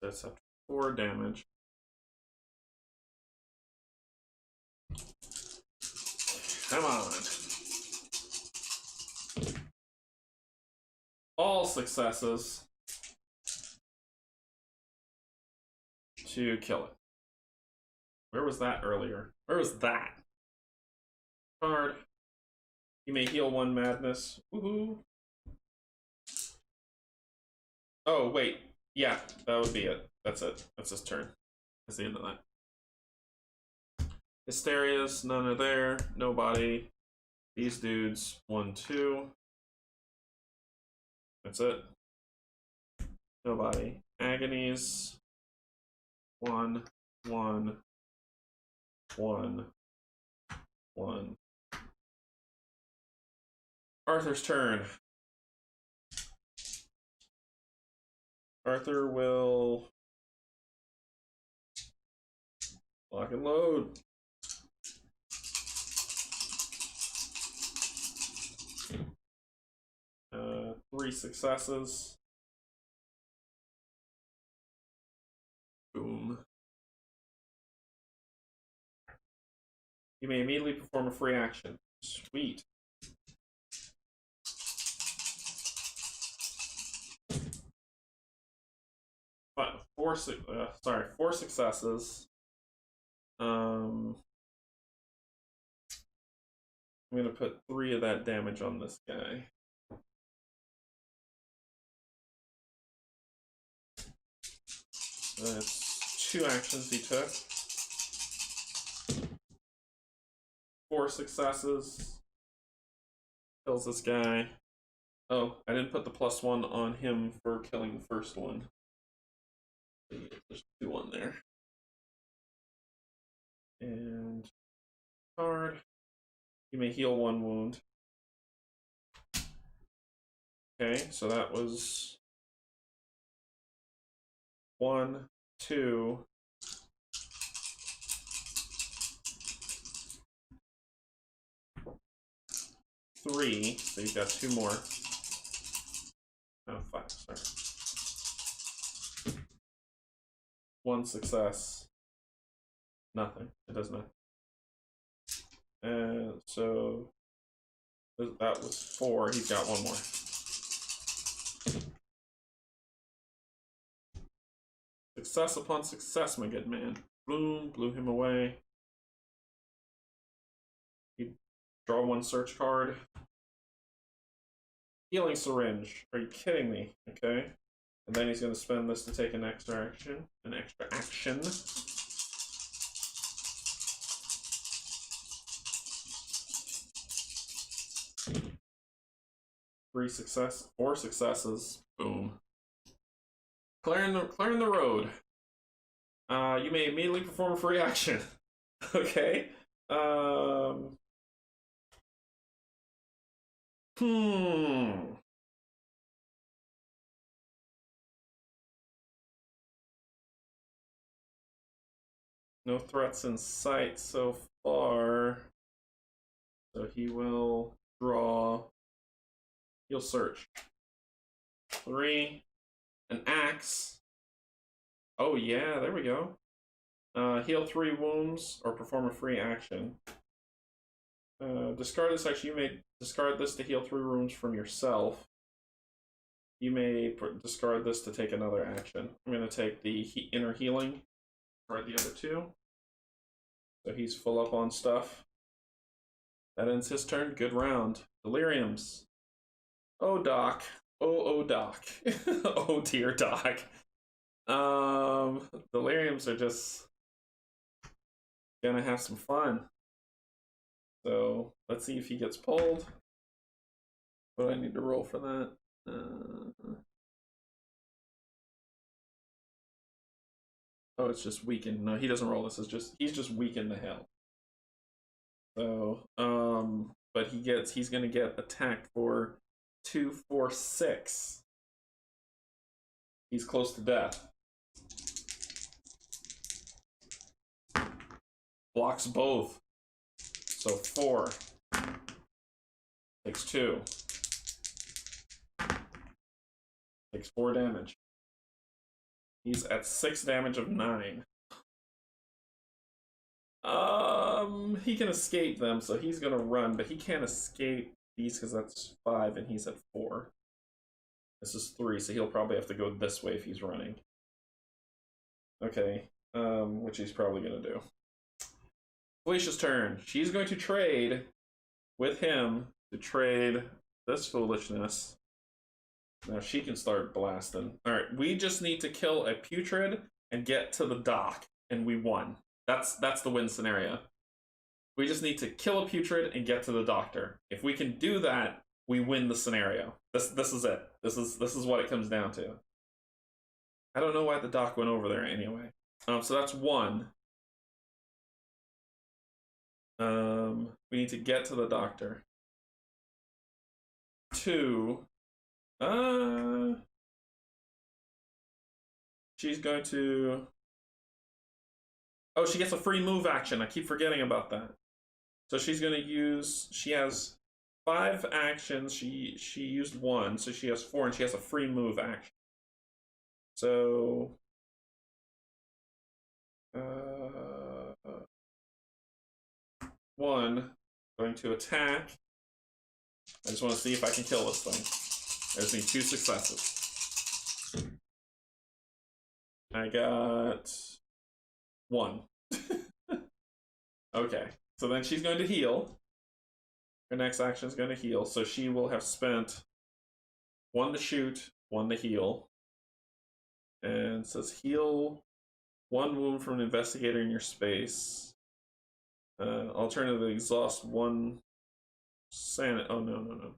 That's up to 4 damage. Come on. All successes to kill it. Where was that earlier? Where was that? Card. You may heal 1 madness. Woohoo. Oh, wait. Yeah, that would be it. That's it. That's his turn. That's the end of that. Hysterias, none are there. Nobody. These dudes, 1, 2. That's it. Nobody. Agonies. 1, 1, 1, 1. Arthur's turn. Arthur will lock and load. Three successes. Boom. You may immediately perform a free action. Sweet. Four successes. I'm gonna put 3 of that damage on this guy. That's 2 actions he took. 4 successes. Kills this guy. Oh, I didn't put the +1 on him for killing the first one. There's 2 on there. And card. You may heal 1 wound. Okay, so that was 1, 2. 3. So you've got 2 more. Oh, 5, sorry. 1 success. Nothing. It does nothing. And so that was 4. He's got 1 more. Success upon success, my good man. Boom, blew him away. You draw 1 search card. Healing syringe. Are you kidding me? Okay. And then he's going to spend this to take an extra action. An extra action. 4 successes. Boom. Clearing the road. You may immediately perform a free action. Okay. No threats in sight so far. So he will draw. He'll search. 3. An axe. Oh yeah, there we go. Heal 3 wounds or perform a free action. Discard this action. You may discard this to heal 3 wounds from yourself. You may discard this to take another action. I'm going to take the inner healing. Discard the other 2. So he's full up on stuff. That ends his turn. Good round. Deliriums. Oh, Doc. Oh, Doc. Oh, dear Doc. Deliriums are just gonna have some fun. So let's see if he gets pulled. What do I need to roll for that? Oh, it's just weakened. No, he doesn't roll this. He's just weakened to hell. So, but he's gonna get attacked for 2, 4, 6. He's close to death. Blocks both. So 4. Takes 2. Takes 4 damage. He's at 6 damage of 9. He can escape them, so he's gonna run, but he can't escape these because that's 5 and he's at 4. This is 3, so he'll probably have to go this way if he's running. Okay, which he's probably gonna do. Felicia's turn. She's going to trade with him to trade this foolishness. Now she can start blasting. Alright, we just need to kill a putrid and get to the dock, and we won. That's the win scenario. We just need to kill a putrid and get to the doctor. If we can do that, we win the scenario. This is it. This is what it comes down to. I don't know why the doc went over there anyway. So that's 1. We need to get to the doctor. 2. She's going to... Oh, she gets a free move action. I keep forgetting about that. So she's going to use... She has 5 actions. She used 1, so she has 4, and she has a free move action. So... one, going to attack. I just want to see if I can kill this thing. There's me 2 successes. I got 1. Okay, so then she's going to heal. Her next action is going to heal, so she will have spent 1 to shoot, 1 to heal. And it says heal 1 wound from an investigator in your space. Alternatively, exhaust 1 sanity. Oh, no.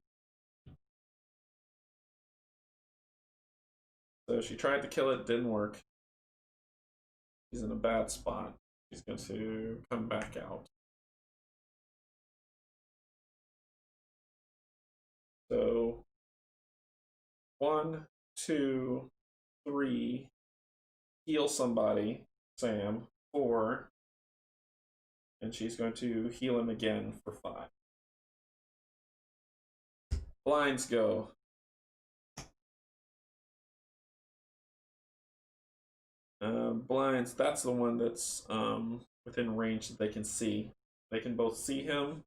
So she tried to kill it, didn't work. She's in a bad spot. She's going to come back out. So 1, 2, 3. Heal somebody. Sam. 4. And she's going to heal him again for 5. Blinds go. Blinds, that's the one that's within range that they can see. They can both see him.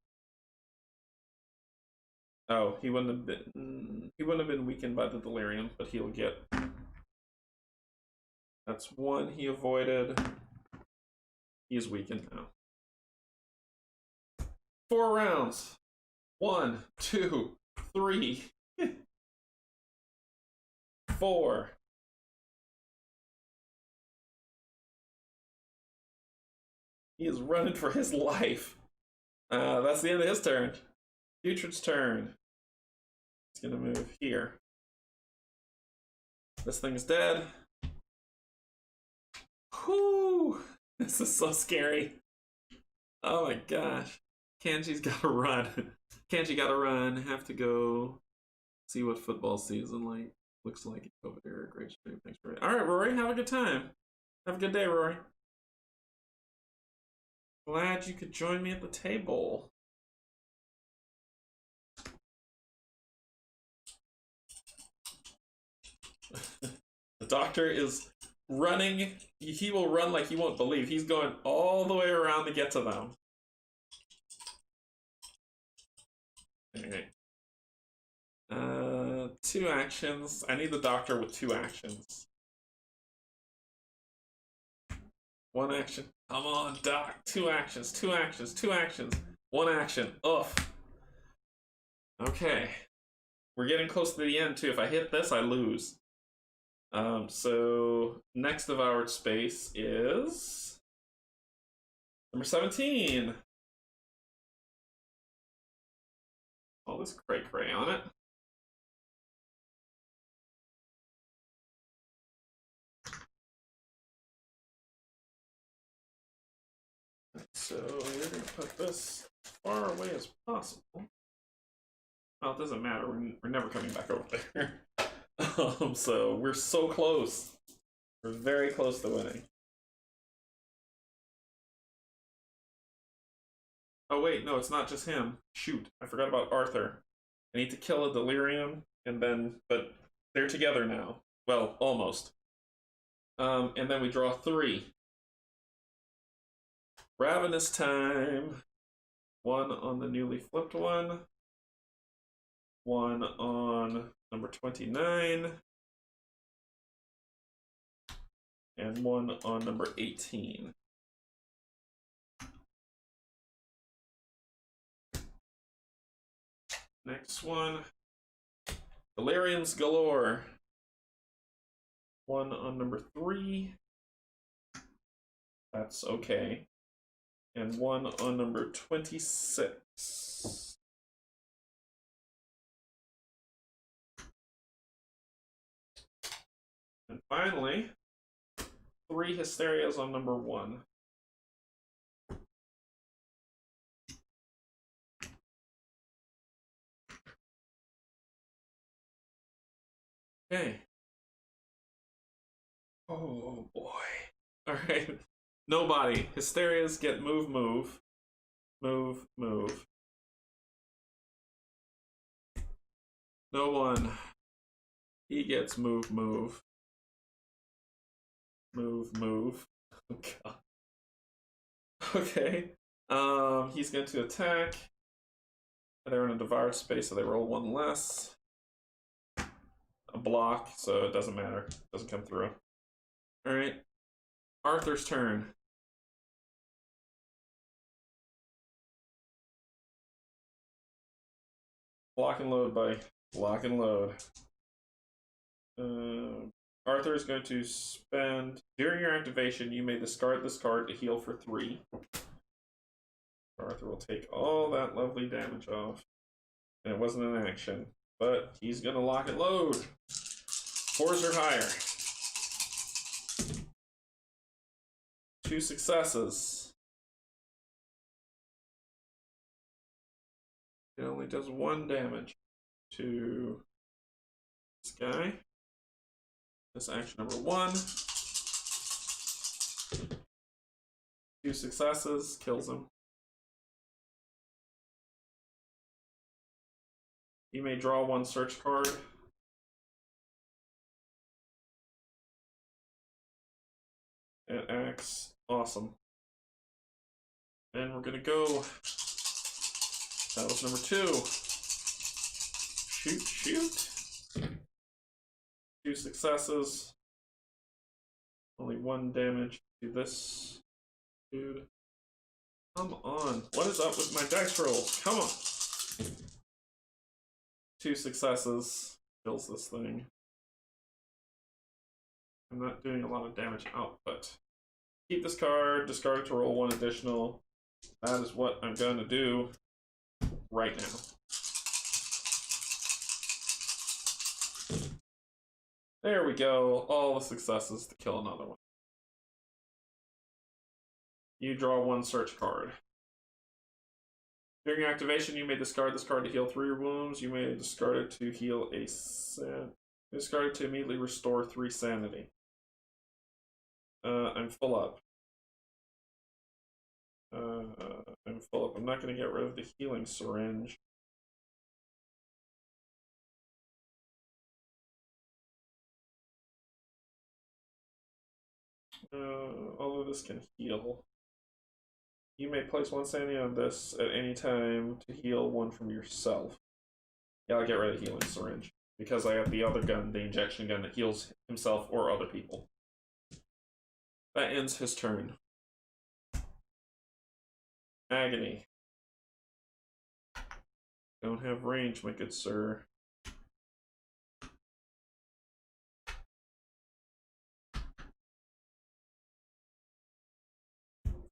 Oh, he wouldn't have been weakened by the delirium, but he'll get... That's 1 he avoided. He is weakened now. 4 rounds. 1, 2, 3, 4. He is running for his life. That's the end of his turn. Putrid's turn. He's gonna move here. This thing's dead. Whew! This is so scary. Oh my gosh. Kanji's gotta run. Canje gotta run. Have to go see what football season looks like over there. Great stream. Thanks for it. Alright, Rory, have a good time. Have a good day, Rory. Glad you could join me at the table. The doctor is running. He will run like you won't believe. He's going all the way around to get to them. Alright. 2 actions. I need the doctor with 2 actions. 1 action. Come on, Doc. 2 actions, 2 actions, 2 actions. 1 action. Ugh. Okay. We're getting close to the end, too. If I hit this, I lose. So next devoured space is number 17. All this cray on it. So we're going to put this as far away as possible. Well, it doesn't matter. We're never coming back over there. So we're so close. We're very close to winning. Oh wait, no, it's not just him. Shoot, I forgot about Arthur. I need to kill a delirium, and then, but they're together now. Well, almost. And then we draw 3. Ravenous time. 1 on the newly flipped one. 1 on number 29. And 1 on number 18. Next one. Deliriums galore. 1 on number 3. That's okay. And 1 on number 26. And finally, 3 hysterias on number 1. Okay. Oh boy. Alright. Nobody. Hysterias get move, move. Move, move. No one. He gets move, move. Move, move. Oh god. Okay. He's going to attack. They're in a devoured space, so they roll 1 less. A block, so it doesn't matter. It doesn't come through. Alright. Arthur's turn. Block and load, buddy. Block and load. Arthur is going to spend... During your activation, you may discard this card to heal for 3. Arthur will take all that lovely damage off. And it wasn't an action. But he's going to lock and load. 4s or higher. 2 successes. It only does 1 damage to this guy. This action number 1. 2 successes, kills him. You may draw 1 search card. It acts awesome. And we're gonna go. That was number 2. Shoot, shoot. 2 successes. Only 1 damage to this dude. Come on. What is up with my dice rolls? Come on. 2 successes. Kills this thing. I'm not doing a lot of damage output. Keep this card, discard it to roll 1 additional. That is what I'm going to do right now. There we go. All the successes to kill another one. You draw 1 search card. During activation, you may discard this card to heal 3 wounds. You may discard it to heal a discard it to immediately restore 3 sanity. I'm full up. I'm full up. I'm not going to get rid of the healing syringe. Although this can heal. You may place 1 sanity on this at any time to heal 1 from yourself. Yeah, I'll get rid of the healing syringe. Because I have the other gun, the injection gun, that heals himself or other people. That ends his turn. Agony. Don't have range, my good sir.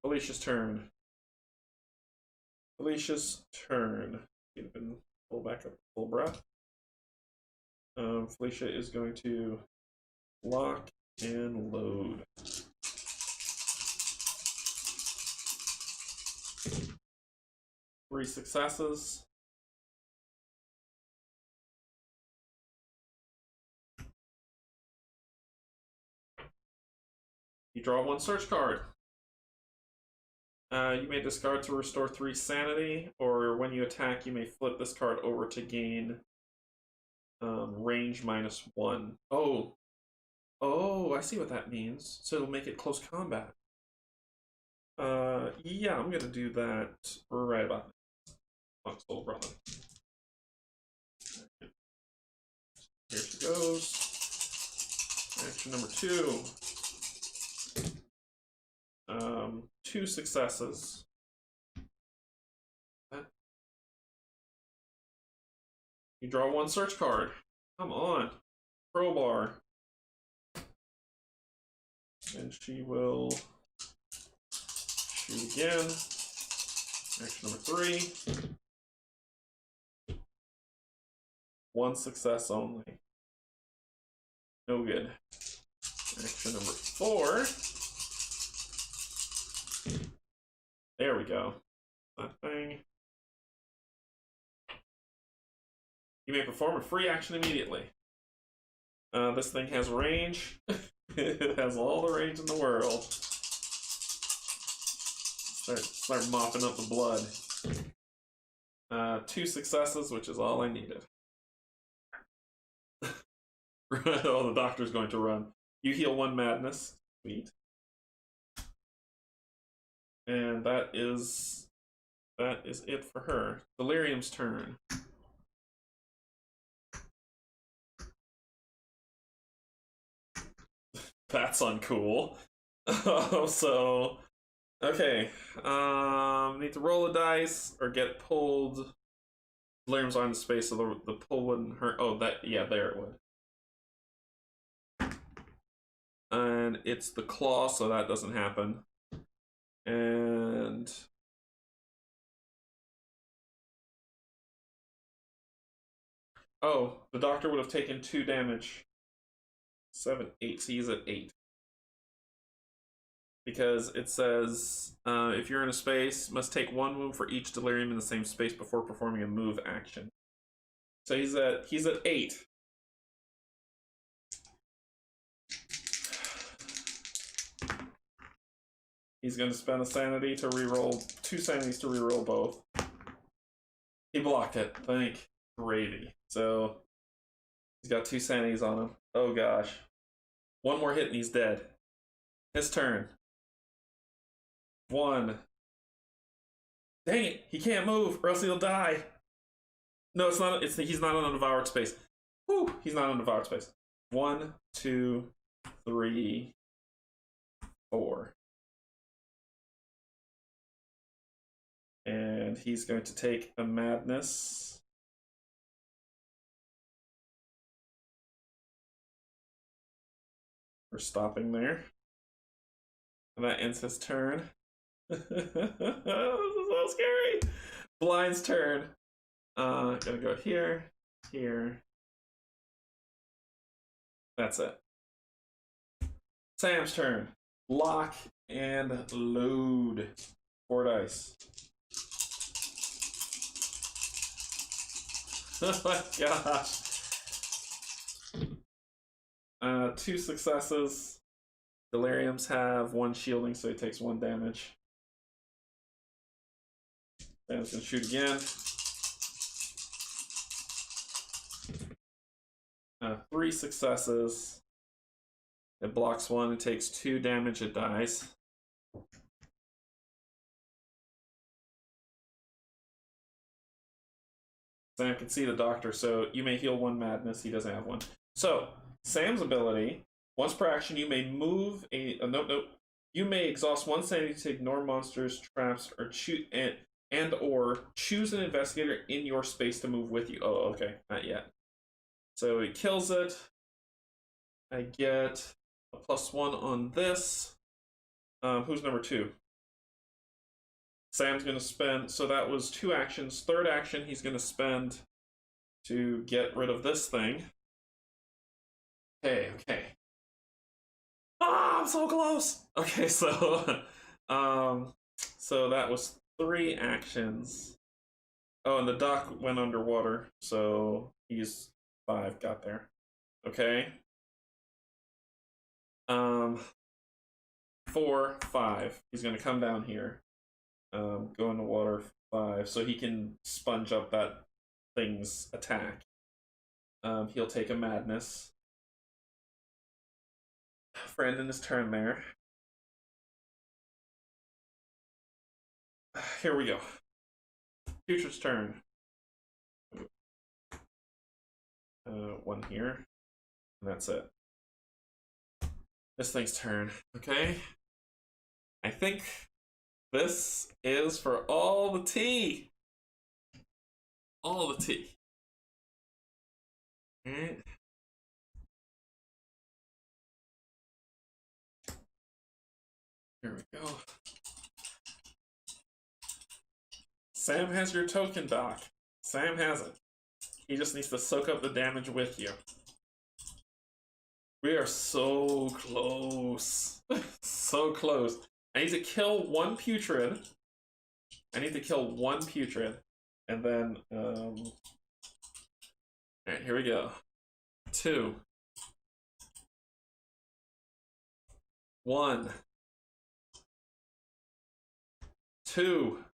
Felicia's turn. Felicia's turn. You can pull back up, full breath. Felicia is going to lock and load. Three successes. You draw 1 search card. You may discard to restore 3 sanity, or when you attack, you may flip this card over to gain range -1. Oh, Oh, I see what that means. So it'll make it close combat. Yeah, I'm gonna do that right about now. Oh, little brother. Here she goes. Action number 2. 2 successes. You draw 1 search card. Come on. Crowbar. And she will shoot again. Action number 3. 1 success only. No good. Action number 4. There we go. That thing. You may perform a free action immediately. This thing has range. It has all the range in the world. Start mopping up the blood. 2 successes, which is all I needed. Oh, the doctor's going to run. You heal 1 madness. Sweet. And that is it for her. Delirium's turn. That's uncool. So, okay. Need to roll a dice or get pulled. Delirium's on the space, so the pull wouldn't hurt. Oh, yeah, there it would. And it's the claw, so that doesn't happen. And oh, the doctor would have taken 2 damage. 7, 8. So he's at 8. Because it says if you're in a space, must take 1 move for each delirium in the same space before performing a move action. So he's at 8. He's going to spend a sanity to reroll 2 sanities to reroll both. He blocked it. Thank gravy. So he's got 2 sanities on him. Oh gosh. 1 more hit and he's dead. His turn. 1. Dang it! He can't move, or else he'll die. No, it's not. He's not on a devoured space. Whew, he's not on a devoured space. 1, 2, 3, 4. And he's going to take a madness. We're stopping there. And that ends his turn. This is so scary. Blind's turn. Gonna go here, here. That's it. Sam's turn. Lock and load. 4 dice. Oh my gosh. 2 successes. Deliriums have 1 shielding, so he takes 1 damage. Sam's gonna shoot again. 3 successes. It blocks 1, it takes 2 damage, it dies. Sam can see the doctor, so you may heal 1 madness, he doesn't have 1. So, Sam's ability, once per action, you may move you may exhaust 1 sanity to ignore monsters, traps, or or choose an investigator in your space to move with you. Oh, okay, not yet. So he kills it. I get a +1 on this. Who's number 2? Sam's going to spend, so that was 2 actions. 3rd action he's going to spend to get rid of this thing. Okay. Ah, I'm so close! Okay, so, so that was 3 actions. Oh, and the doc went underwater, so he's 5, got there. Okay. 4, 5. He's going to come down here. Go in the water 5, so he can sponge up that thing's attack. He'll take a madness. for ending his turn there. Here we go. Future's turn. One here. And that's it. This thing's turn. Okay. I think this is for all the tea. All the tea. Alright. Here we go. Sam has your token, Doc. Sam has it. He just needs to soak up the damage with you. We are so close. So close. I need to kill one putrid. I need to kill one putrid. And then, alright, here we go. 2. 1. 2.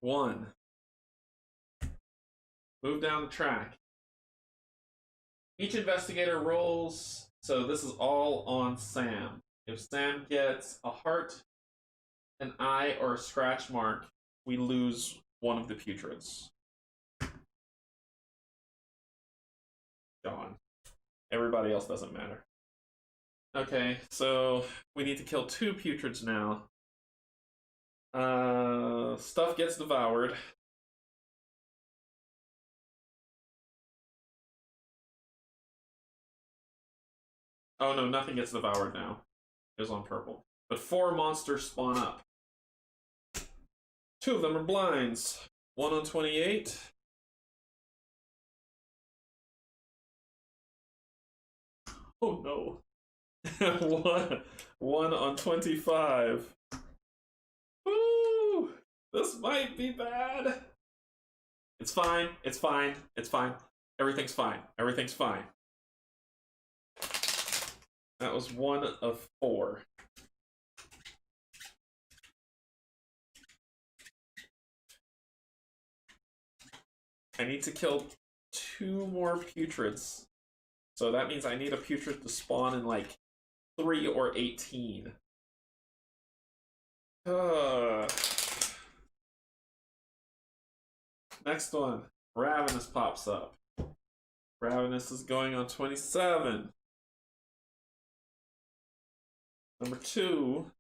1. Move down the track. Each investigator rolls, so this is all on Sam. If Sam gets a heart, an eye, or a scratch mark, we lose one of the putrids. Gone. Everybody else doesn't matter. Okay, so we need to kill 2 putrids now. Stuff gets devoured. Oh no, nothing gets devoured now. It was on purple. But 4 monsters spawn up. 2 of them are blinds. 1 on 28. Oh no. one on 25. Woo! This might be bad. It's fine. It's fine. It's fine. Everything's fine. Everything's fine. That was 1 of 4. I need to kill 2 more putrids. So that means I need a putrid to spawn in like 3 or 18. Next one. Ravenous pops up. Ravenous is going on 27. Number 2.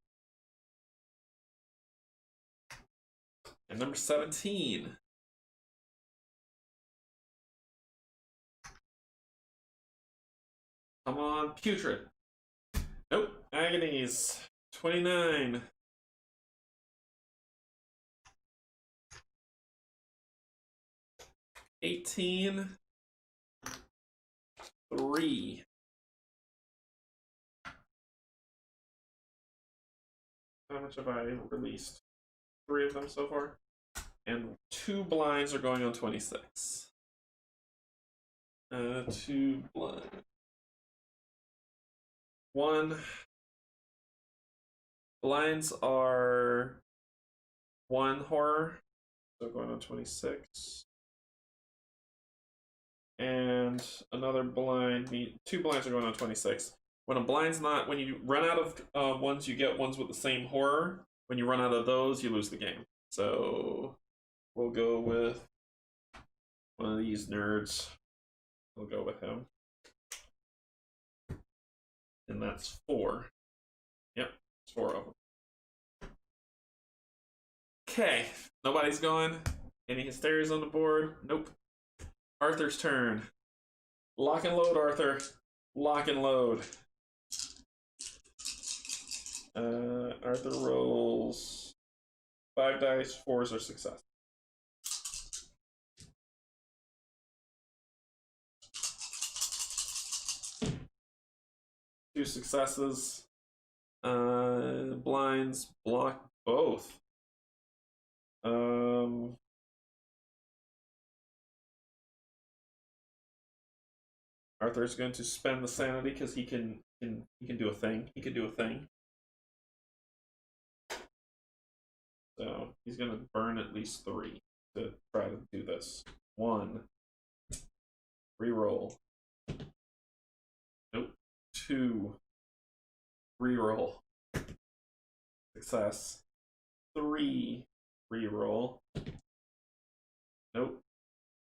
And number 17. Come on, putrid. Nope. Agonies. 29. $18. 3. How much have I released? 3 of them so far. And 2 blinds are going on 26. 2 blinds. 1. Blinds are 1 horror. So going on 26. And another blind, 2 blinds are going on 26. When a blind's not, when you run out of ones, you get ones with the same horror. When you run out of those, you lose the game. So we'll go with one of these nerds. We'll go with him. And that's 4. Yep, it's 4 of them. Okay, nobody's going. Any hysterias on the board? Nope. Arthur's turn. Lock and load, Arthur. Lock and load. Arthur rolls 5 dice, 4s are success. Two successes. Blinds block both. Arthur's going to spend the sanity because he can do a thing. He can do a thing. So he's going to burn at least 3 to try to do this. 1. Reroll. Nope. 2. Reroll. Success. 3. Reroll. Nope.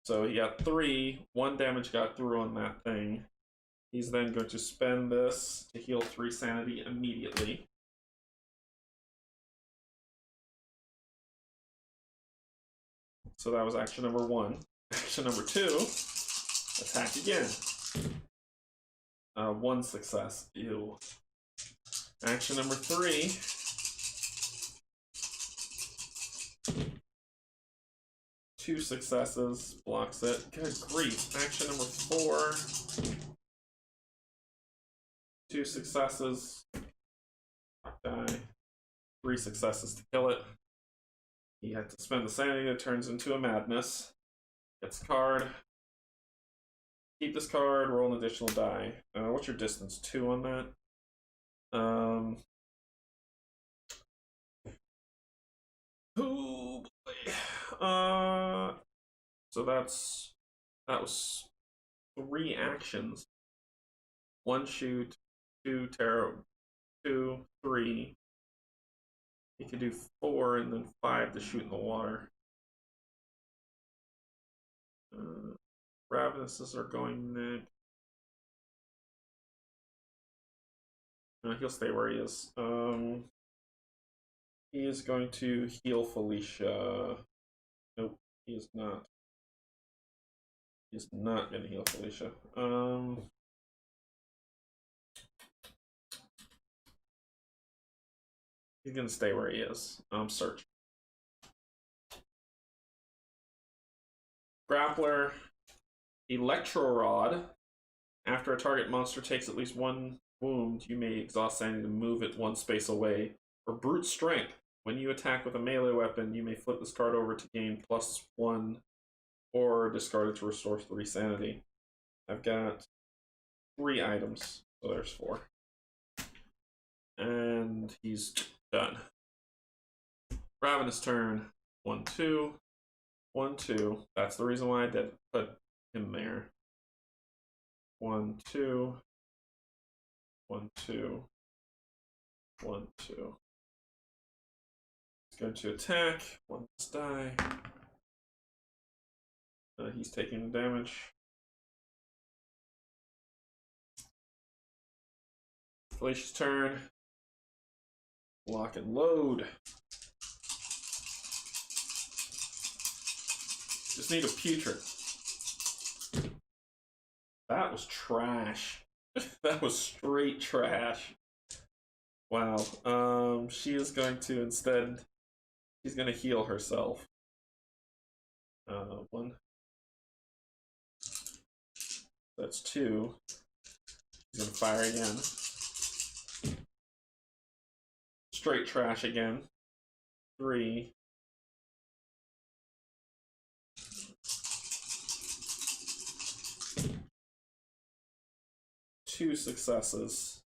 So he got 3. 1 damage got through on that thing. He's then going to spend this to heal 3 sanity immediately. So that was action number 1. Action number 2, attack again. 1 success. Ew. Action number 3. Two successes, blocks it. Good grief. Action number 4. 2 successes, die. 3 successes to kill it. He had to spend the sanity that turns into a madness. Gets a card. Keep this card, roll an additional die. What's your distance? 2 on that? Oh boy. So that was 3 actions. 1 shoot, 2 tarot, 2, 3. He could do 4 and then 5 to shoot in the water. Ravenous's are going next. No, he'll stay where he is. He is going to heal Felicia. Nope, he is not. He's not going to heal Felicia. He's going to stay where he is. Search. Grappler. Electro Rod. After a target monster takes at least 1 wound, you may exhaust sanity to move it 1 space away. Or Brute Strength. When you attack with a melee weapon, you may flip this card over to gain +1 or discard it to restore 3 sanity. I've got 3 items, so there's 4. And he's done. Ravenous turn. 1, 2. 1, 2. That's the reason why I did put him there. 1, 2. 1, 2. 1, 2. He's going to attack. 1 die. He's taking damage. Felicia's turn. Lock and load. Just need a putrid. That was trash. That was straight trash. Wow. She is going to instead. She's going to heal herself. 1. That's 2. She's going to fire again. Straight trash again. 3. 2 successes.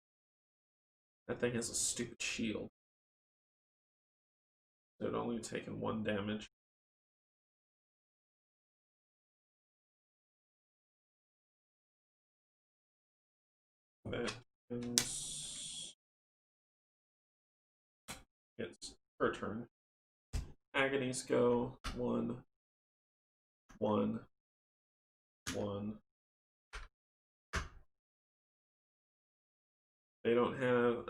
That thing has a stupid shield. It only taken 1 damage. That is... It's her turn. Agonies go 1, 1, 1. They don't have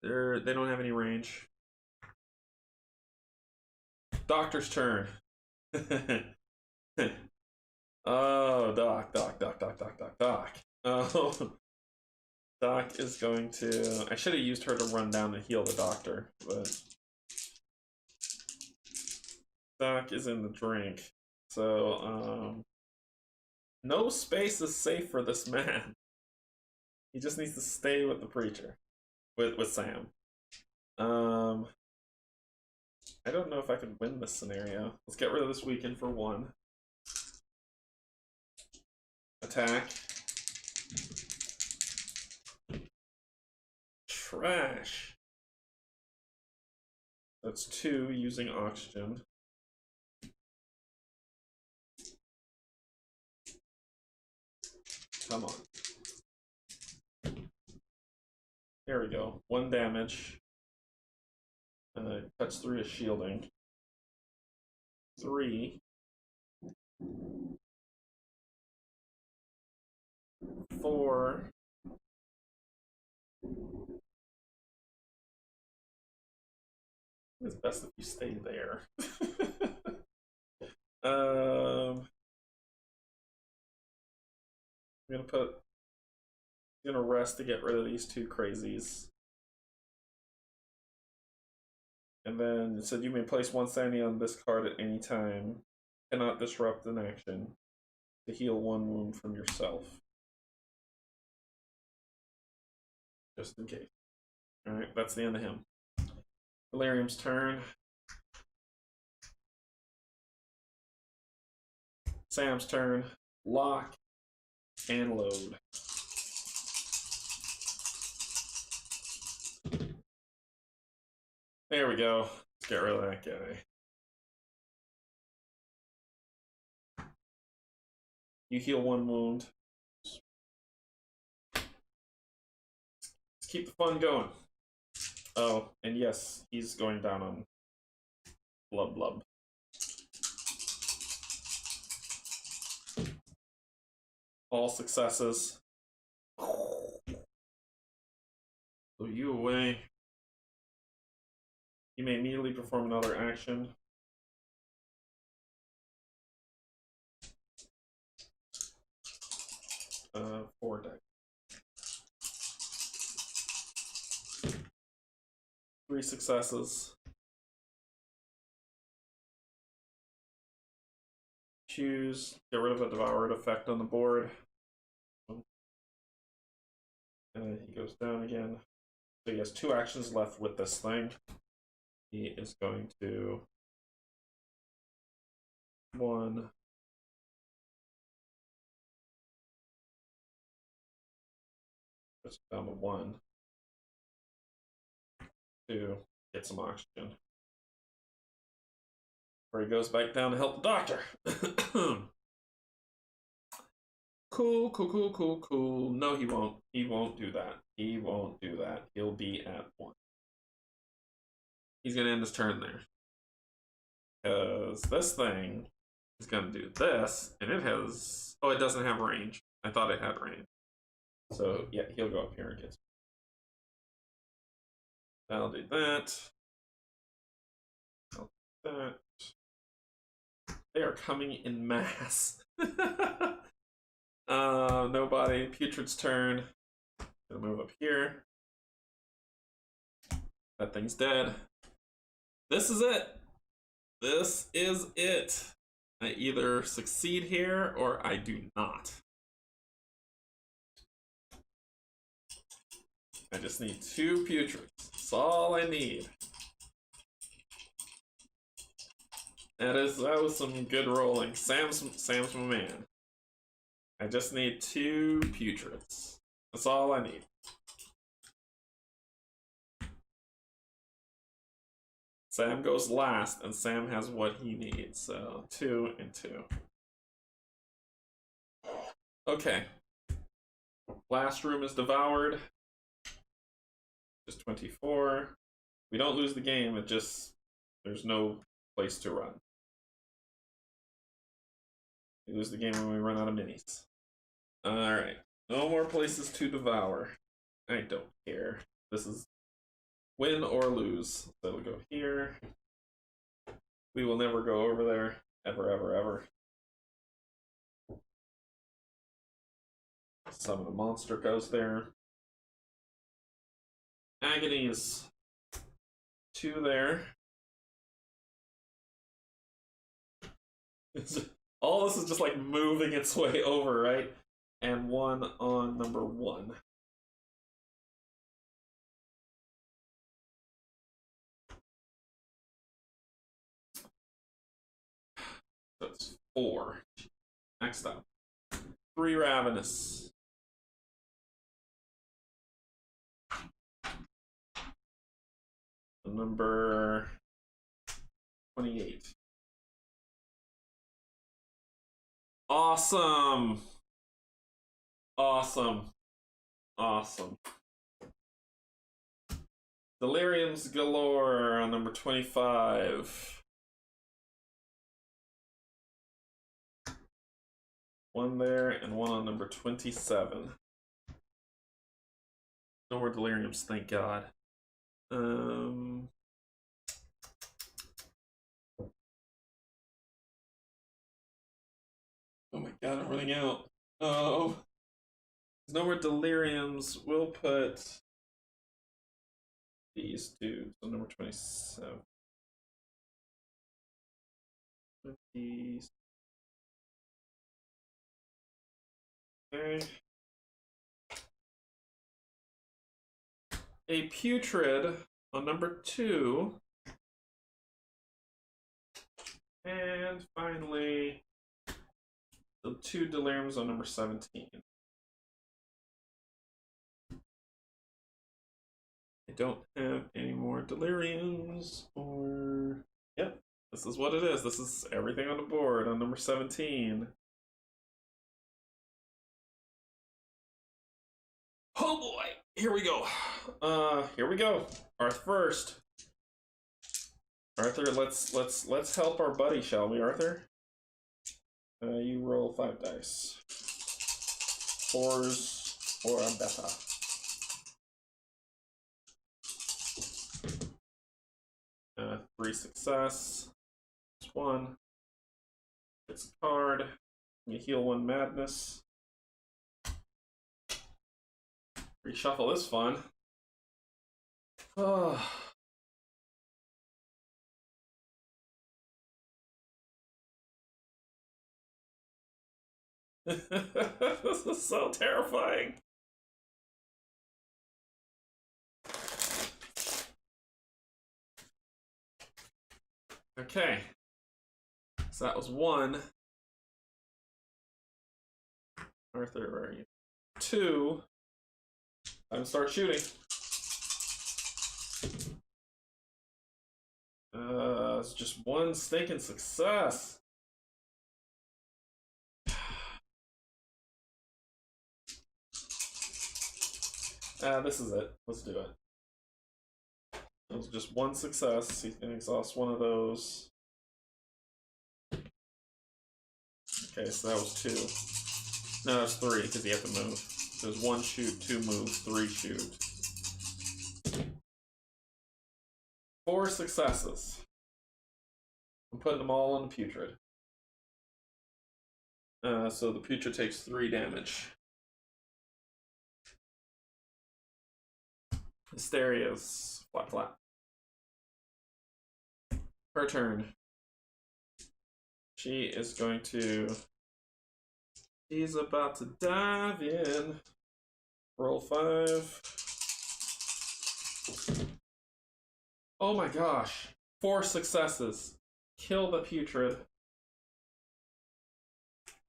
they don't have any range. Doctor's turn. Oh, Doc. Oh, Doc is going to. I should have used her to run down and heal the doctor, but Doc is in the drink, so no space is safe for this man. He just needs to stay with the preacher, with Sam. I don't know if I can win this scenario. Let's get rid of this weekend for 1. Attack. Trash. That's 2 using oxygen. Come on. Here we go. 1 damage. Cuts through his shielding. 3. 4. It's best if you stay there. I'm gonna rest to get rid of these 2 crazies. And then it said you may place 1 sanity on this card at any time. Cannot disrupt an action. To heal 1 wound from yourself. Just in case. Alright, that's the end of him. Delirium's turn. Sam's turn. Lock and load. There we go. Let's get rid of that guy. You heal 1 wound. Let's keep the fun going. Oh, and yes, he's going down on Blub Blub. All successes. Throw you away. You may immediately perform another action. Four deck. 3 successes. Choose. Get rid of a devoured effect on the board. And he goes down again. So he has 2 actions left with this thing. He is going to 1. Just down to 1. 2. Get some oxygen. Where he goes back down to help the doctor. Cool. No, he won't. He won't do that. He won't do that. He'll be at 1. He's going to end his turn there. Because this thing is going to do this, and it has... Oh, it doesn't have range. I thought it had range. So, yeah, he'll go up here and get... I'll do that. I'll do that. They are coming in mass. Nobody. Putrid's turn. Gonna move up here. That thing's dead. This is it. This is it. I either succeed here or I do not. I just need 2 putrids. That's all I need. That was some good rolling. Sam's my man. I just need 2 putrids. That's all I need. Sam goes last, and Sam has what he needs. So 2 and 2. Okay. Last room is devoured. Just 24. We don't lose the game. It just there's no place to run. We lose the game when we run out of minis. Alright. No more places to devour. I don't care. This is win or lose. So we'll go here. We will never go over there. Ever. Summon a monster goes there. Agony is 2 there. All this is just like moving its way over, right? And 1 on number 1. That's 4. Next up. 3 Ravenous. Number 28. Awesome. Deliriums galore on number 25. One there and one on number 27. No more deliriums, thank God. Oh my God, I'm running out. Oh. There's no more deliriums. We'll put these two. So number 27. 20. Okay. A putrid on number 2. And finally, the 2 deliriums on number 17. I don't have any more deliriums or... Yep, this is what it is. This is everything on the board on number 17. Oh boy, here we go. Here we go. Arthur first. Arthur, let's help our buddy, shall we, Arthur? You roll 5 dice. 4s or better. Three success. It's 1. It's a card. You heal 1 madness. Reshuffle is fun. Oh. This is so terrifying. Okay. So that was 1. Arthur, where are you? 2. Time to start shooting. It's just 1 stinking success. This is it. Let's do it. It was just 1 success. He can exhaust 1 of those. Okay, so that was 2. No, that's 3 because you have to move. There's 1 shoot, 2 move, 3 shoot. 4 successes. I'm putting them all on the putrid. So the putrid takes 3 damage. Hysteria's flat flat. Her turn. She is going to... She's about to dive in. Roll 5. Oh my gosh. 4 successes. Kill the putrid.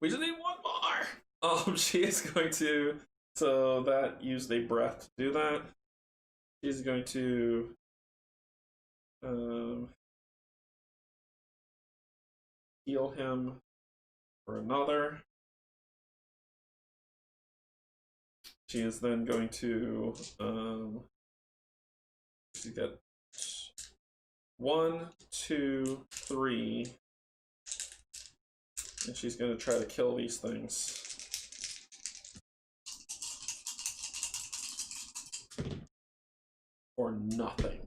We just need 1 more. She is going to... So that used a breath to do that. She's going to... heal him for another. She is then going to she got 1, 2, 3, and she's going to try to kill these things. For nothing.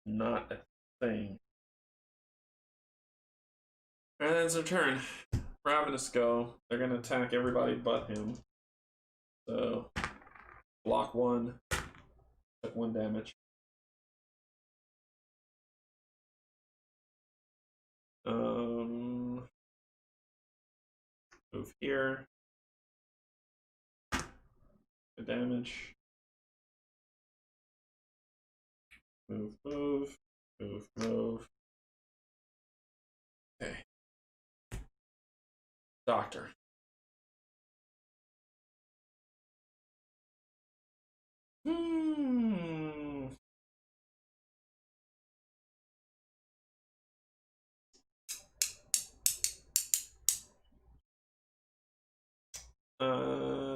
Not a thing. And then it's her turn. Ravenous go. They're going to attack everybody but him. So, block 1. Took 1 damage. Move here. The damage. Move, move, move, move. Okay. Doctor.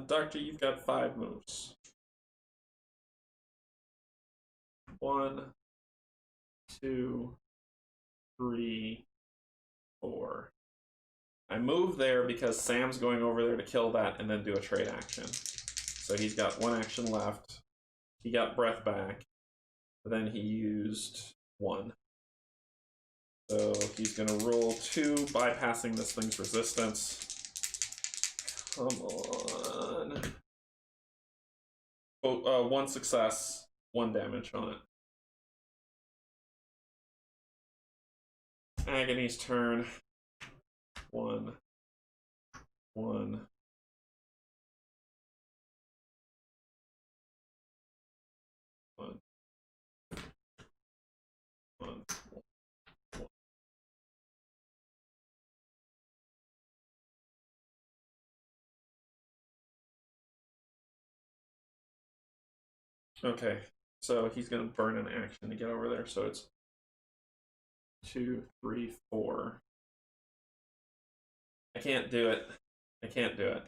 Doctor, you've got 5 moves. 1, 2, 3, 4. I move there because Sam's going over there to kill that and then do a trade action. So he's got 1 action left. He got breath back. But then he used 1. So he's going to roll 2, bypassing this thing's resistance. Come on. Oh, 1 success, 1 damage on it. Agony's turn. 1, 1. 1. 1. Okay, so he's gonna burn an action to get over there, so it's 2, 3, 4. I can't do it. I can't do it.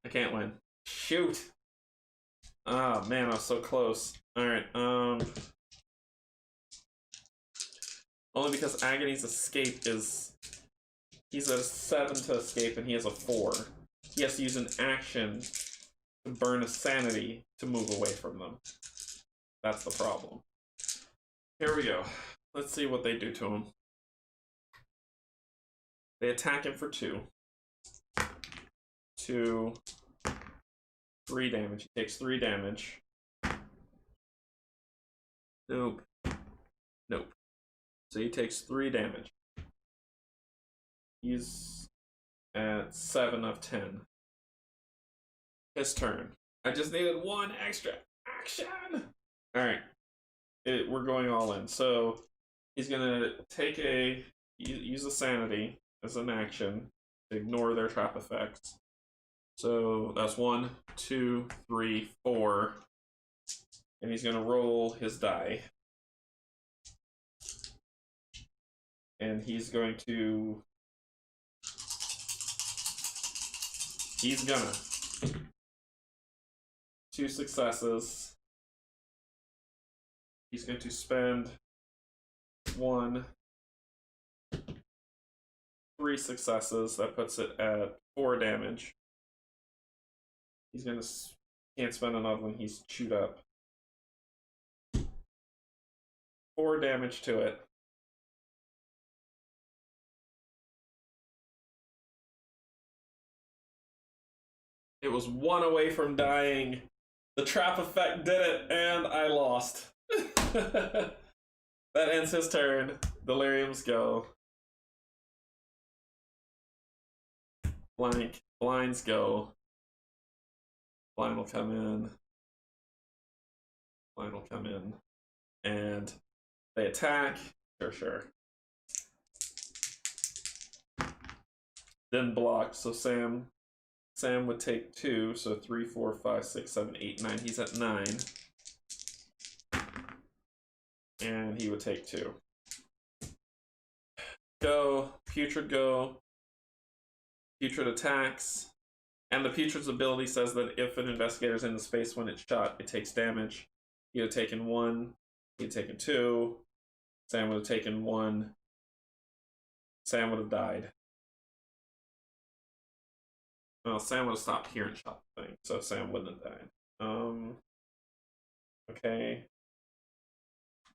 I can't win. Shoot! Ah, man, I was so close. Alright, only because Agony's escape is... He's a 7 to escape, and he has a 4. He has to use an action to burn a sanity to move away from them. That's the problem. Here we go. Let's see what they do to him. They attack him for 2. 2, 3 damage. He takes 3 damage. Nope. Nope. So he takes 3 damage. He's at 7 of 10. His turn. I just needed 1 extra action! Alright. We're going all in. So he's gonna take use a sanity as an action to ignore their trap effects. So that's 1, 2, 3, 4. And he's gonna roll his die. And he's going to... He's gonna... 2 successes. He's going to spend 1, 3 successes. That puts it at 4 damage. He's gonna... Can't spend another one. He's chewed up. 4 damage to it. It was 1 away from dying. The trap effect did it, and I lost. That ends his turn. Deliriums go. Blank. Blinds go. Blind will come in. Blind will come in. And they attack. Sure. Then block, so Sam would take 2, so 3, 4, 5, 6, 7, 8, 9. He's at 9. And he would take 2. Go. Putrid go. Putrid attacks. And the Putrid's ability says that if an investigator's in the space when it's shot, it takes damage. He would have taken 1. He had taken 2. Sam would have taken 1. Sam would have died. Well, Sam would have stopped here and shot the thing, so Sam wouldn't have died. Okay.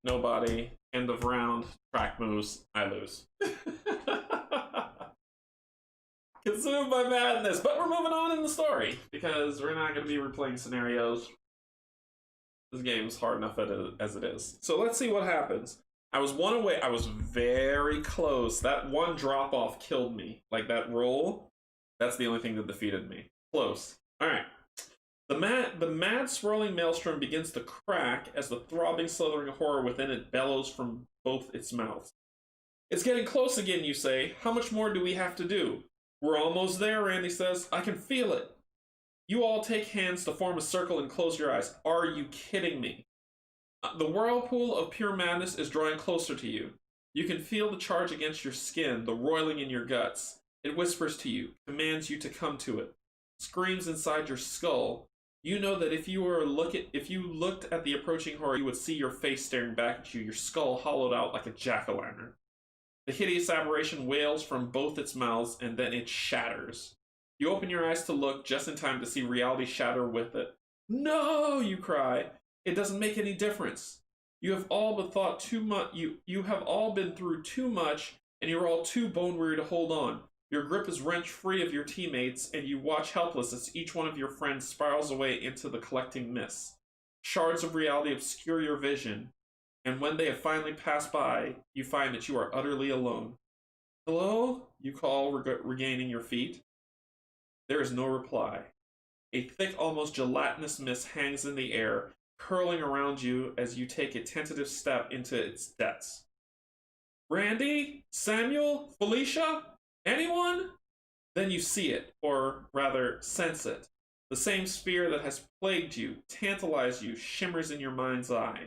Nobody. End of round. Track moves. I lose. Consumed by madness, but we're moving on in the story because we're not going to be replaying scenarios. This game's hard enough as it is. So let's see what happens. I was 1 away. I was very close. That 1 drop off killed me. Like that roll. That's the only thing that defeated me. Close. All right. The mad swirling maelstrom begins to crack as the throbbing, slithering horror within it bellows from both its mouths. It's getting close again, you say. How much more do we have to do? We're almost there, Randy says. I can feel it. You all take hands to form a circle and close your eyes. Are you kidding me? The whirlpool of pure madness is drawing closer to you. You can feel the charge against your skin, the roiling in your guts. It whispers to you, commands you to come to it. Screams inside your skull. You know that if you looked at the approaching horror, you would see your face staring back at you, your skull hollowed out like a jack-o'-lantern. The hideous aberration wails from both its mouths, and then it shatters. You open your eyes to look just in time to see reality shatter with it. No, you cry. It doesn't make any difference. You have all but thought too much. You have all been through too much, and you're all too bone weary to hold on. Your grip is wrenched free of your teammates, and you watch helpless as each one of your friends spirals away into the collecting mist. Shards of reality obscure your vision, and when they have finally passed by, you find that you are utterly alone. Hello? You call, regaining your feet. There is no reply. A thick, almost gelatinous mist hangs in the air, curling around you as you take a tentative step into its depths. Randy? Samuel? Felicia? Anyone? Then you see it, or rather, sense it. The same sphere that has plagued you, tantalized you, shimmers in your mind's eye.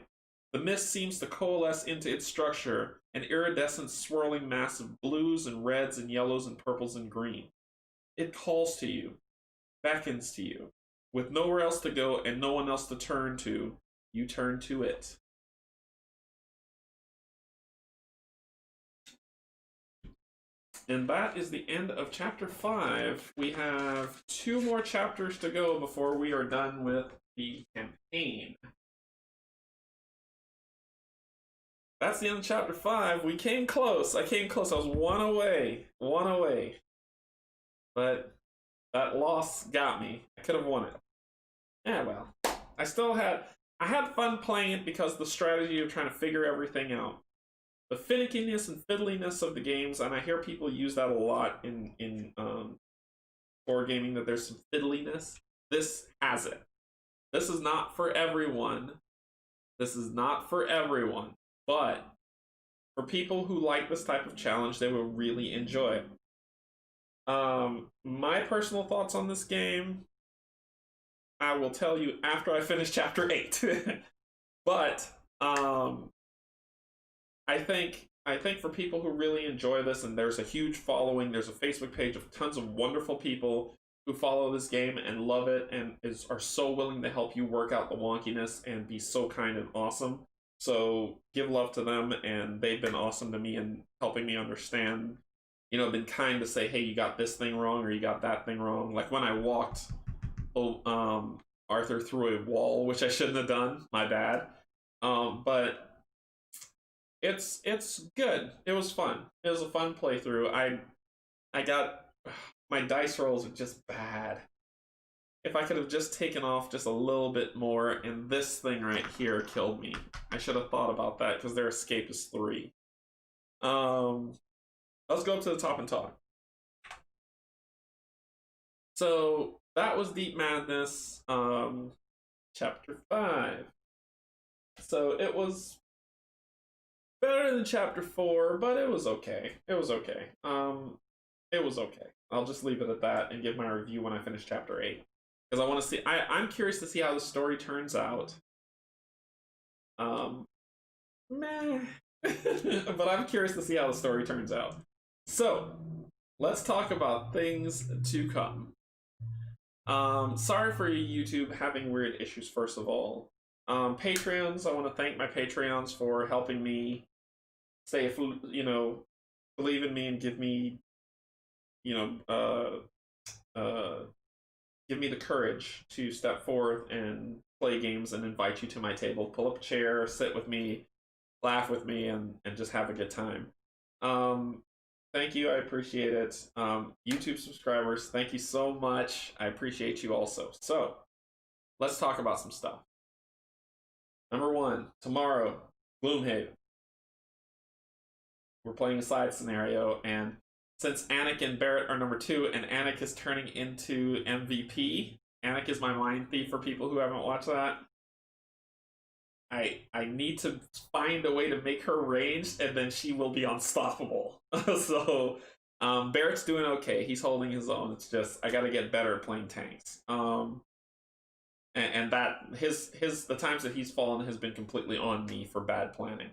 The mist seems to coalesce into its structure, an iridescent swirling mass of blues and reds and yellows and purples and green. It calls to you, beckons to you. With nowhere else to go and no one else to turn to, you turn to it. And that is the end of chapter 5. We have 2 more chapters to go before we are done with the campaign. That's the end of chapter 5. We came close. I came close. I was one away. One away. But that loss got me. I could have won it. Yeah, well. I had fun playing it because the strategy of trying to figure everything out. The finickiness and fiddliness of the games, and I hear people use that a lot in horror gaming, that there's some fiddliness. This has it. This is not for everyone. This is not for everyone. But for people who like this type of challenge, they will really enjoy it. My personal thoughts on this game, I will tell you after I finish chapter 8. But I think for people who really enjoy this, and there's a huge following, there's a Facebook page of tons of wonderful people who follow this game and love it and are so willing to help you work out the wonkiness and be so kind and awesome. So give love to them, and they've been awesome to me and helping me understand, been kind to say, hey, you got this thing wrong or you got that thing wrong. Like when I walked Arthur through a wall, which I shouldn't have done, my bad. But it's good. It was fun. It was a fun playthrough. I got, my dice rolls are just bad. If I could have just taken off just a little bit more, and this thing right here killed me. I should have thought about that because their escape is 3. Let's go up to the top and talk. So that was Deep Madness, chapter 5. So it was better than chapter 4, but it was okay. It was okay. It was okay. I'll just leave it at that and give my review when I finish chapter 8. Because I want to see, I'm curious to see how the story turns out. Meh. But I'm curious to see how the story turns out. So, let's talk about things to come. Sorry for YouTube having weird issues, first of all. Patreons, I want to thank my Patreons for helping me say, believe in me and give me, give me the courage to step forth and play games and invite you to my table. Pull up a chair, sit with me, laugh with me, and just have a good time. Thank you, I appreciate it. YouTube subscribers, thank you so much. I appreciate you also. So, let's talk about some stuff. Number 1, tomorrow, Gloomhaven. We're playing a side scenario, and since Anik and Barrett are number 2, and Anik is turning into MVP, Anik is my mind thief for people who haven't watched that. I need to find a way to make her ranged, and then she will be unstoppable. So, Barrett's doing okay. He's holding his own. It's just, I gotta get better at playing tanks. And that, the times that he's fallen has been completely on me for bad planning.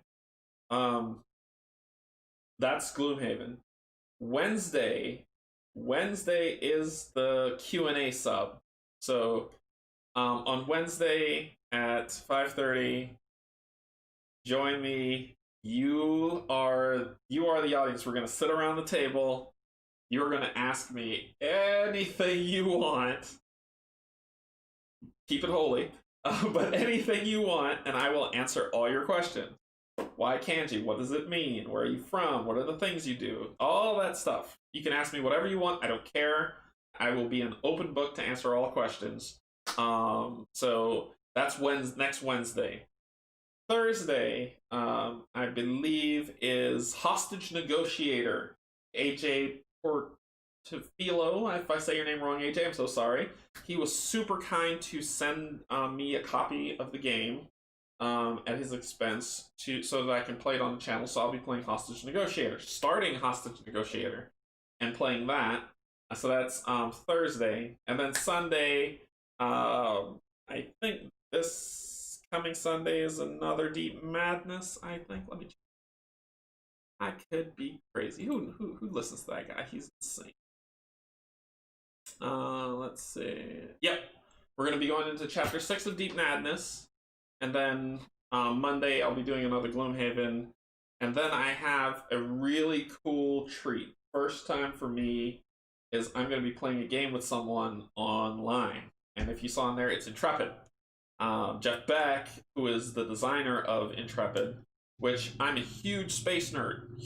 That's Gloomhaven. Wednesday is the Q&A sub. So On Wednesday at 5:30, join me. You are the audience. We're gonna sit around the table. You're gonna ask me anything you want. Keep it holy, but anything you want, and I will answer all your questions. Why Canje? What does it mean? Where are you from? What are the things you do? All that stuff. You can ask me whatever you want. I don't care. I will be an open book to answer all questions. So that's next Wednesday. Thursday, I believe, is hostage negotiator. AJ Portofilo. If I say your name wrong, AJ, I'm so sorry. He was super kind to send me a copy of the game at his expense so that I can play it on the channel. So I'll be playing hostage negotiator, starting hostage negotiator, and playing that. So that's Thursday, and then Sunday. I think this coming Sunday is another Deep Madness. I think. Let me check. I could be crazy. Who listens to that guy? He's insane. Let's see. Yep, we're gonna be going into chapter 6 of Deep Madness, and then Monday I'll be doing another Gloomhaven, and then I have a really cool treat. First time for me is I'm gonna be playing a game with someone online, and if you saw in there, it's Intrepid. Jeff Beck, who is the designer of Intrepid, which I'm a huge space nerd.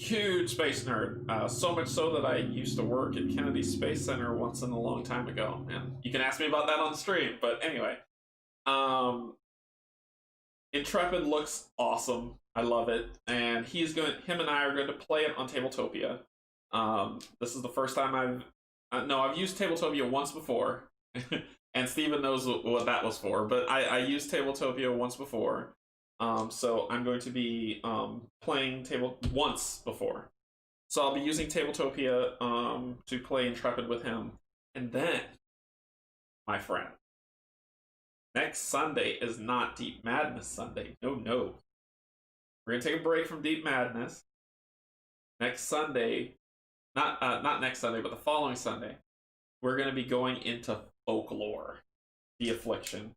So much so that I used to work at Kennedy Space Center once in a long time ago. And you can ask me about that on the stream. But anyway, Intrepid looks awesome. I love it. And him and I are going to play it on Tabletopia. This is the first time I've used Tabletopia once before. And Steven knows what that was for, but I used Tabletopia once before. So I'm going to be playing once before. So I'll be using Tabletopia to play Intrepid with him. And then, my friend, next Sunday is not Deep Madness Sunday. No. We're going to take a break from Deep Madness. Next Sunday, not next Sunday, but the following Sunday, we're going to be going into Folklore, The Affliction.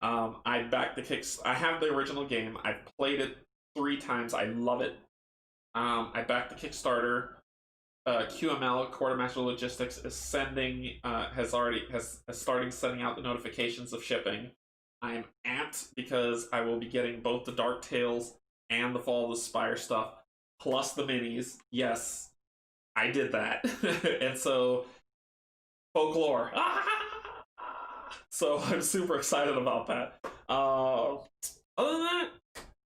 I backed the I have the original game. I've played it 3 times. I love it. I backed the Kickstarter. QML, Quartermaster Logistics, is has started sending out the notifications of shipping. I am amped because I will be getting both the Dark Tales and the Fall of the Spire stuff, plus the minis. Yes, I did that. And so, Folklore. So I'm super excited about that. Other than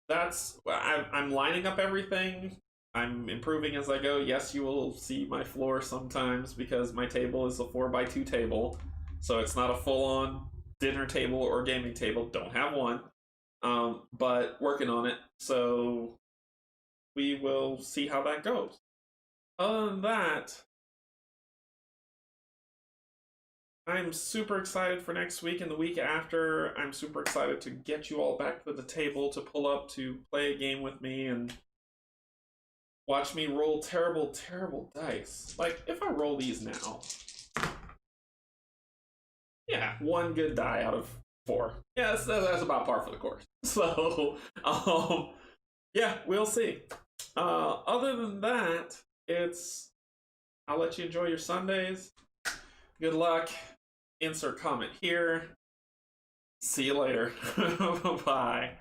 that, I'm lining up everything. I'm improving as I go. Yes, you will see my floor sometimes because my table is a 4x2 table. So it's not a full-on dinner table or gaming table. Don't have one. But working on it. So we will see how that goes. Other than that, I'm super excited for next week and the week after. I'm super excited to get you all back to the table to pull up to play a game with me and watch me roll terrible, terrible dice. Like, if I roll these now, yeah, 1 good die out of 4. Yeah, that's about par for the course. So, yeah, we'll see. Other than that, I'll let you enjoy your Sundays. Good luck. Insert comment here. See you later. Bye.